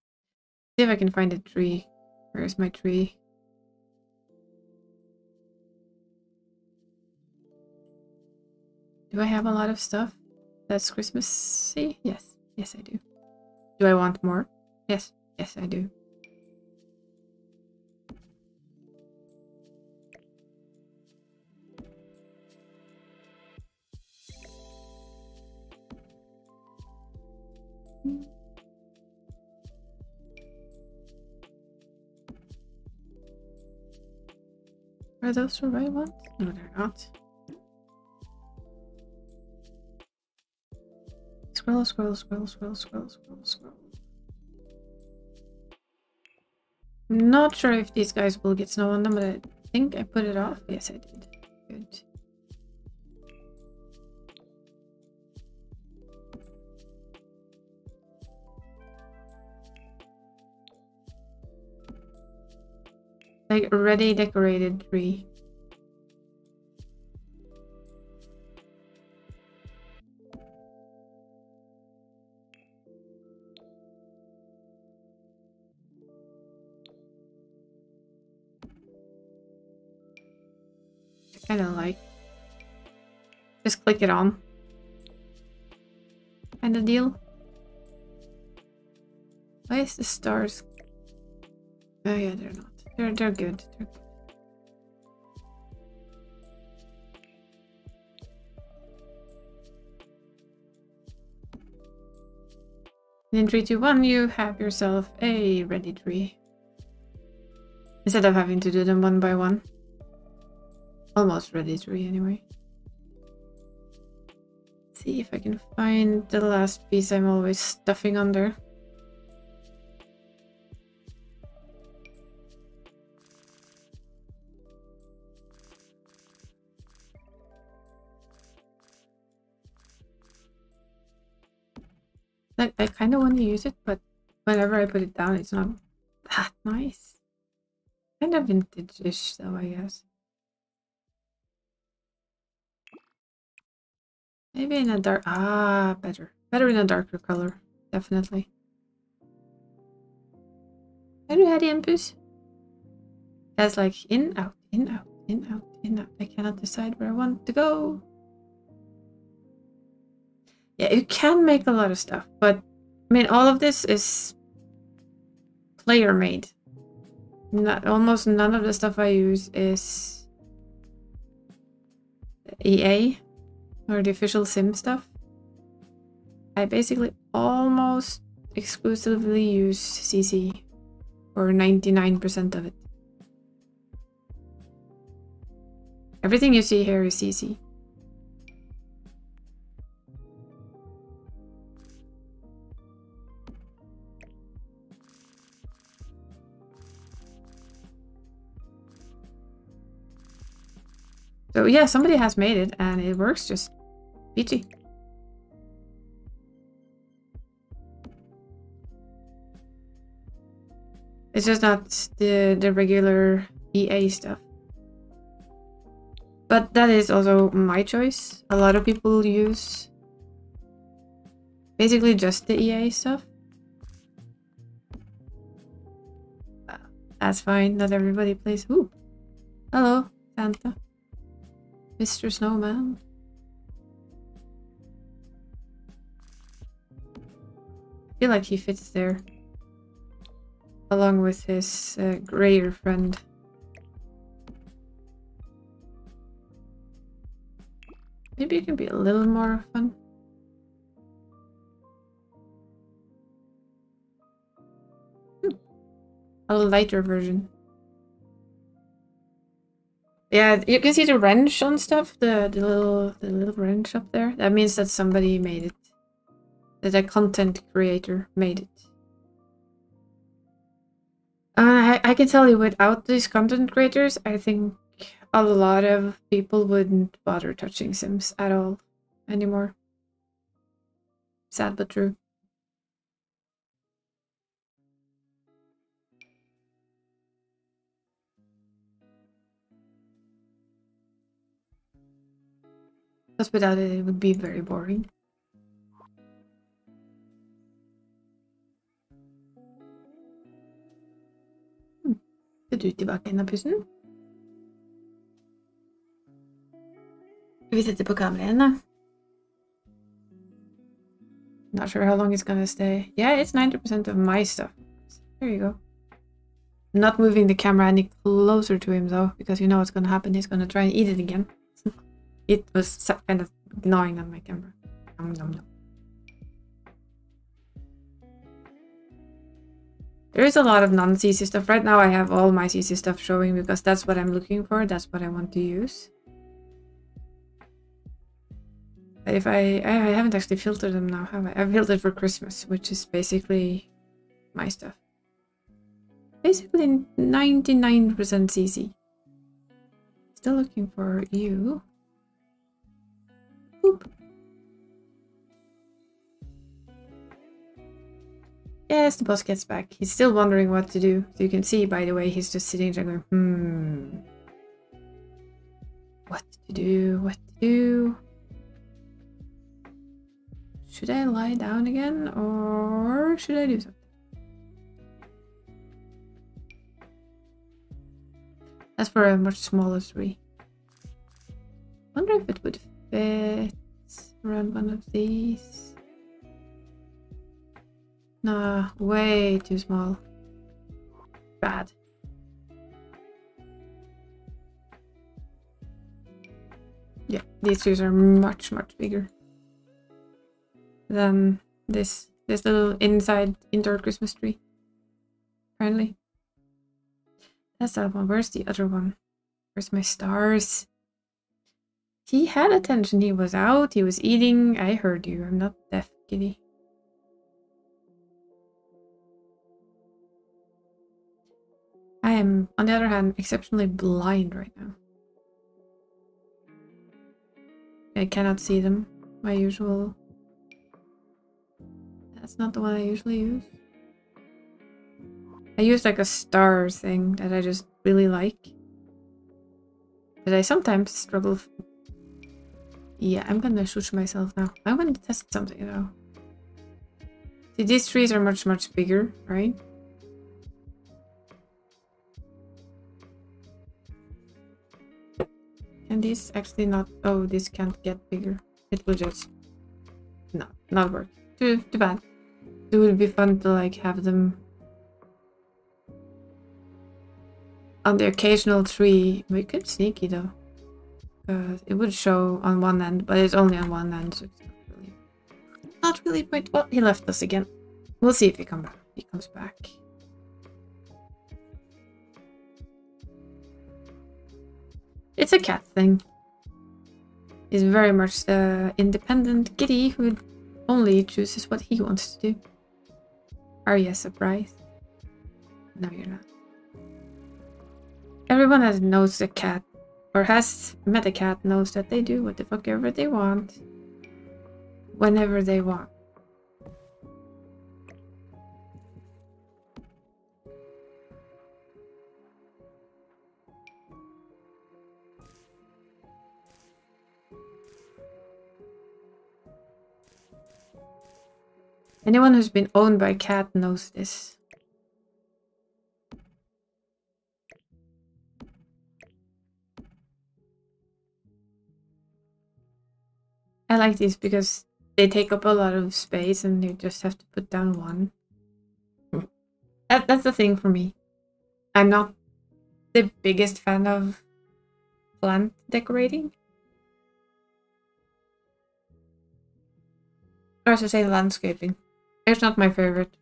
if I can find a tree. Where's my tree? Do I have a lot of stuff that's Christmassy? Yes. Yes, I do. Do I want more? Yes. Yes, I do. Are those the right ones? No, they're not. Scroll, scroll, scroll, scroll, scroll, scroll, scroll. I'm not sure if these guys will get snow on them, but I think I put it off. Yes, I did. Good. Like a ready decorated tree. Kind of like just click it on kind of deal. Why is the stars? Oh yeah, they're not. They're good. They're good. In 3, 2, 1, you have yourself a ready tree. Instead of having to do them one by one. Almost ready tree anyway. See if I can find the last piece I'm always stuffing under. Like, I kind of want to use it, but whenever I put it down, it's not that nice. Kind of vintage-ish though, I guess. Maybe in a dark... Ah, better. Better in a darker color. Definitely. Are you ready, Empus? That's like in, out, in, out, in, out, in, out. I cannot decide where I want to go. Yeah, you can make a lot of stuff, but I mean, all of this is player made. Almost none of the stuff I use is EA or the official sim stuff. I basically almost exclusively use CC for 99% of it. Everything you see here is CC. So yeah, somebody has made it and it works just peachy. It's just not the regular EA stuff. But that is also my choice. A lot of people use basically just the EA stuff. That's fine, not everybody plays. Ooh. Hello, Santa. Mr. Snowman. I feel like he fits there. Along with his grayer friend. Maybe it can be a little more fun. A lighter version. Yeah, you can see the wrench on stuff, the little wrench up there. That means that somebody made it. That a content creator made it. I can tell you, without these content creators, I think a lot of people wouldn't bother touching Sims at all anymore. Sad but true. Because without it, it would be very boring. Er du tilbake inn av pussen? Skal vi sette på kameraet igjen, da? Not sure how long it's gonna stay. Yeah, it's 90% of my stuff. There you go. I'm not moving the camera any closer to him, though, because you know what's gonna happen. He's gonna try and eat it again. It was kind of gnawing on my camera. Nom, nom, nom. There is a lot of non-CC stuff. Right now I have all my CC stuff showing because that's what I'm looking for. That's what I want to use. But if I haven't actually filtered them now, have I? I've filtered for Christmas, which is basically my stuff. Basically 99% CC. Still looking for you. Boop. Yes, the boss gets back. He's still wondering what to do. So you can see, by the way, he's just sitting there going, what to do, what to do. Should I lie down again, or should I do something? That's for a much smaller tree. Wonder if it would fit around one of these. Nah, way too small. Bad. Yeah, these trees are much bigger than this little indoor Christmas tree. Apparently. That's that one. Where's the other one? Where's my stars? He had attention. He was out. He was eating. I heard you. I'm not deaf, kitty. I am, on the other hand, exceptionally blind right now. I cannot see them. My usual... That's not the one I usually use. I use like a star thing that I just really like. But I sometimes struggle... Yeah, I'm gonna shoot myself now. I'm gonna test something though. See, these trees are much bigger, right? And these actually not... Oh, this can't get bigger. It will just... No, not work. Too bad. It would be fun to like have them on the occasional tree. We could sneaky though. It would show on one end, but it's only on one end, so it's not really point. Well, he left us again. We'll see if he comes back. It's a cat thing. He's very much the independent kitty who only chooses what he wants to do. Are you surprised? No, you're not. Everyone that knows a cat or has met a cat knows that they do what the fuck ever they want. Whenever they want. Anyone who's been owned by a cat knows this. I like these because they take up a lot of space and you just have to put down one. That's the thing for me. I'm not the biggest fan of plant decorating. Or to say landscaping. It's not my favorite.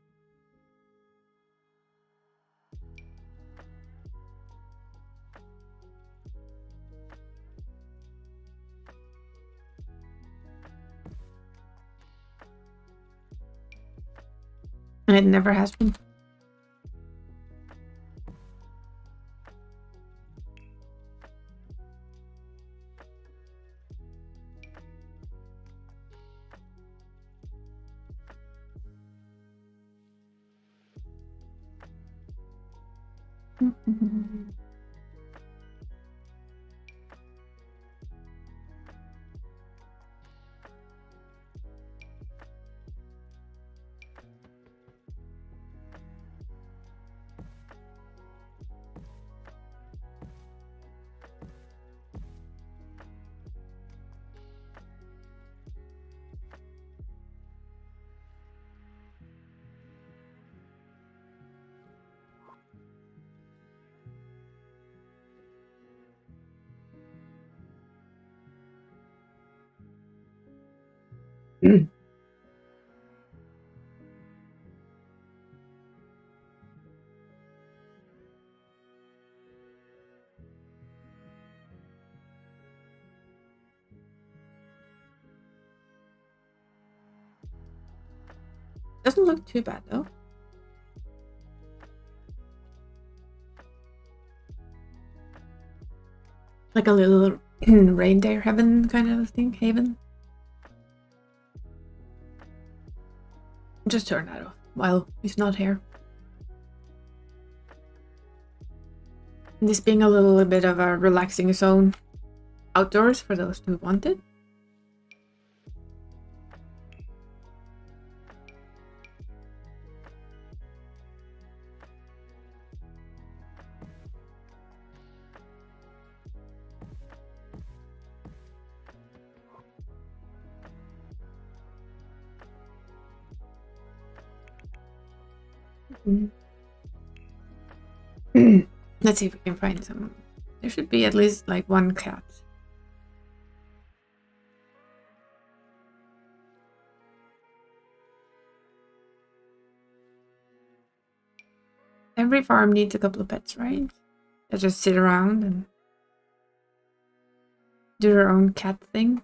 And it never has been. Doesn't look too bad though. Like a little reindeer heaven kind of thing, haven. Just turn that off while he's not here. This being a little bit of a relaxing zone outdoors for those who want it. Let's see if we can find some. There should be at least like one cat. every farm needs a couple of pets, right? They just sit around and do their own cat thing.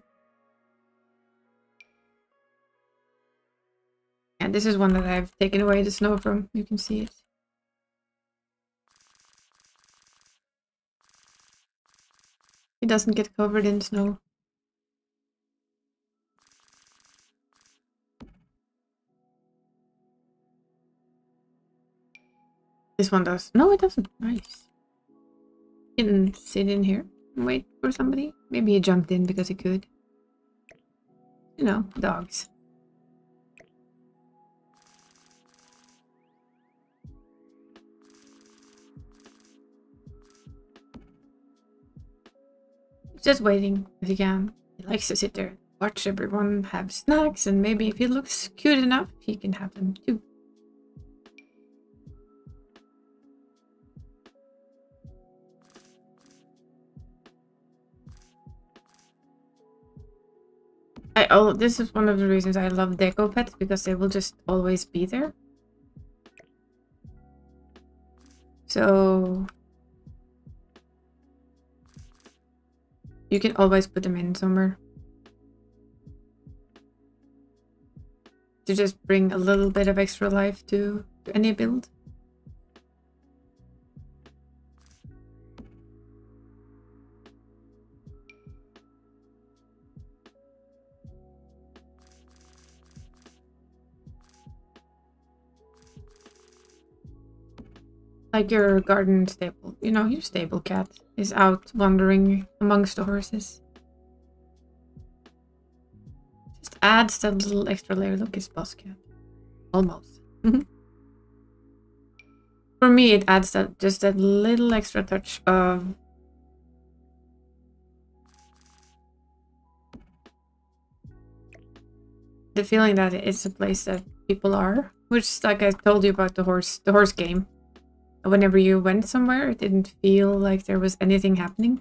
And this is one that I've taken away the snow from. You can see it. It doesn't get covered in snow. This one does. No, it doesn't. Nice. He didn't sit in here and wait for somebody. Maybe he jumped in because he could. You know, dogs. He's just waiting if he can. He likes to sit there, watch everyone have snacks, and maybe if he looks cute enough, he can have them too. This is one of the reasons I love deco pets, because they will just always be there. So you can always put them in somewhere to just bring a little bit of extra life to any build. Like your garden stable, you know, your stable cat is out wandering amongst the horses. Just adds that little extra layer. Look, it's bosscat. Almost. For me, it adds that just that little extra touch of the feeling that it's a place that people are, which, like I told you about the horse game. Whenever you went somewhere, it didn't feel like there was anything happening.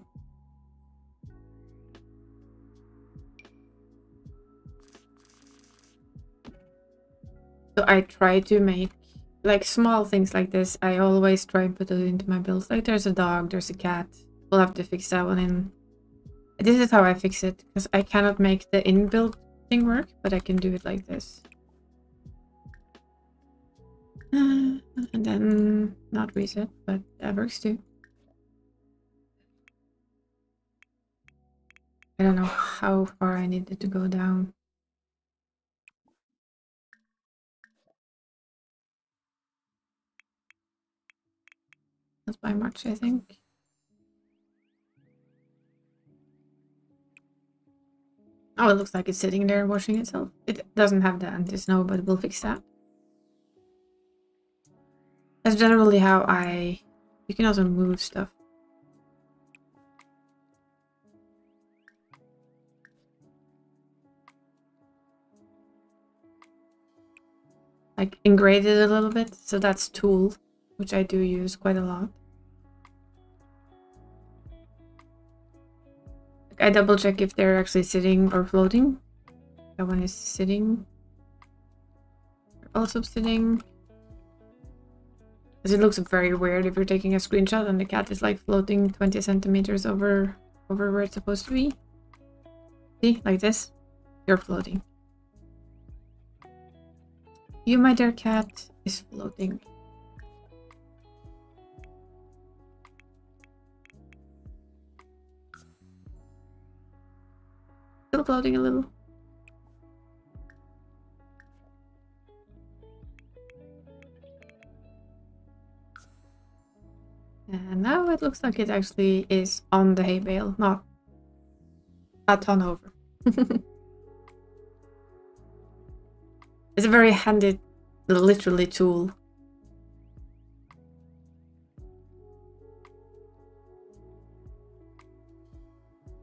So I try to make, like, small things like this. I always try and put it into my builds. Like, there's a dog, there's a cat. We'll have to fix that one in. This is how I fix it, because I cannot make the in-build thing work, but I can do it like this. And then not reset, but that works too. I don't know how far I needed to go down. Not by much, I think. Oh, it looks like it's sitting there washing itself. It doesn't have the anti-snow, but we'll fix that. That's generally how you can also move stuff. Like, engrade it a little bit. So that's tool, which I do use quite a lot. Like, I double check if they're actually sitting or floating. That one is sitting. Also sitting. Because it looks very weird if you're taking a screenshot and the cat is like floating 20 centimeters over where it's supposed to be. See, like this. You're floating. You, my dear cat, is floating. Still floating a little. And now it looks like it actually is on the hay bale, not a ton over. It's a very handy, literally, tool.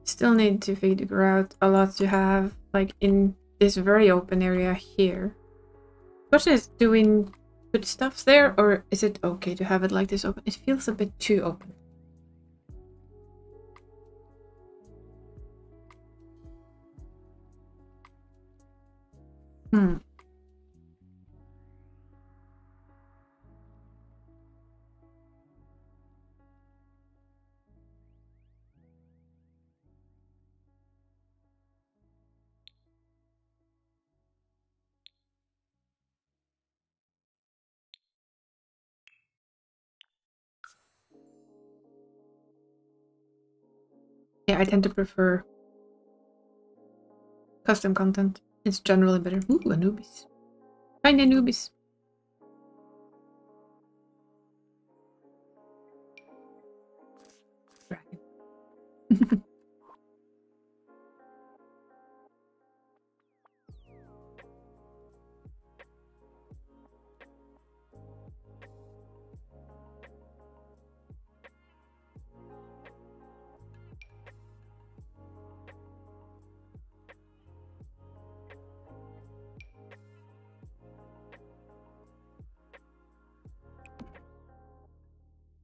Still need to figure out a lot to have, like, in this very open area here. The question is, do we put stuff there, or is it okay to have it like this open? It feels a bit too open. Yeah, I tend to prefer custom content. It's generally better. Ooh, Anubis. Find Anubis. Dragon.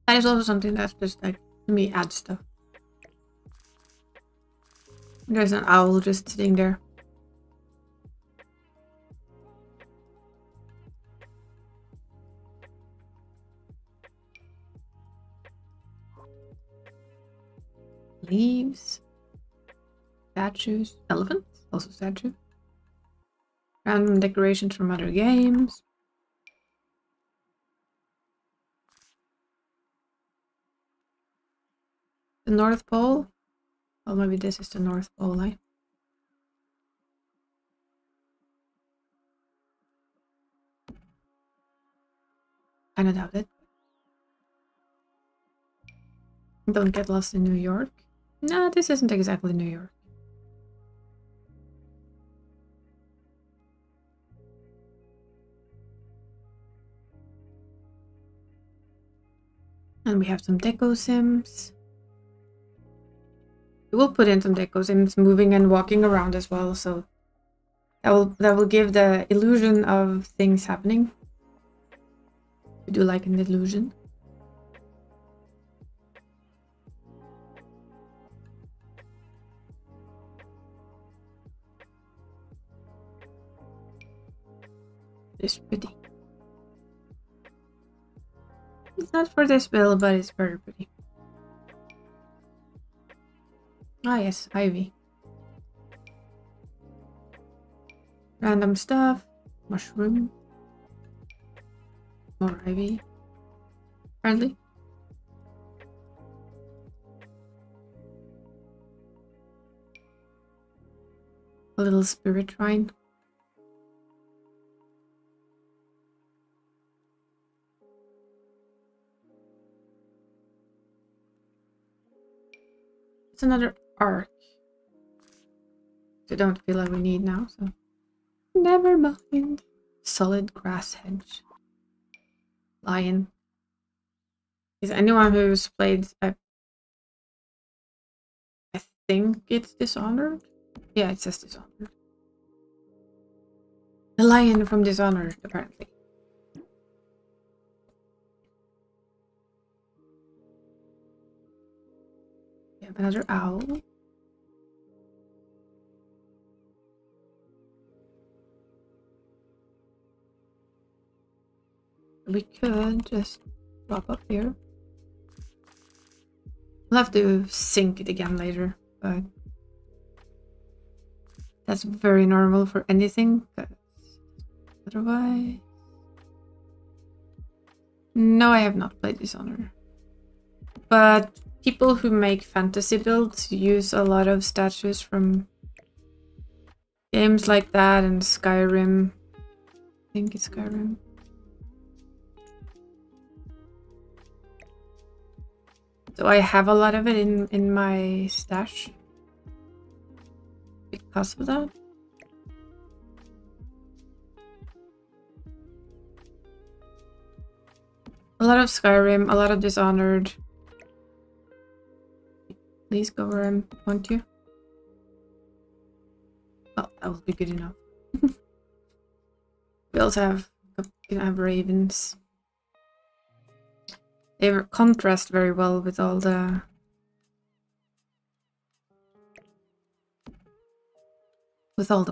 That is also something that's just like, to me, add stuff. There's an owl just sitting there. Leaves. Statues. Elephants. Also statue. Random decorations from other games. The North Pole. Well, maybe this is the North Pole, eh? Kinda doubt it. Don't get lost in New York. No, this isn't exactly New York. And we have some deco sims. We will put in some deco sims moving and walking around as well, so that will give the illusion of things happening. We do like an illusion. It's pretty. It's not for this build, but it's very pretty. Ah yes, ivy. Random stuff. Mushroom. More ivy. Friendly. A little spirit shrine. It's another arc. I don't feel like we need now, so never mind. Solid grass hedge. Lion. Is anyone who's played I think it's Dishonored? Yeah, it says Dishonored. The lion from Dishonored, apparently. We have another owl. We could just drop up here. We'll have to sync it again later, but that's very normal for anything. Otherwise, no, I have not played Dishonored. But people who make fantasy builds use a lot of statues from games like that and Skyrim. I think it's Skyrim. So I have a lot of it in my stash because of that. A lot of Skyrim, a lot of Dishonored. Please go where I want you. Well, that will be good enough. We also have ravens. They contrast very well with all the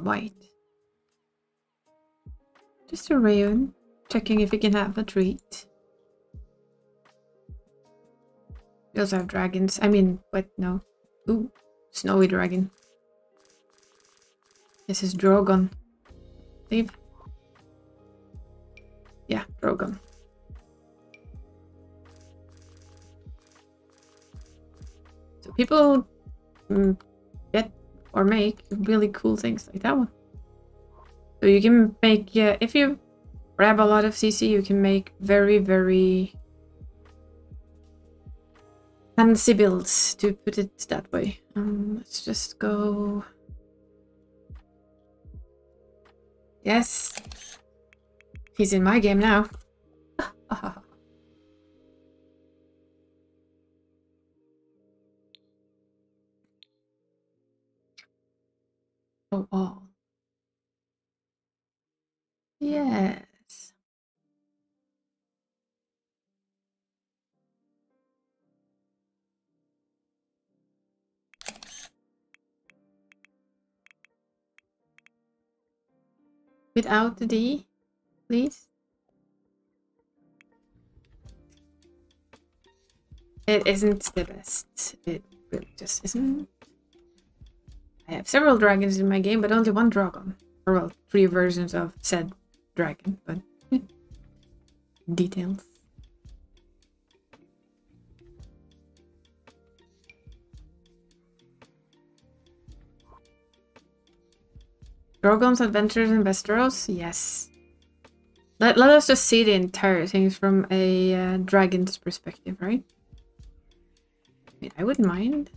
white. Just a raven, checking if we can have a treat. We also have dragons. I mean, what? No. Ooh, snowy dragon. This is Drogon. Leave. Yeah, Drogon. So people get or make really cool things like that one. So you can make, if you grab a lot of CC, you can make very, very fancy builds, to put it that way. Let's just go. Yes. He's in my game now. Oh. Yes. Without the D, please. It isn't the best. It really just isn't. I have several dragons in my game, but only one dragon. Or well, 3 versions of said dragon, but details. Drogon's Adventures in Westeros? Yes. Let us just see the entire thing from a dragon's perspective, right? I mean, I wouldn't mind.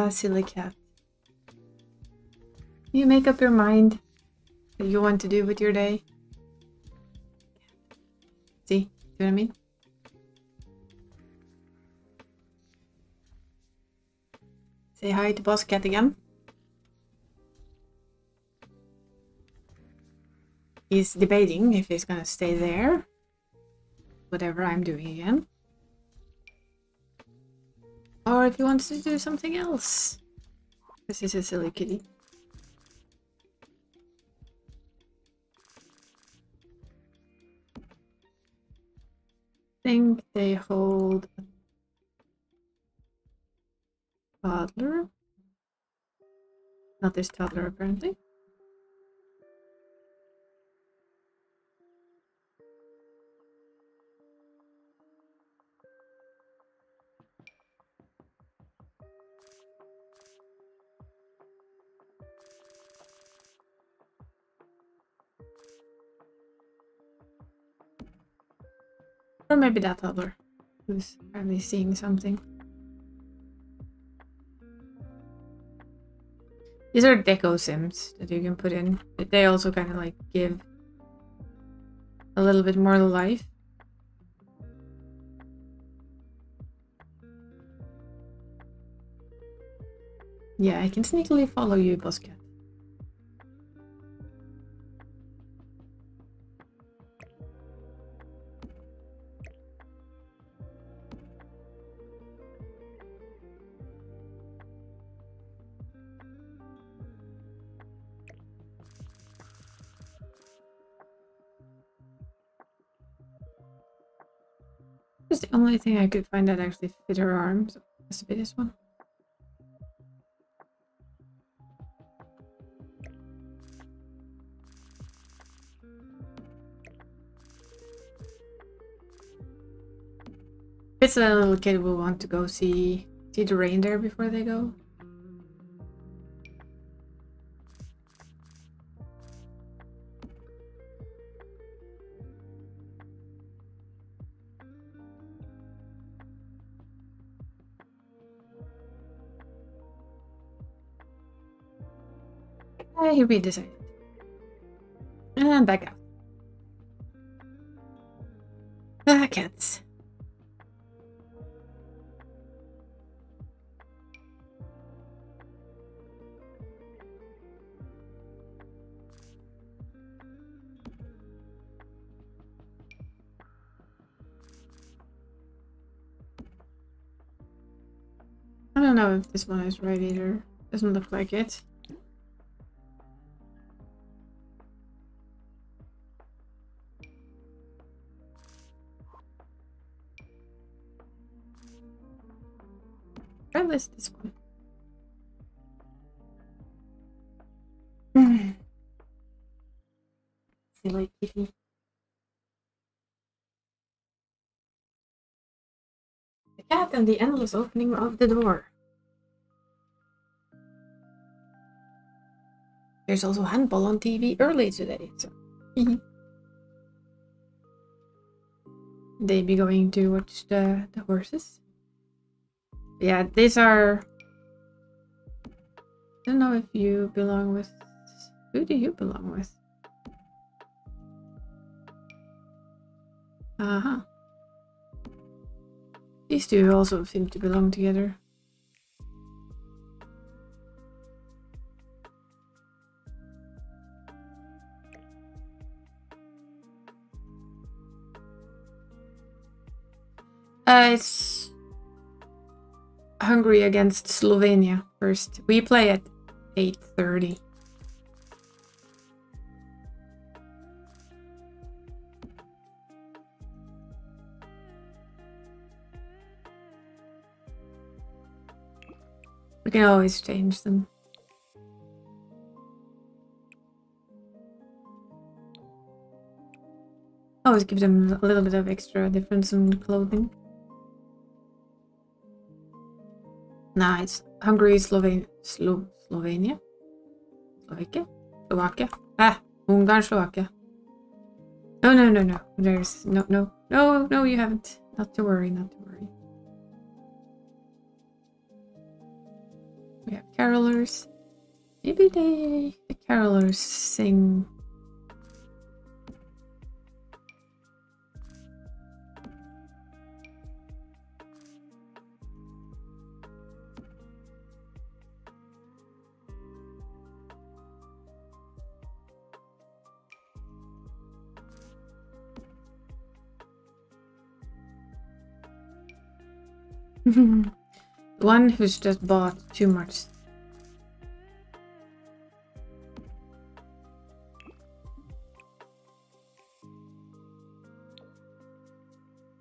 Silly cat. You make up your mind what you want to do with your day. See? See what I mean? Say hi to bosscat again. He's debating if he's gonna stay there. Whatever I'm doing again. Or if he wants to do something else. This is a silly kitty. I think they hold a toddler. Not this toddler, apparently. Or maybe that toddler who's apparently seeing something. These are deco sims that you can put in. They also kind of like give a little bit more life. Yeah, I can sneakily follow you, bosscat. This is the only thing I could find that actually fit her arms. So it has to be this one. It's a little kid will want to go see the reindeer before they go. He redecided. And back out. Ah, cats. know if this one is right either. Doesn't look like it. Try this one. Silly kitty. The cat and the endless opening of the door. There's also handball on TV early today, so they be going to watch the horses. Yeah, these are. I don't know if you belong with. Who do you belong with? Uh-huh. These two also seem to belong together. It's Hungary against Slovenia first. We play at 8:30. We can always change them. Always give them a little bit of extra difference in clothing. Nah, it's Hungary, Slovenia. Slovakia? Slovakia? Ah, Ungarn, Slovakia. No. There's no, you haven't. Not to worry. We have carolers. Maybe the carolers sing. One who's just bought too much.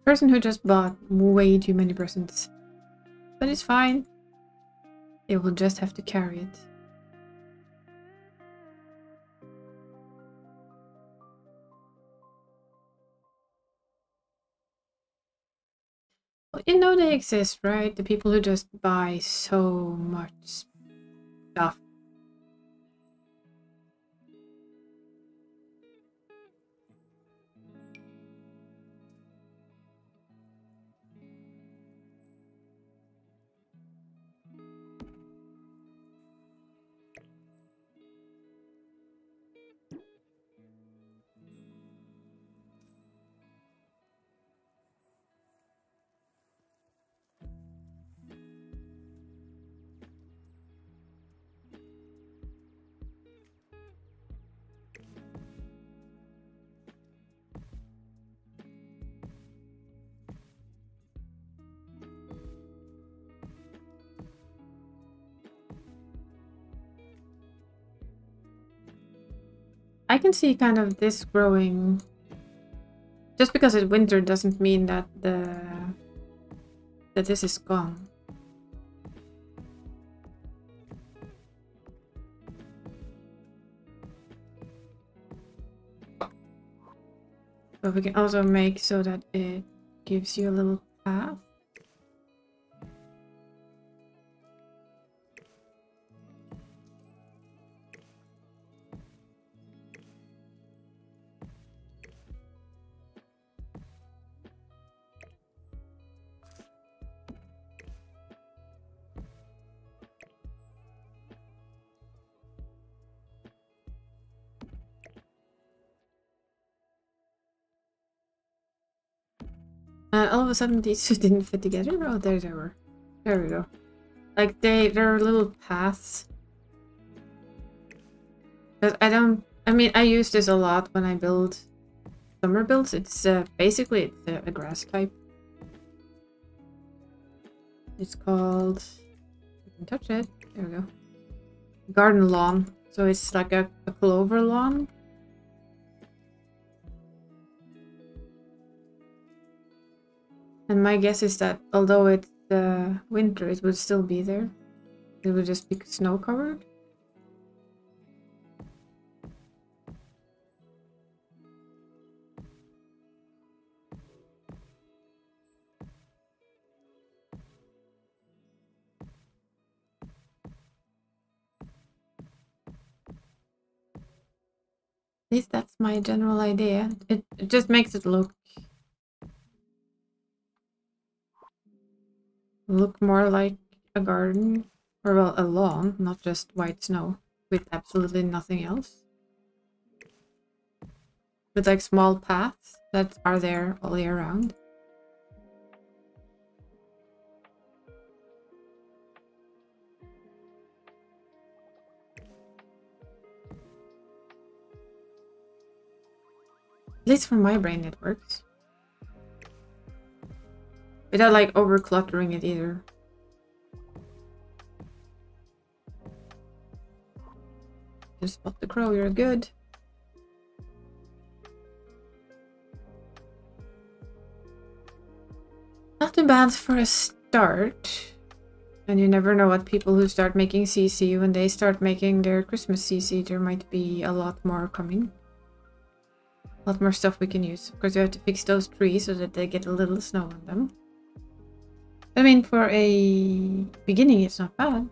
Person who just bought way too many presents. But it's fine. They will just have to carry it. Well, you know they exist, right? The people who just buy so much stuff. I can see kind of this growing. Just because it's winter doesn't mean that this is gone. But we can also make so that it gives you a little path. All of a sudden these two didn't fit together. Oh, there they were. There we go. Like there are little paths. But I mean, I use this a lot when I build summer builds. It's basically it's a grass type. It's called Don't touch it. There we go. Garden lawn. So it's like a clover lawn. And my guess is that although it's winter, it would still be there. It would just be snow covered. At least that's my general idea. It just makes it look more like a garden, or well, a lawn, not just white snow with absolutely nothing else. With like small paths that are there all year round. At least for my brain it works. Without like over cluttering it either. Just spot the crow, you're good. Not too bad for a start. And you never know what people who start making CC, when they start making their Christmas CC, there might be a lot more coming. A lot more stuff we can use. Of course, you have to fix those trees so that they get a little snow on them. I mean, for a beginning, it's not bad.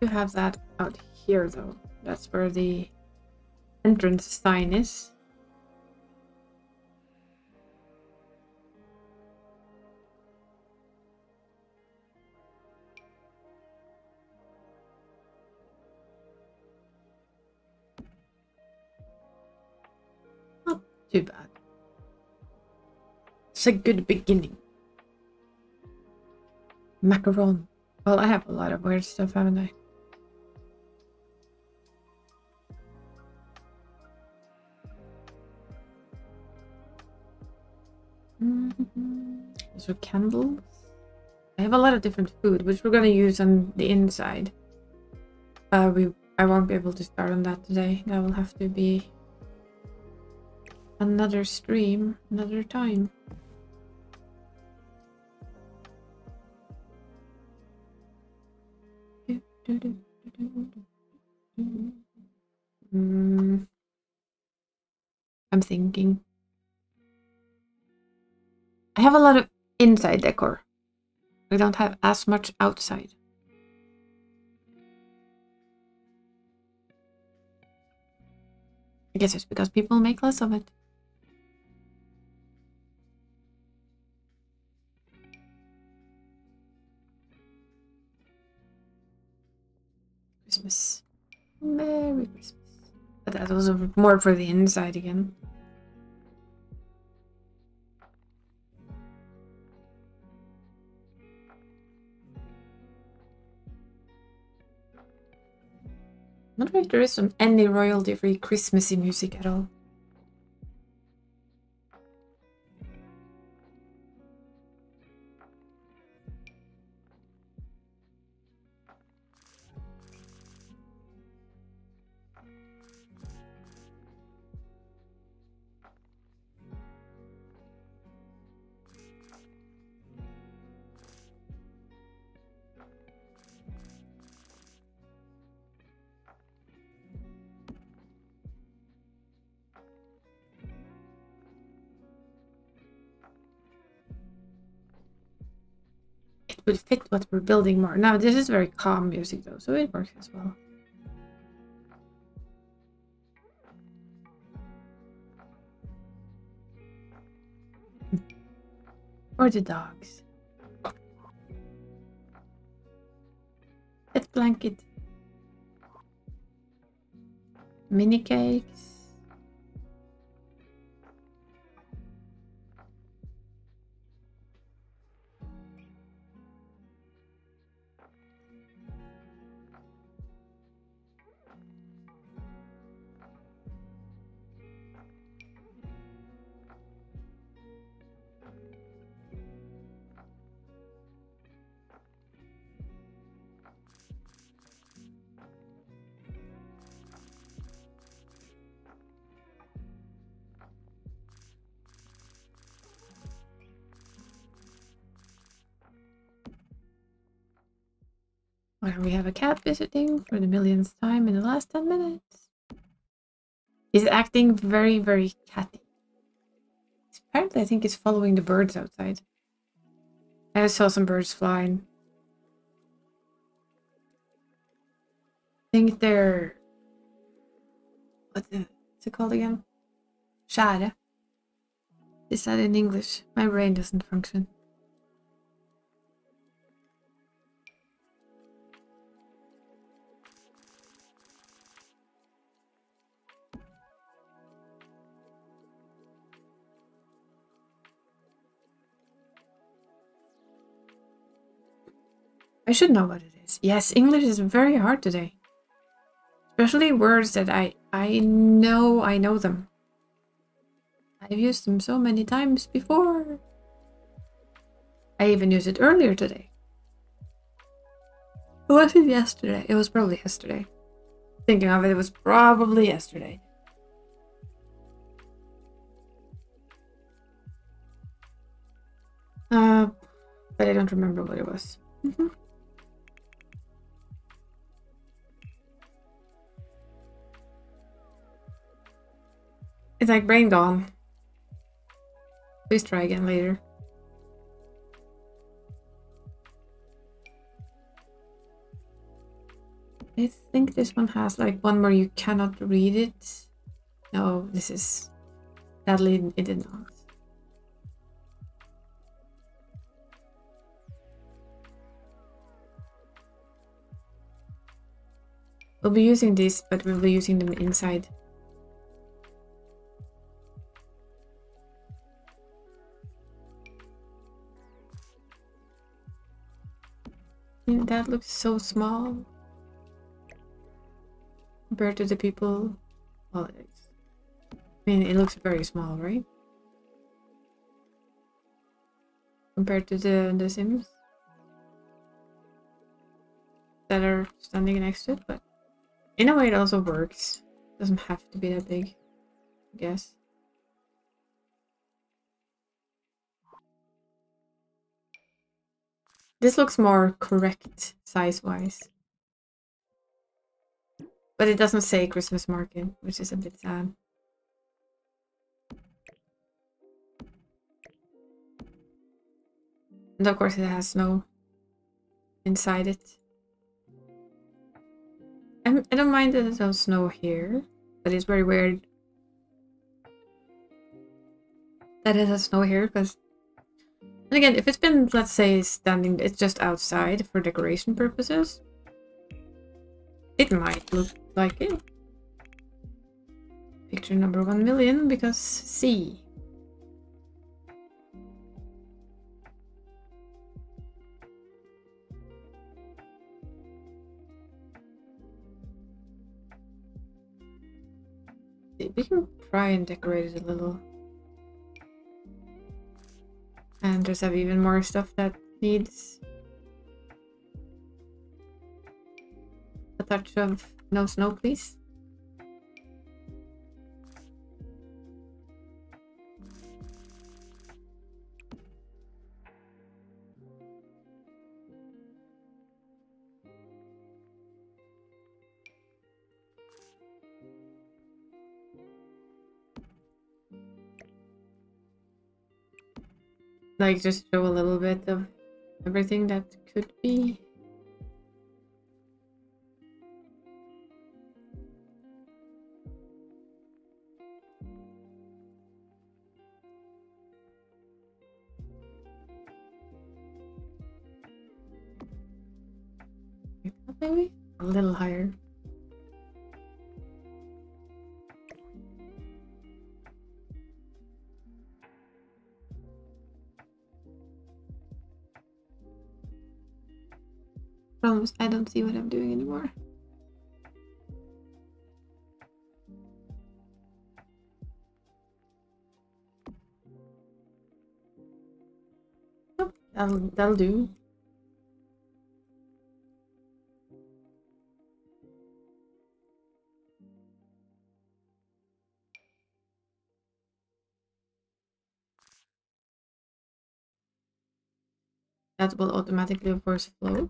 You have that out here, though. That's where the entrance sign is. Not too bad. It's a good beginning. Macaron. Well, I have a lot of weird stuff, haven't I? So candles. I have a lot of different food, which we're gonna use on the inside. I won't be able to start on that today. That will have to be another stream, another time. I'm thinking. I have a lot of inside decor. We don't have as much outside. I guess it's because people make less of it. Christmas. Merry Christmas. But that was more for the inside again. I wonder if there is any royalty-free Christmassy music at all. Would fit what we're building more. Now, this is very calm music though, so it works as well. Or the dogs. Pet blanket. Mini cakes. Well, we have a cat visiting for the millionth time in the last 10 minutes. He's acting very, very catty. Apparently, I think he's following the birds outside. I saw some birds flying. I think they're... what's it called again? Skjære. Is that in English? My brain doesn't function. I should know what it is. Yes, English is very hard today. Especially words that I know them. I've used them so many times before. I even used it earlier today. Or was it yesterday? It was probably yesterday. Thinking of it, it was probably yesterday. But I don't remember what it was. It's like brain gone. Please try again later. I think this one has like one where you cannot read it. No, this is... sadly, it did not. We'll be using this, but we'll be using them inside. That looks so small compared to the people. Well, I mean, it looks very small, right? Compared to the Sims that are standing next to it, but in a way it also works. It doesn't have to be that big, I guess. This looks more correct size-wise. But it doesn't say Christmas market, which is a bit sad. And of course it has snow inside it. I don't mind that there's no snow here, but it's very weird that it has snow here, because... And again, if it's been, let's say, standing, it's just outside for decoration purposes, it might look like it. Picture number 1 million, because see. We can try and decorate it a little. And just have even more stuff that needs a touch of no snow, please. Like, just show a little bit of everything that could be. Like that, maybe? A little higher. Problems, I don't see what I'm doing anymore. Oh, that'll do. That will automatically, of course, float.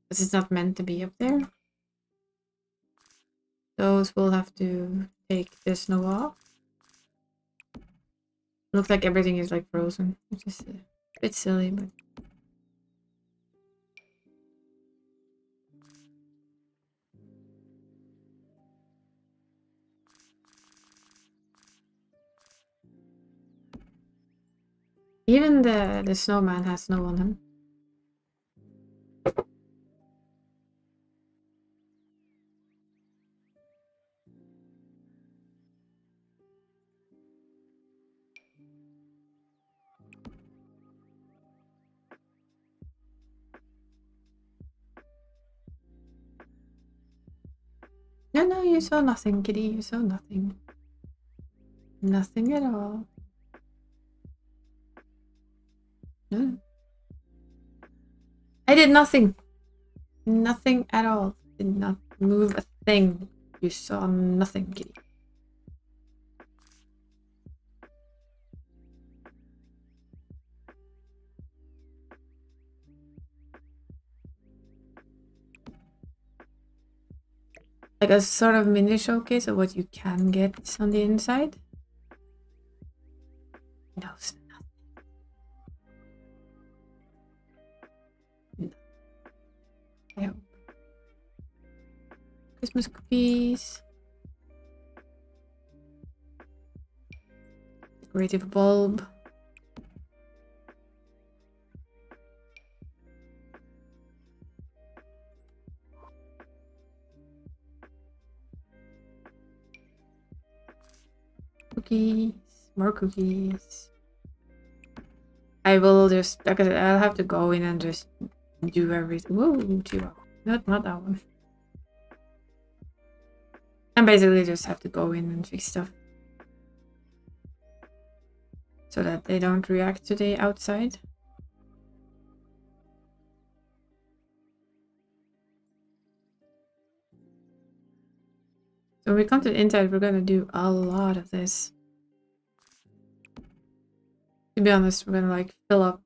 Because it's not meant to be up there. Those will have to take the snow off. Looks like everything is like frozen, which is a bit silly, but even the snowman has snow on him. No, you saw nothing, kitty. You saw nothing. Nothing at all. No. I did nothing. Nothing at all. Did not move a thing. You saw nothing, kitty. Like a sort of mini showcase of what you can get on the inside. No, nothing. No. I hope. Christmas cookies. Decorative bulb. Cookies. More cookies. I will just, like I said, I'll have to go in and just do everything. Whoa, Chihuahua. Not that one. And basically just have to go in and fix stuff. So that they don't react to the outside. So when we come to the inside, we're gonna do a lot of this. To be honest, we're gonna like fill up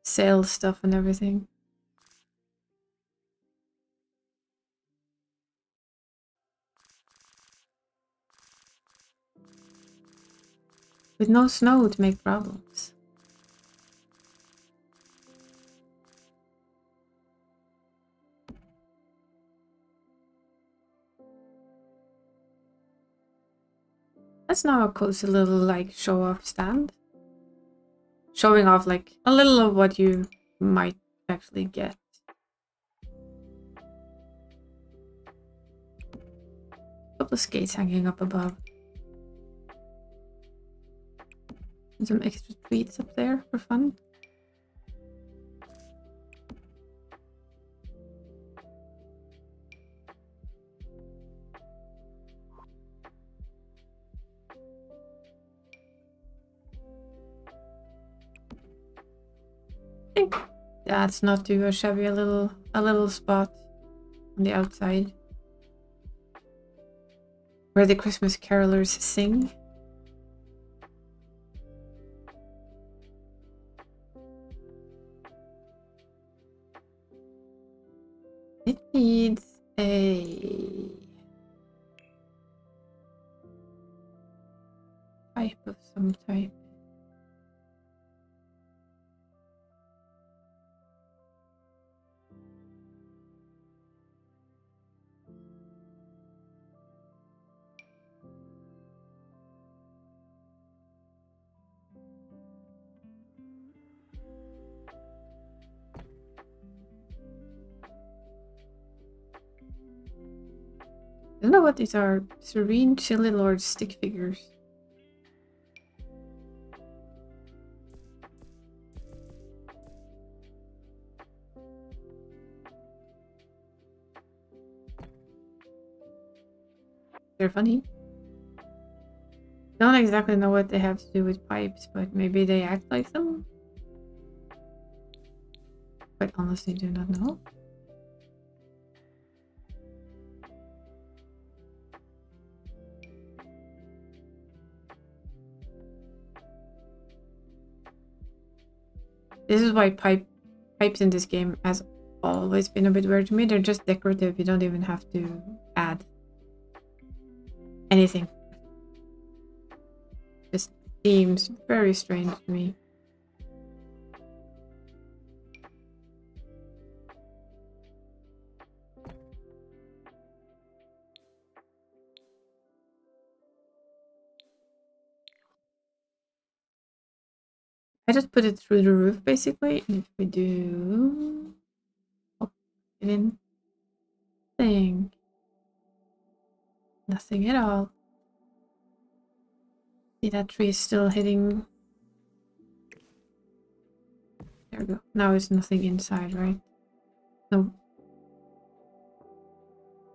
sales stuff and everything. With no snow to make problems. That's now a cozy little like show off stand. Showing off like a little of what you might actually get. A couple of skates hanging up above. And some extra treats up there for fun. That's not too shabby. A little spot on the outside where the Christmas carolers sing. It needs a pipe of some type. I don't know what these are. Serene Chili Lord stick figures. They're funny. Don't exactly know what they have to do with pipes, but maybe they act like them? Quite honestly, do not know. This is why pipes in this game, as always been a bit weird to me. They're just decorative. You don't even have to add anything. Just seems very strange to me. I just put it through the roof basically. And if we do it in thing. Nothing at all. See, that tree is still hitting. There we go. Now it's nothing inside, right? No.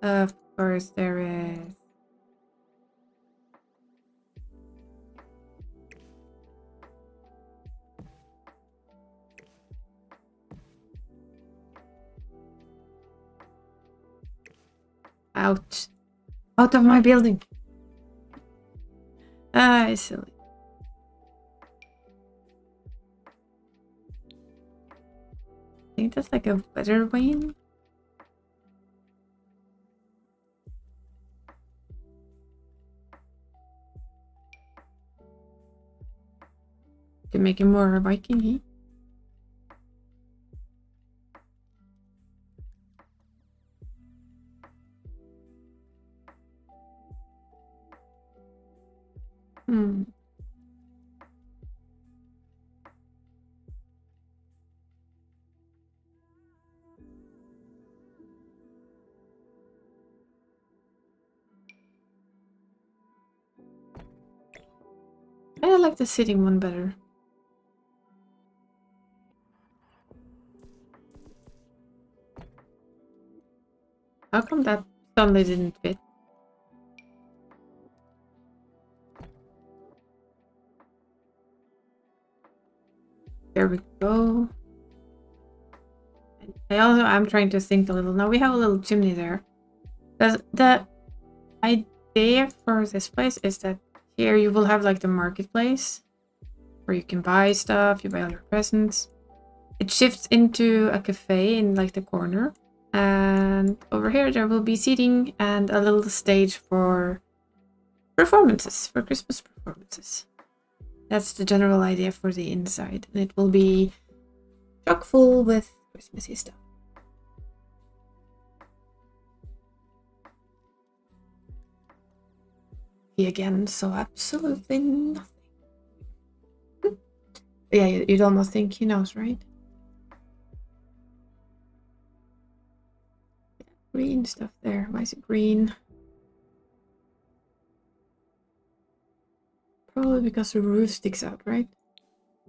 Of course there is. Out. Out of my building. Ah, it's silly. I think that's like a weather vane. To make him more Viking-y. Hmm. I like the sitting one better. How come that suddenly didn't fit? There we go. I'm trying to think a little. Now we have a little chimney there. Because the idea for this place is that here you will have like the marketplace where you can buy stuff, you buy other presents. It shifts into a cafe in like the corner. And over here there will be seating and a little stage for performances, for Christmas performances. That's the general idea for the inside. And it will be chock full with Christmassy stuff. Again, so absolutely nothing. Yeah, you'd almost think he knows, right? Green stuff there. Why is it green? Probably because the roof sticks out, right?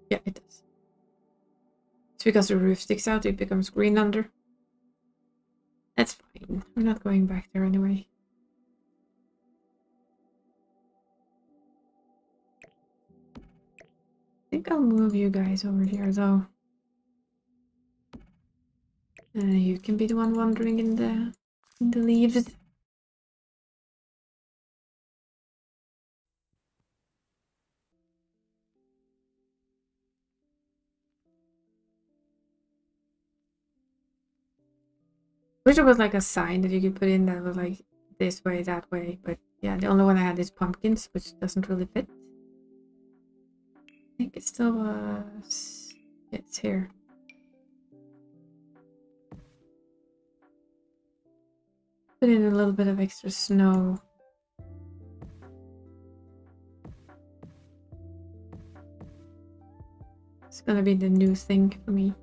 Yeah, it does. It's because the roof sticks out, it becomes green under. That's fine. We're not going back there anyway. I think I'll move you guys over here, though. You can be the one wandering in the leaves. Wish there was like a sign that you could put in that was like this way, that way, but yeah, the only one I had is pumpkins, which doesn't really fit. I think it still was. It's here. Put in a little bit of extra snow. It's gonna be the new thing for me.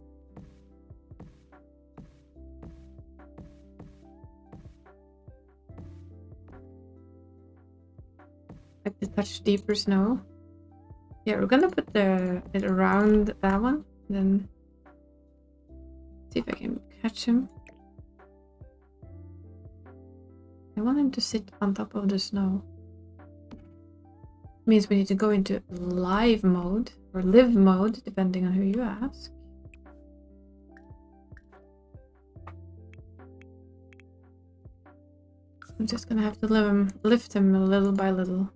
Like to touch deeper snow. Yeah, we're gonna put it around that one, then see if I can catch him. I want him to sit on top of the snow. Means we need to go into live mode or live mode, depending on who you ask. I'm just gonna have to lift him little by little.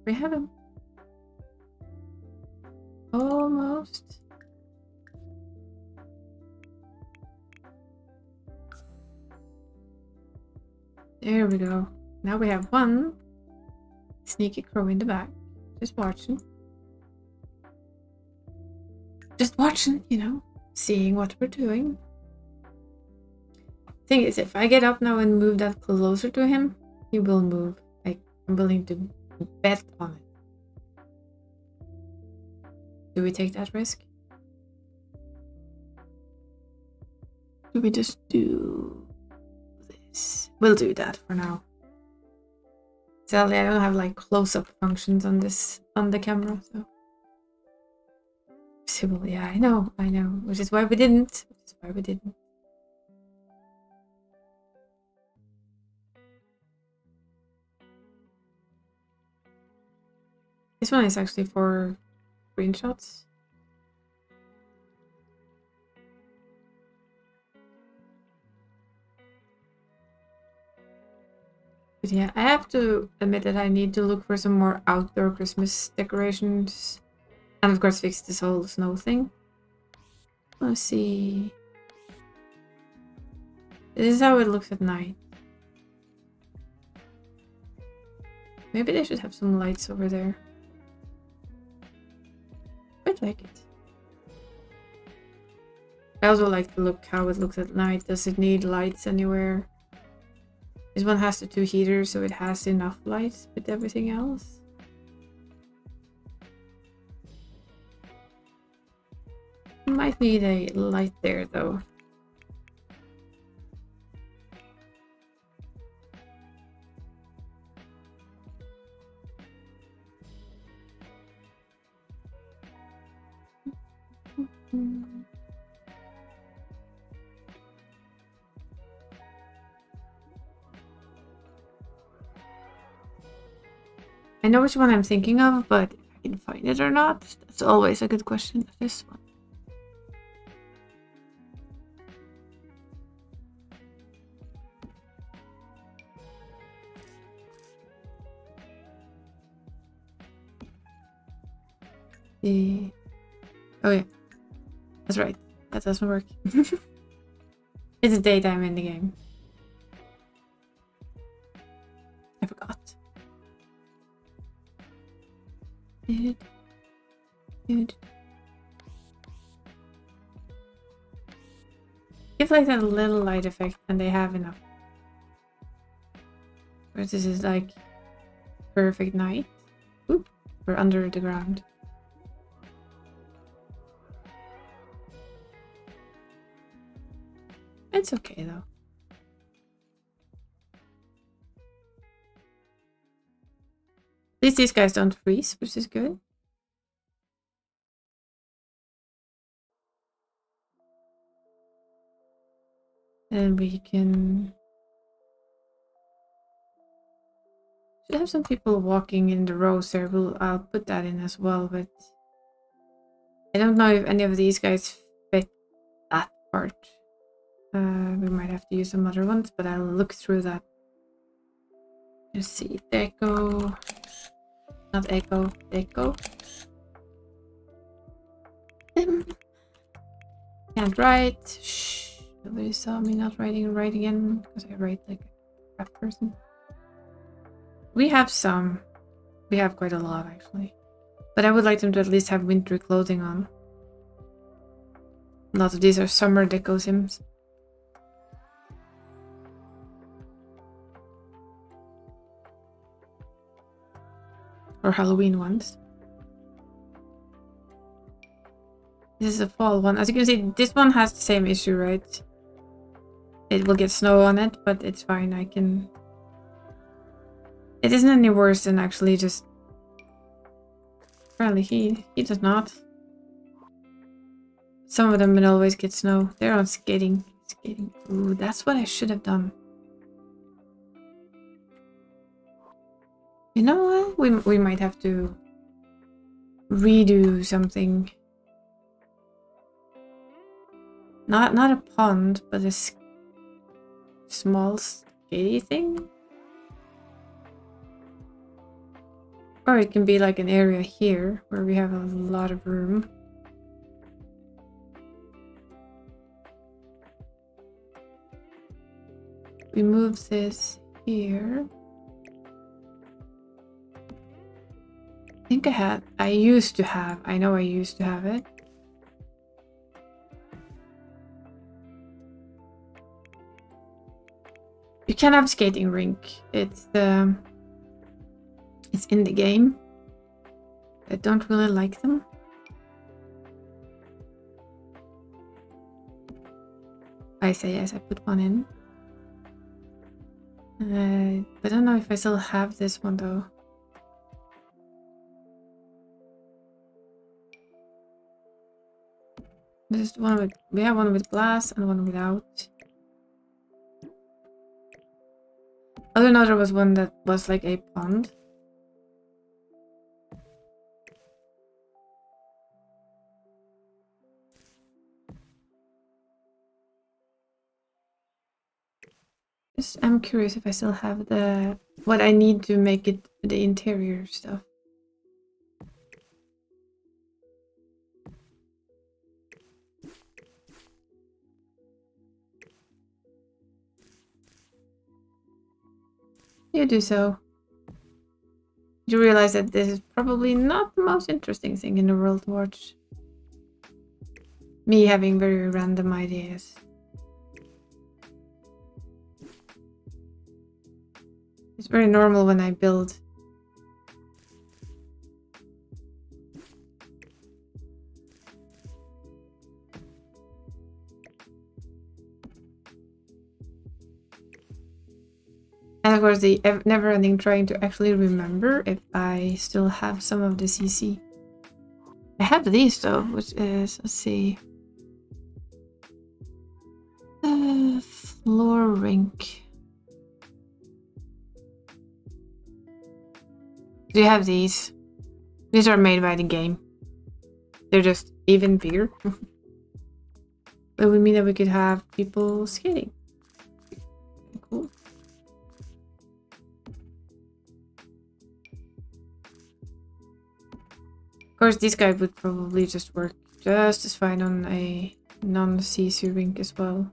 We have him. Almost. There we go. Now we have one sneaky crow in the back. Just watching. Just watching, you know, seeing what we're doing. Thing is, if I get up now and move that closer to him, he will move. Like, I'm willing to bet on it. Do we take that risk? Do we just do this? We'll do that for now. Sadly, I don't have like close-up functions on this on the camera, so. Well, yeah, I know, which is why we didn't. This one is actually for screenshots. But yeah, I have to admit that I need to look for some more outdoor Christmas decorations. And of course fix this whole snow thing. Let's see. This is how it looks at night. Maybe they should have some lights over there. I'd like it. I also like to look how it looks at night. Does it need lights anywhere? This one has the 2 heaters, so it has enough lights with everything else. Might need a light there though. I know which one I'm thinking of, but if I can find it or not, that's always a good question. This one. Oh yeah, that's right. That doesn't work. It's daytime in the game. I forgot. Give like that little light effect and they have enough. Whereas this is like perfect night. Oop, we're under the ground. It's okay though. At least these guys don't freeze, which is good. And we can... should have some people walking in the rows there. I'll put that in as well, but... I don't know if any of these guys fit that part. We might have to use some other ones, but I'll look through that. Let's see, deco. Not echo, deco. Can't write. Shh. Nobody saw me not writing right again because I write like a crap person. We have some. We have quite a lot actually. But I would like them to at least have winter clothing on. A lot of these are summer deco sims. Or Halloween ones. This is a fall one. As you can see, this one has the same issue, right? It will get snow on it, but it's fine. I can... It isn't any worse than actually just... Apparently he does not. Some of them will always get snow. They're on skating. Ooh, that's what I should have done. You know what? We might have to redo something. Not a pond, but a small skatey thing. Or it can be like an area here where we have a lot of room. We move this here. I think I used to have it. You can have skating rink. It's in the game. I don't really like them. I say yes, I put one in. I don't know if I still have this one though. This is one with, we have one with glass and one without. I don't know, there was one that was like a pond. I'm curious if I still have what I need to make it the interior stuff. You do so. You realize that this is probably not the most interesting thing in the world to watch. Me having very random ideas. It's very normal when I build. And of course the never-ending trying to actually remember if I still have some of the CC. I have these though, which is, let's see. Floor rink. Do you have these? These are made by the game. They're just even bigger. But would mean that we could have people skating. Cool. Of course, this guy would probably just work just as fine on a non-CC rink as well.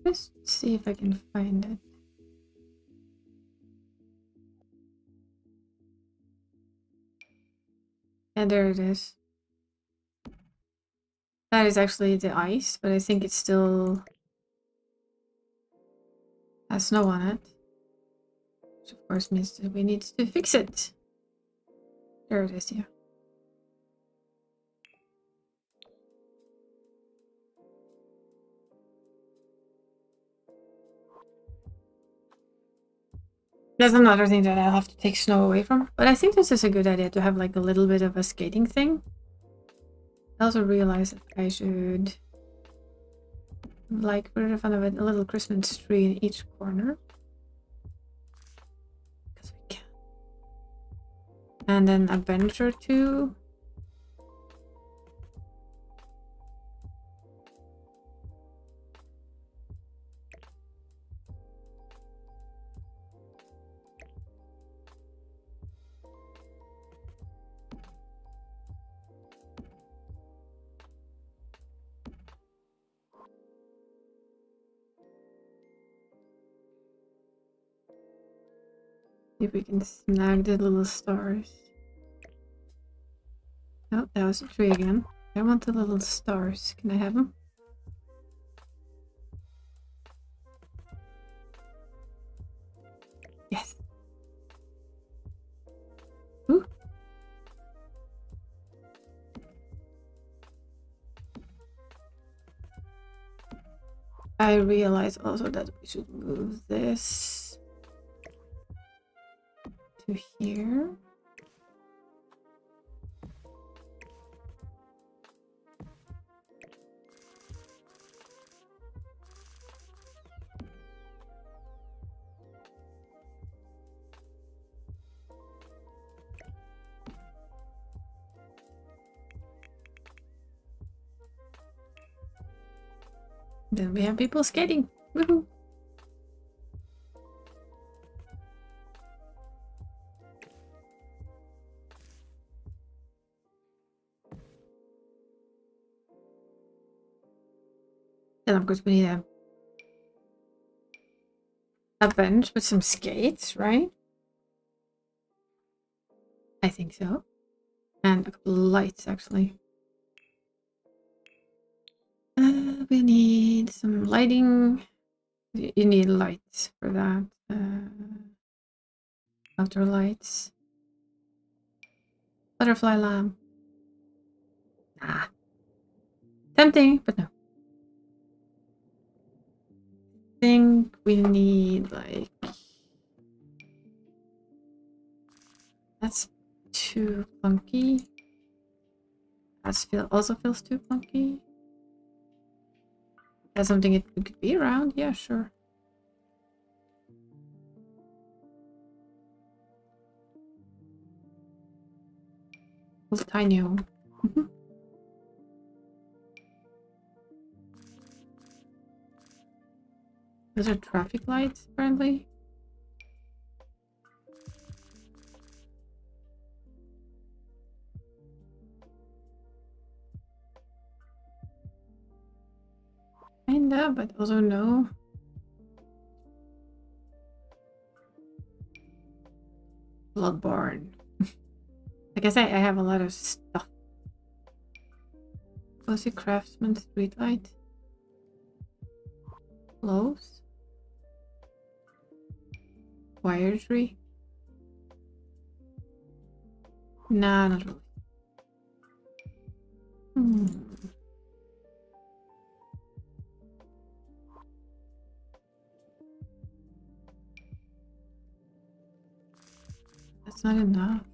Just see if I can find it. And there it is. That is actually the ice, but I think it still has snow on it. Which of course means that we need to fix it. There it is, yeah. That's another thing that I'll have to take snow away from. But I think this is a good idea to have like a little bit of a skating thing. I also realized that I should, like, for the fun of it, a little Christmas tree in each corner. Because we can. And then a bench or two. See if we can snag the little stars. Oh, that was a tree again. I want the little stars. Can I have them? Yes. Ooh. I realize also that we should move this to here. Then we have people skating. Woohoo! Then of course we need a bench with some skates, right? I think so. And a couple of lights actually. We need some lighting. You need lights for that. Outdoor lights. Butterfly lamp. Ah. Tempting, but no. I think we need like... That's too clunky. That also feels too clunky. That's something it could be around? Yeah, sure. Little tiny home. Those are traffic lights, apparently. Kinda, but also no. Bloodborne. Like I say, I have a lot of stuff. Cozy Craftsman streetlight. Close. Wire tree. Nah, not really. That's not enough.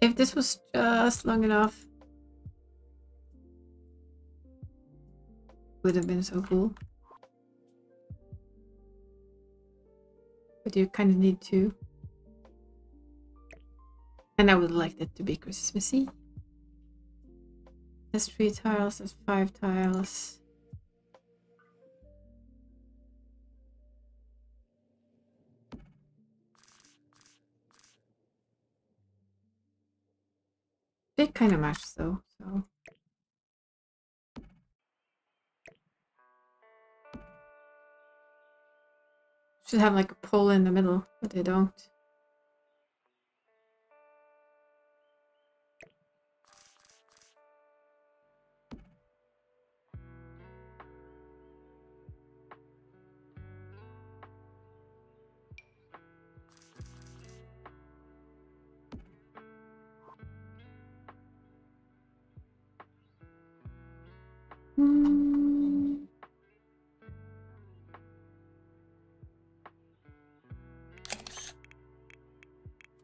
If this was just long enough, would have been so cool. But you kind of need to. And I would like that to be Christmassy. That's 3 tiles, that's 5 tiles. They kind of match though, so. Should have like a pole in the middle, but they don't.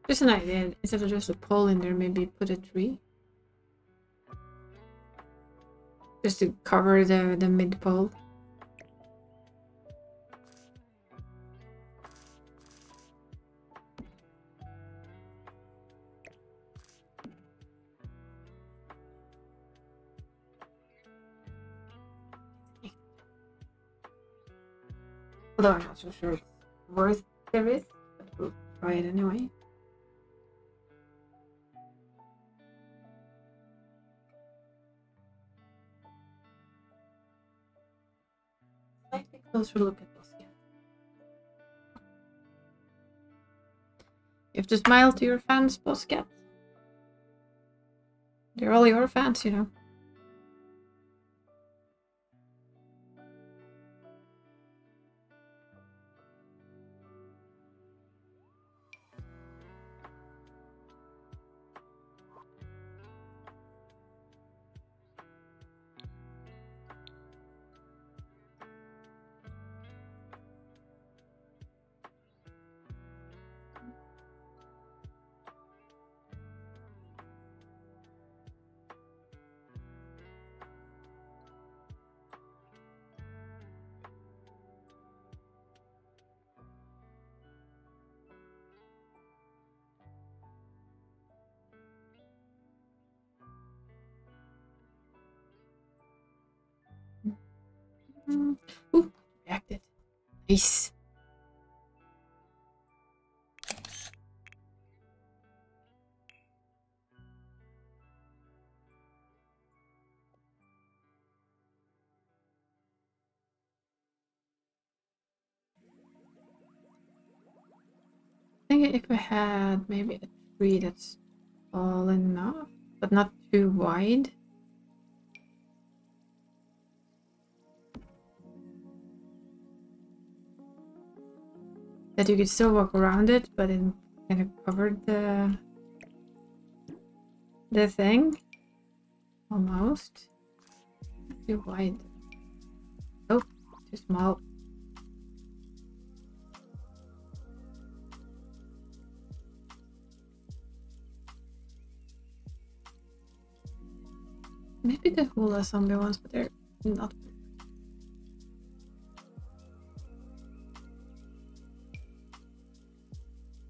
Just an idea. Instead of just a pole in there, maybe put a tree. Just to cover the mid pole. Although I'm not so sure it's worth the risk, but we'll try it anyway. Closer look at bosscat. You have to smile to your fans, bosscat. They're all your fans, you know. Ooh, reacted. Nice. I think if I had maybe a tree that's tall enough, but not too wide. That you could still walk around it, but it kind of covered the thing. Almost. Too wide. Oh, too small. Maybe the hula zombie ones, but they're not.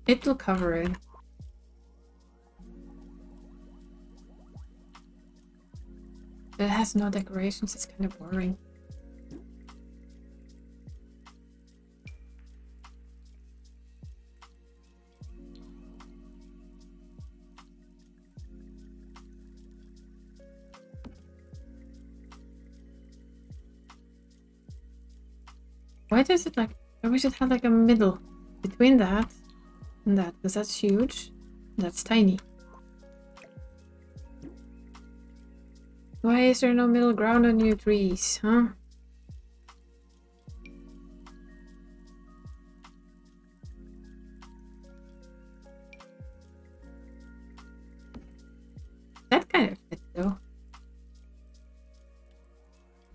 It will cover it. It has no decorations, it's kind of boring. Why does it like... I wish it had like a middle between that and that, because that's huge. That's tiny. Why is there no middle ground on new trees, huh? That kind of fits though.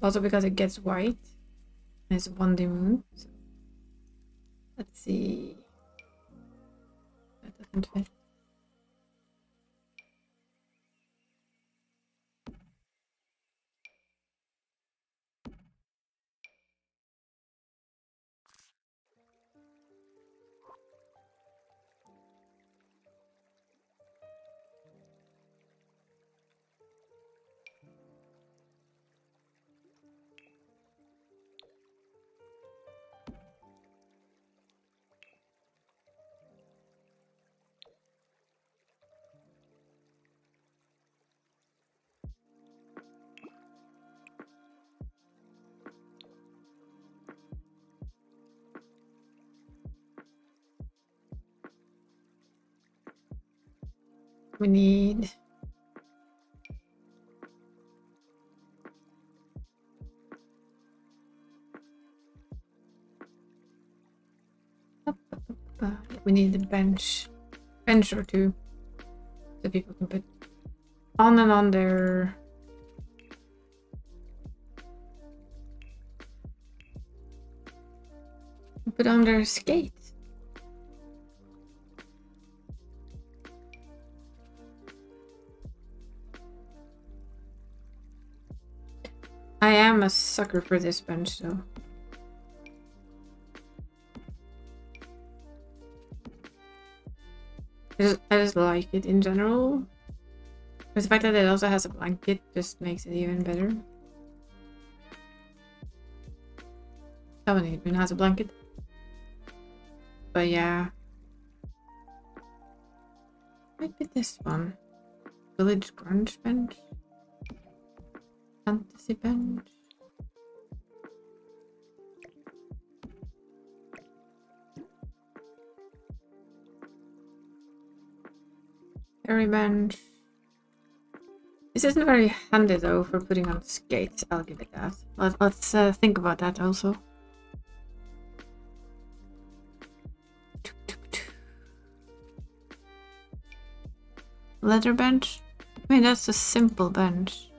Also because it gets white. And it's 1D moon. So. Let's see. That doesn't fit. We need... we need a bench or two, so people can put on and on their... put on their skates. I am a sucker for this bench though. I just like it in general. The fact that it also has a blanket just makes it even better. How many even has a blanket? But yeah. Might be this one. Village grunge bench. Fantasy bench. Carry bench. This isn't very handy though for putting on skates. I'll give it that. Let's think about that also. Leather bench? I mean, that's a simple bench.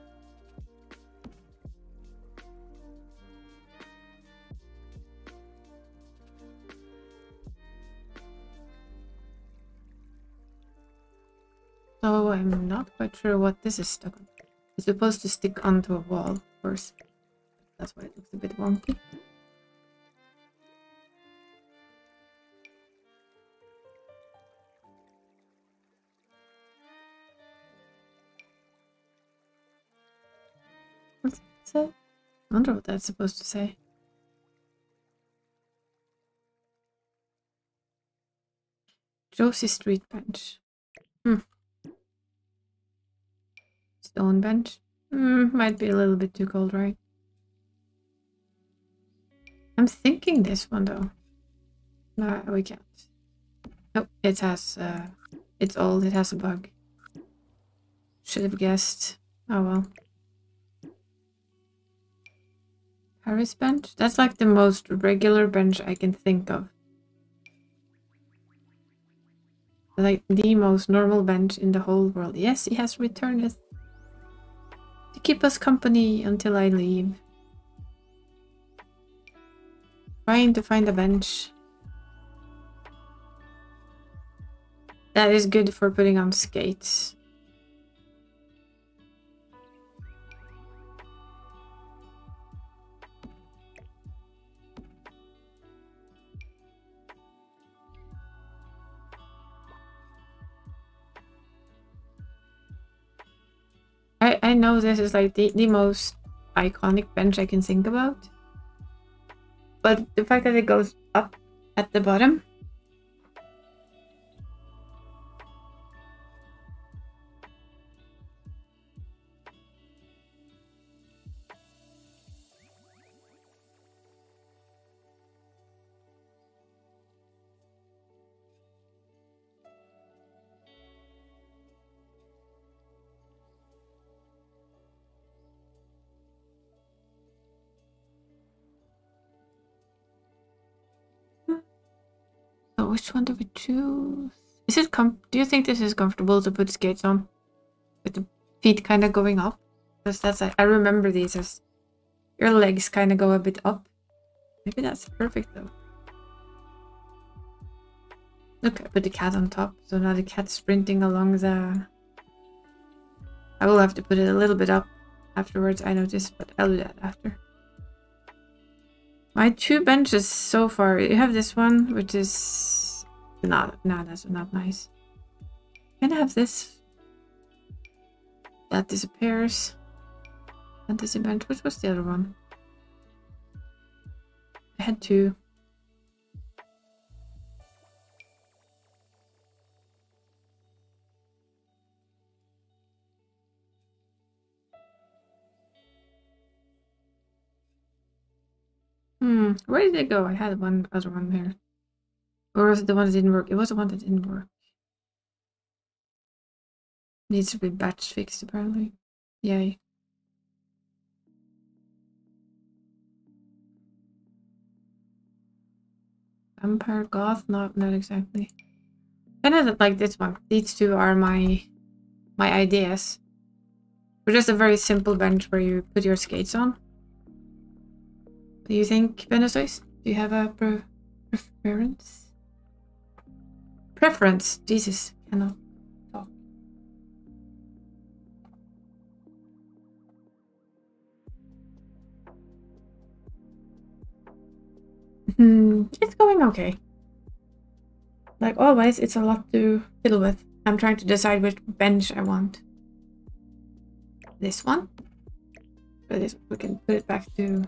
So I'm not quite sure what this is stuck on. It's supposed to stick onto a wall, of course. That's why it looks a bit wonky. What's it say? I wonder what that's supposed to say. Josie Street bench. Stone bench. Might be a little bit too cold, right? I'm thinking this one though. No, we can't. Nope, it has it's old, it has a bug. Should have guessed. Oh well. Paris bench? That's like the most regular bench I can think of. Like the most normal bench in the whole world. Yes, he has returned it. To keep us company until I leave. Trying to find a bench. That is good for putting on skates. I know this is like the most iconic bench I can think about. But the fact that it goes up at the bottom. So which one do we choose? Is it do you think this is comfortable to put skates on? With the feet kind of going up? Because that's I remember these as your legs kind of go a bit up. Maybe that's perfect though. Look, I put the cat on top, so now the cat's sprinting along the... I will have to put it a little bit up afterwards, I noticed, but I'll do that after. My two benches so far, you have this one, which is... No, that's not nice. And I have this. That disappears. Fantasy bench, which was the other one? I had two. Where did it go? I had one other one here. Or was it the one that didn't work? It was the one that didn't work. Needs to be batch fixed apparently. Yay. Vampire goth? Not exactly. Kind of like this one. These two are my ideas. For just a very simple bench where you put your skates on. What do you think, Benesois? Do you have a preference? Preference? Jesus, cannot talk. It's going okay. Like always, it's a lot to fiddle with. I'm trying to decide which bench I want. This one? But this, we can put it back to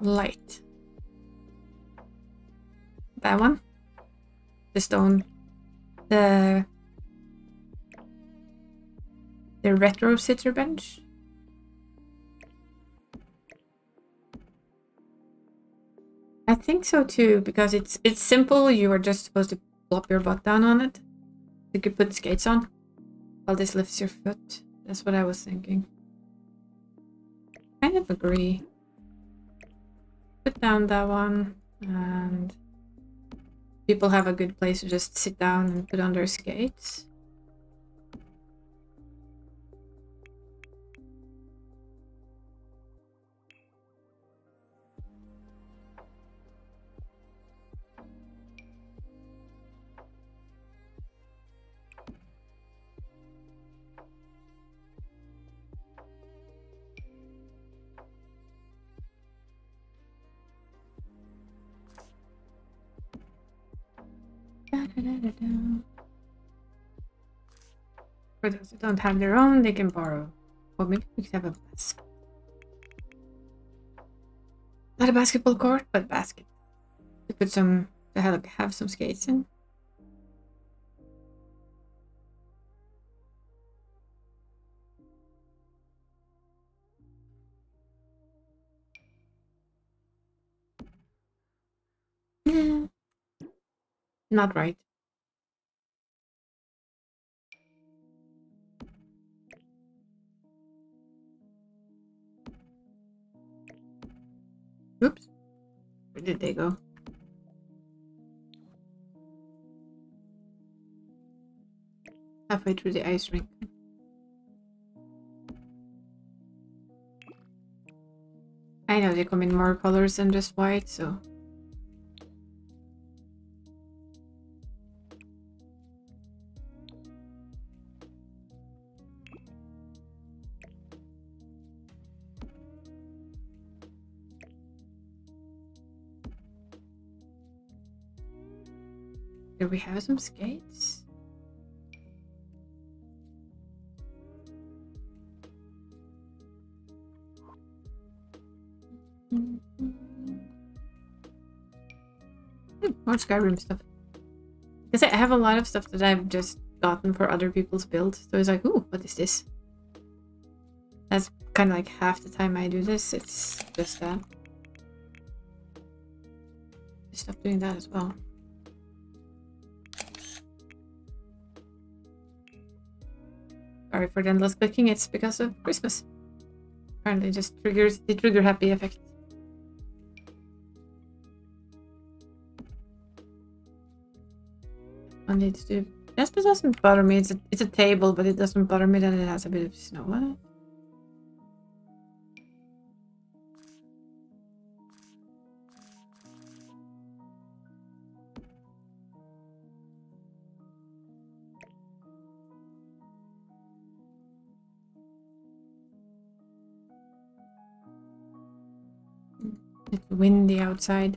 light. That one? The stone. The retro sitter bench? I think so too, because it's simple. You are just supposed to plop your butt down on it. You could put skates on while this lifts your foot. That's what I was thinking. Kind of agree. Put down that one, and people have a good place to just sit down and put on their skates. For those who don't have their own, they can borrow. Or maybe we could have a basket. Not a basketball court, but a basket. To put some, to have some skates in. Yeah. Not right. Oops. Where did they go? Halfway through the ice rink. I know they come in more colors than just white, so... Do we have some skates? More Skyrim stuff. Because I have a lot of stuff that I've just gotten for other people's builds. So it's like, ooh, what is this? That's kind of like half the time I do this. It's just that. Stop doing that as well. Sorry for the endless clicking. It's because of Christmas. Apparently, just triggers the trigger happy effect. I need to do. This doesn't bother me. It's a table, but it doesn't bother me that it has a bit of snow on it. It's windy outside.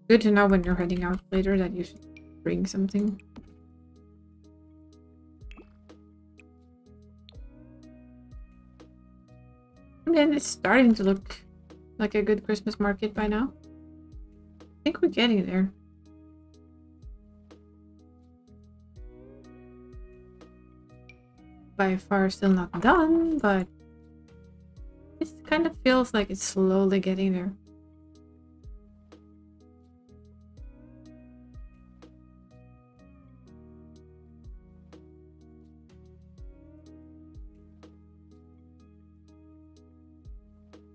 Good to know when you're heading out later that you should bring something. And then it's starting to look like a good Christmas market by now. I think we're getting there. By far still not done, but it kind of feels like it's slowly getting there.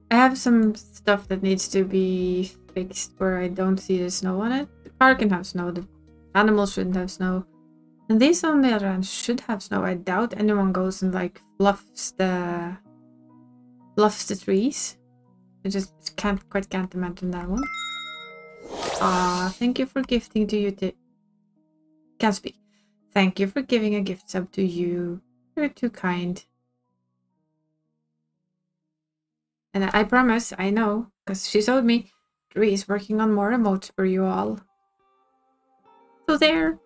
I have some stuff that needs to be fixed where I don't see the snow on it. The car can have snow, the animals shouldn't have snow. And these on the other hand should have snow. I doubt anyone goes and like fluffs the trees. I just can't imagine that one. Thank you for gifting to you. Can't speak. Thank you for giving a gift sub to you. You're too kind. And I promise, I know, because she showed me, Dree is working on more emotes for you all. So there.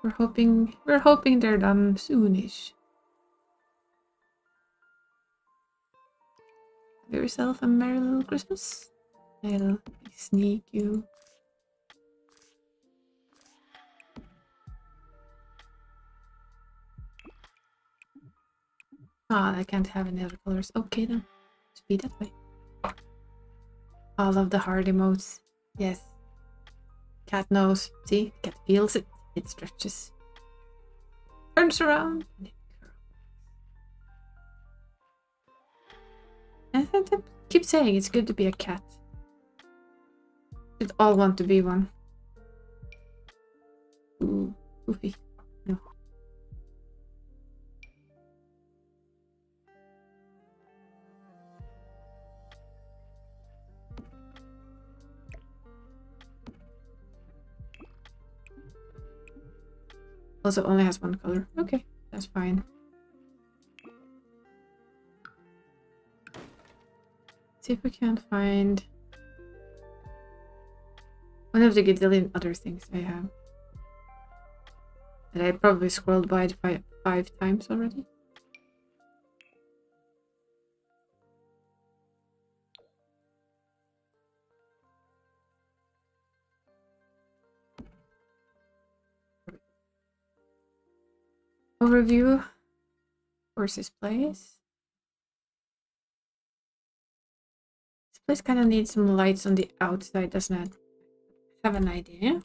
We're hoping they're done soonish. Have yourself a merry little Christmas. I'll sneak you. I can't have any other colors. Okay then. Just be that way. All of the hard emotes. Yes. Cat knows. See? Cat feels it. It stretches. Turns around. And I keep saying it's good to be a cat. We'd all want to be one. Ooh, goofy. No. Also only has one color. Okay, that's fine. See if we can find one of the gazillion other things I have. That I probably scrolled by it five times already. Overview. Horses place. This place kind of needs some lights on the outside, doesn't it? Have an idea.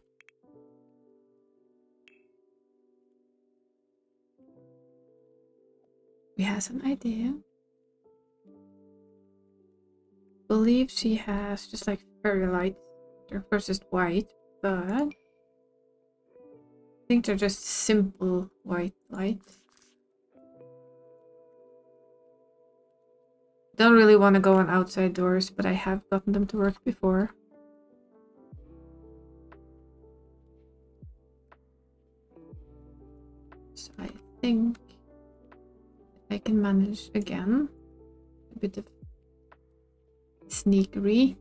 We have an idea. Believe she has just like fairy lights. They're of course just white, but I think they're just simple white lights. Don't really want to go on outside doors, but I have gotten them to work before. So I think I can manage again. A bit of sneakery.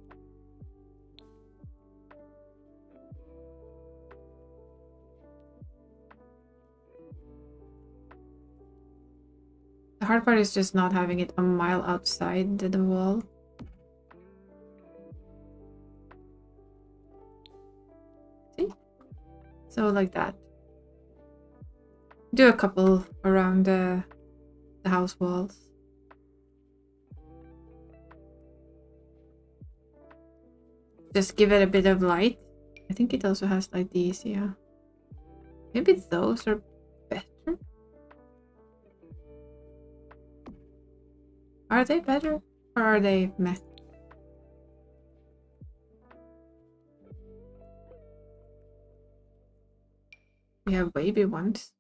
The hard part is just not having it a mile outside the wall. See? So like that. Do a couple around the house walls. Just give it a bit of light. I think it also has like these, yeah. Maybe those are better. Are they better? Or are they meh? We have baby ones.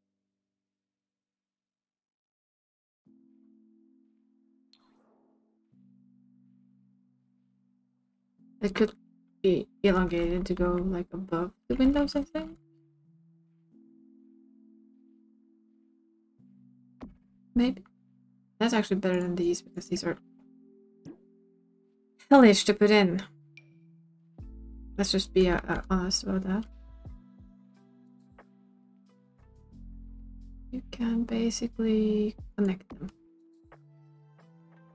It could be elongated to go like above the windows, I think. Maybe. That's actually better than these because these are hellish to put in. Let's just be honest about that. You can basically connect them.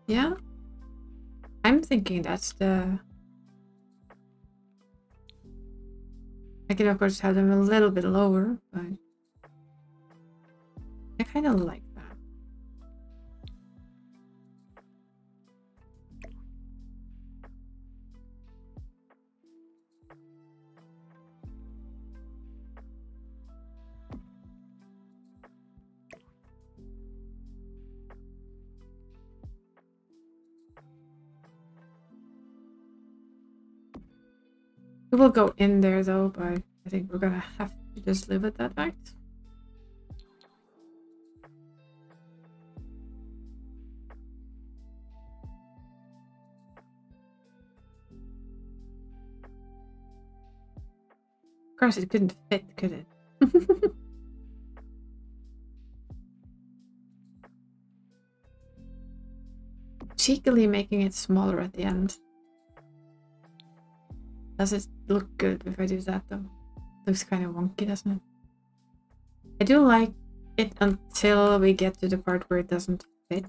Yeah? I'm thinking that's the... I can of course have them a little bit lower, but I kind of like that. We will go in there though, but I think we're gonna have to just live with that fact. Of course it couldn't fit, could it? Cheekily making it smaller at the end. Does it look good if I do that though? Looks kind of wonky, doesn't it? I do like it until we get to the part where it doesn't fit.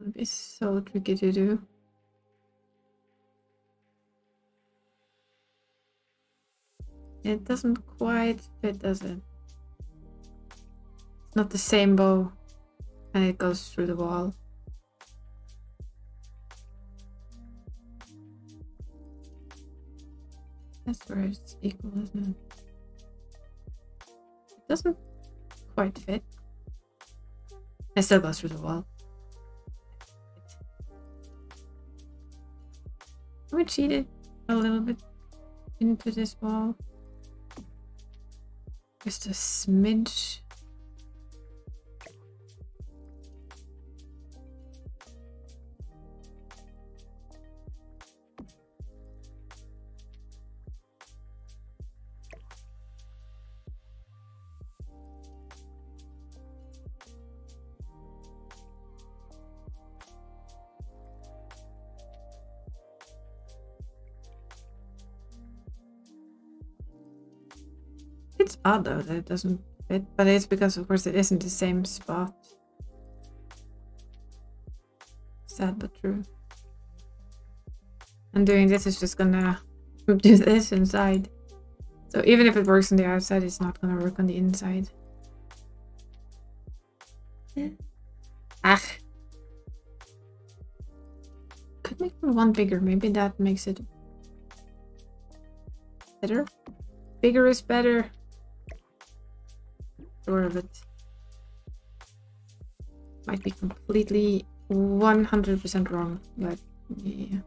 It'll be so tricky to do. It doesn't quite fit, does it? It's not the same bow, and it goes through the wall. That's where it's equal, isn't it? It doesn't quite fit. It still goes through the wall. We cheated a little bit into this wall. Just a smidge. It's odd though that it doesn't fit, but it's because of course it isn't the same spot. Sad but true. And doing this is just gonna do this inside. So even if it works on the outside, it's not gonna work on the inside. Ah. Could make one bigger, maybe that makes it better. Bigger is better. Sure of it. Might be completely 100% wrong, but yeah.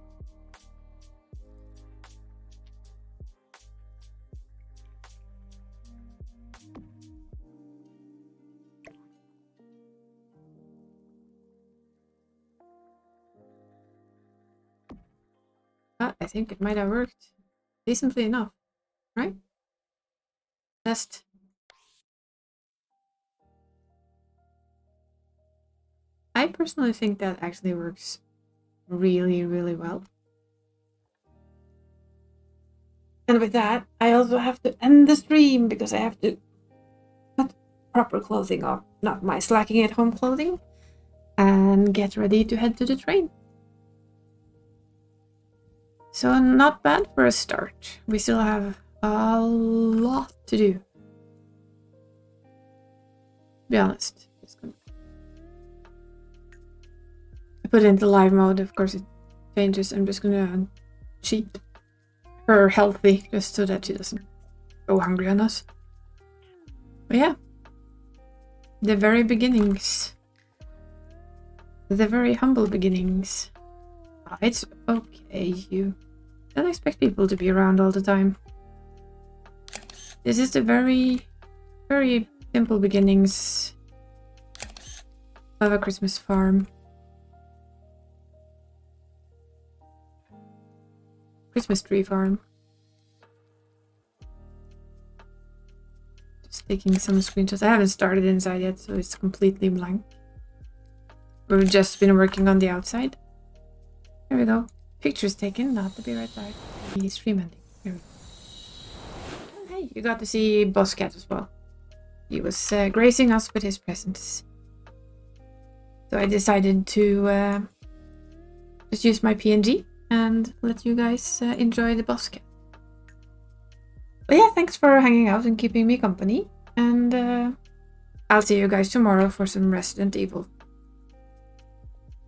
I think it might have worked decently enough, right? Test. I personally think that actually works really, really well. And with that, I also have to end the stream because I have to put proper clothing on, not my slacking at home clothing, and get ready to head to the train. So not bad for a start. We still have a lot to do. To be honest. I put it into live mode, of course it changes. I'm just gonna cheat her healthy just so that she doesn't go hungry on us. But yeah. The very beginnings. The very humble beginnings. It's okay, you don't expect people to be around all the time. This is the very, very simple beginnings of a Christmas farm. Christmas tree farm. Just taking some screenshots. I haven't started inside yet, so it's completely blank. We've just been working on the outside. Here we go. Pictures taken. I'll have to be right back. The stream ending. Here we go. Oh, hey, you got to see bosscat as well. He was gracing us with his presence. So I decided to just use my PNG and let you guys enjoy the bosscat. But yeah, thanks for hanging out and keeping me company. And I'll see you guys tomorrow for some Resident Evil.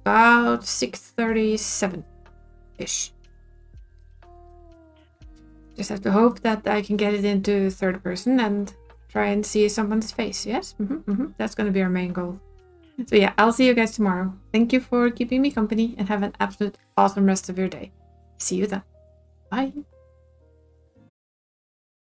About 6:37-ish. Just have to hope that I can get it into third person and try and see someone's face. Yes? That's going to be our main goal. So yeah, I'll see you guys tomorrow. Thank you for keeping me company and have an absolute awesome rest of your day. See you then. Bye.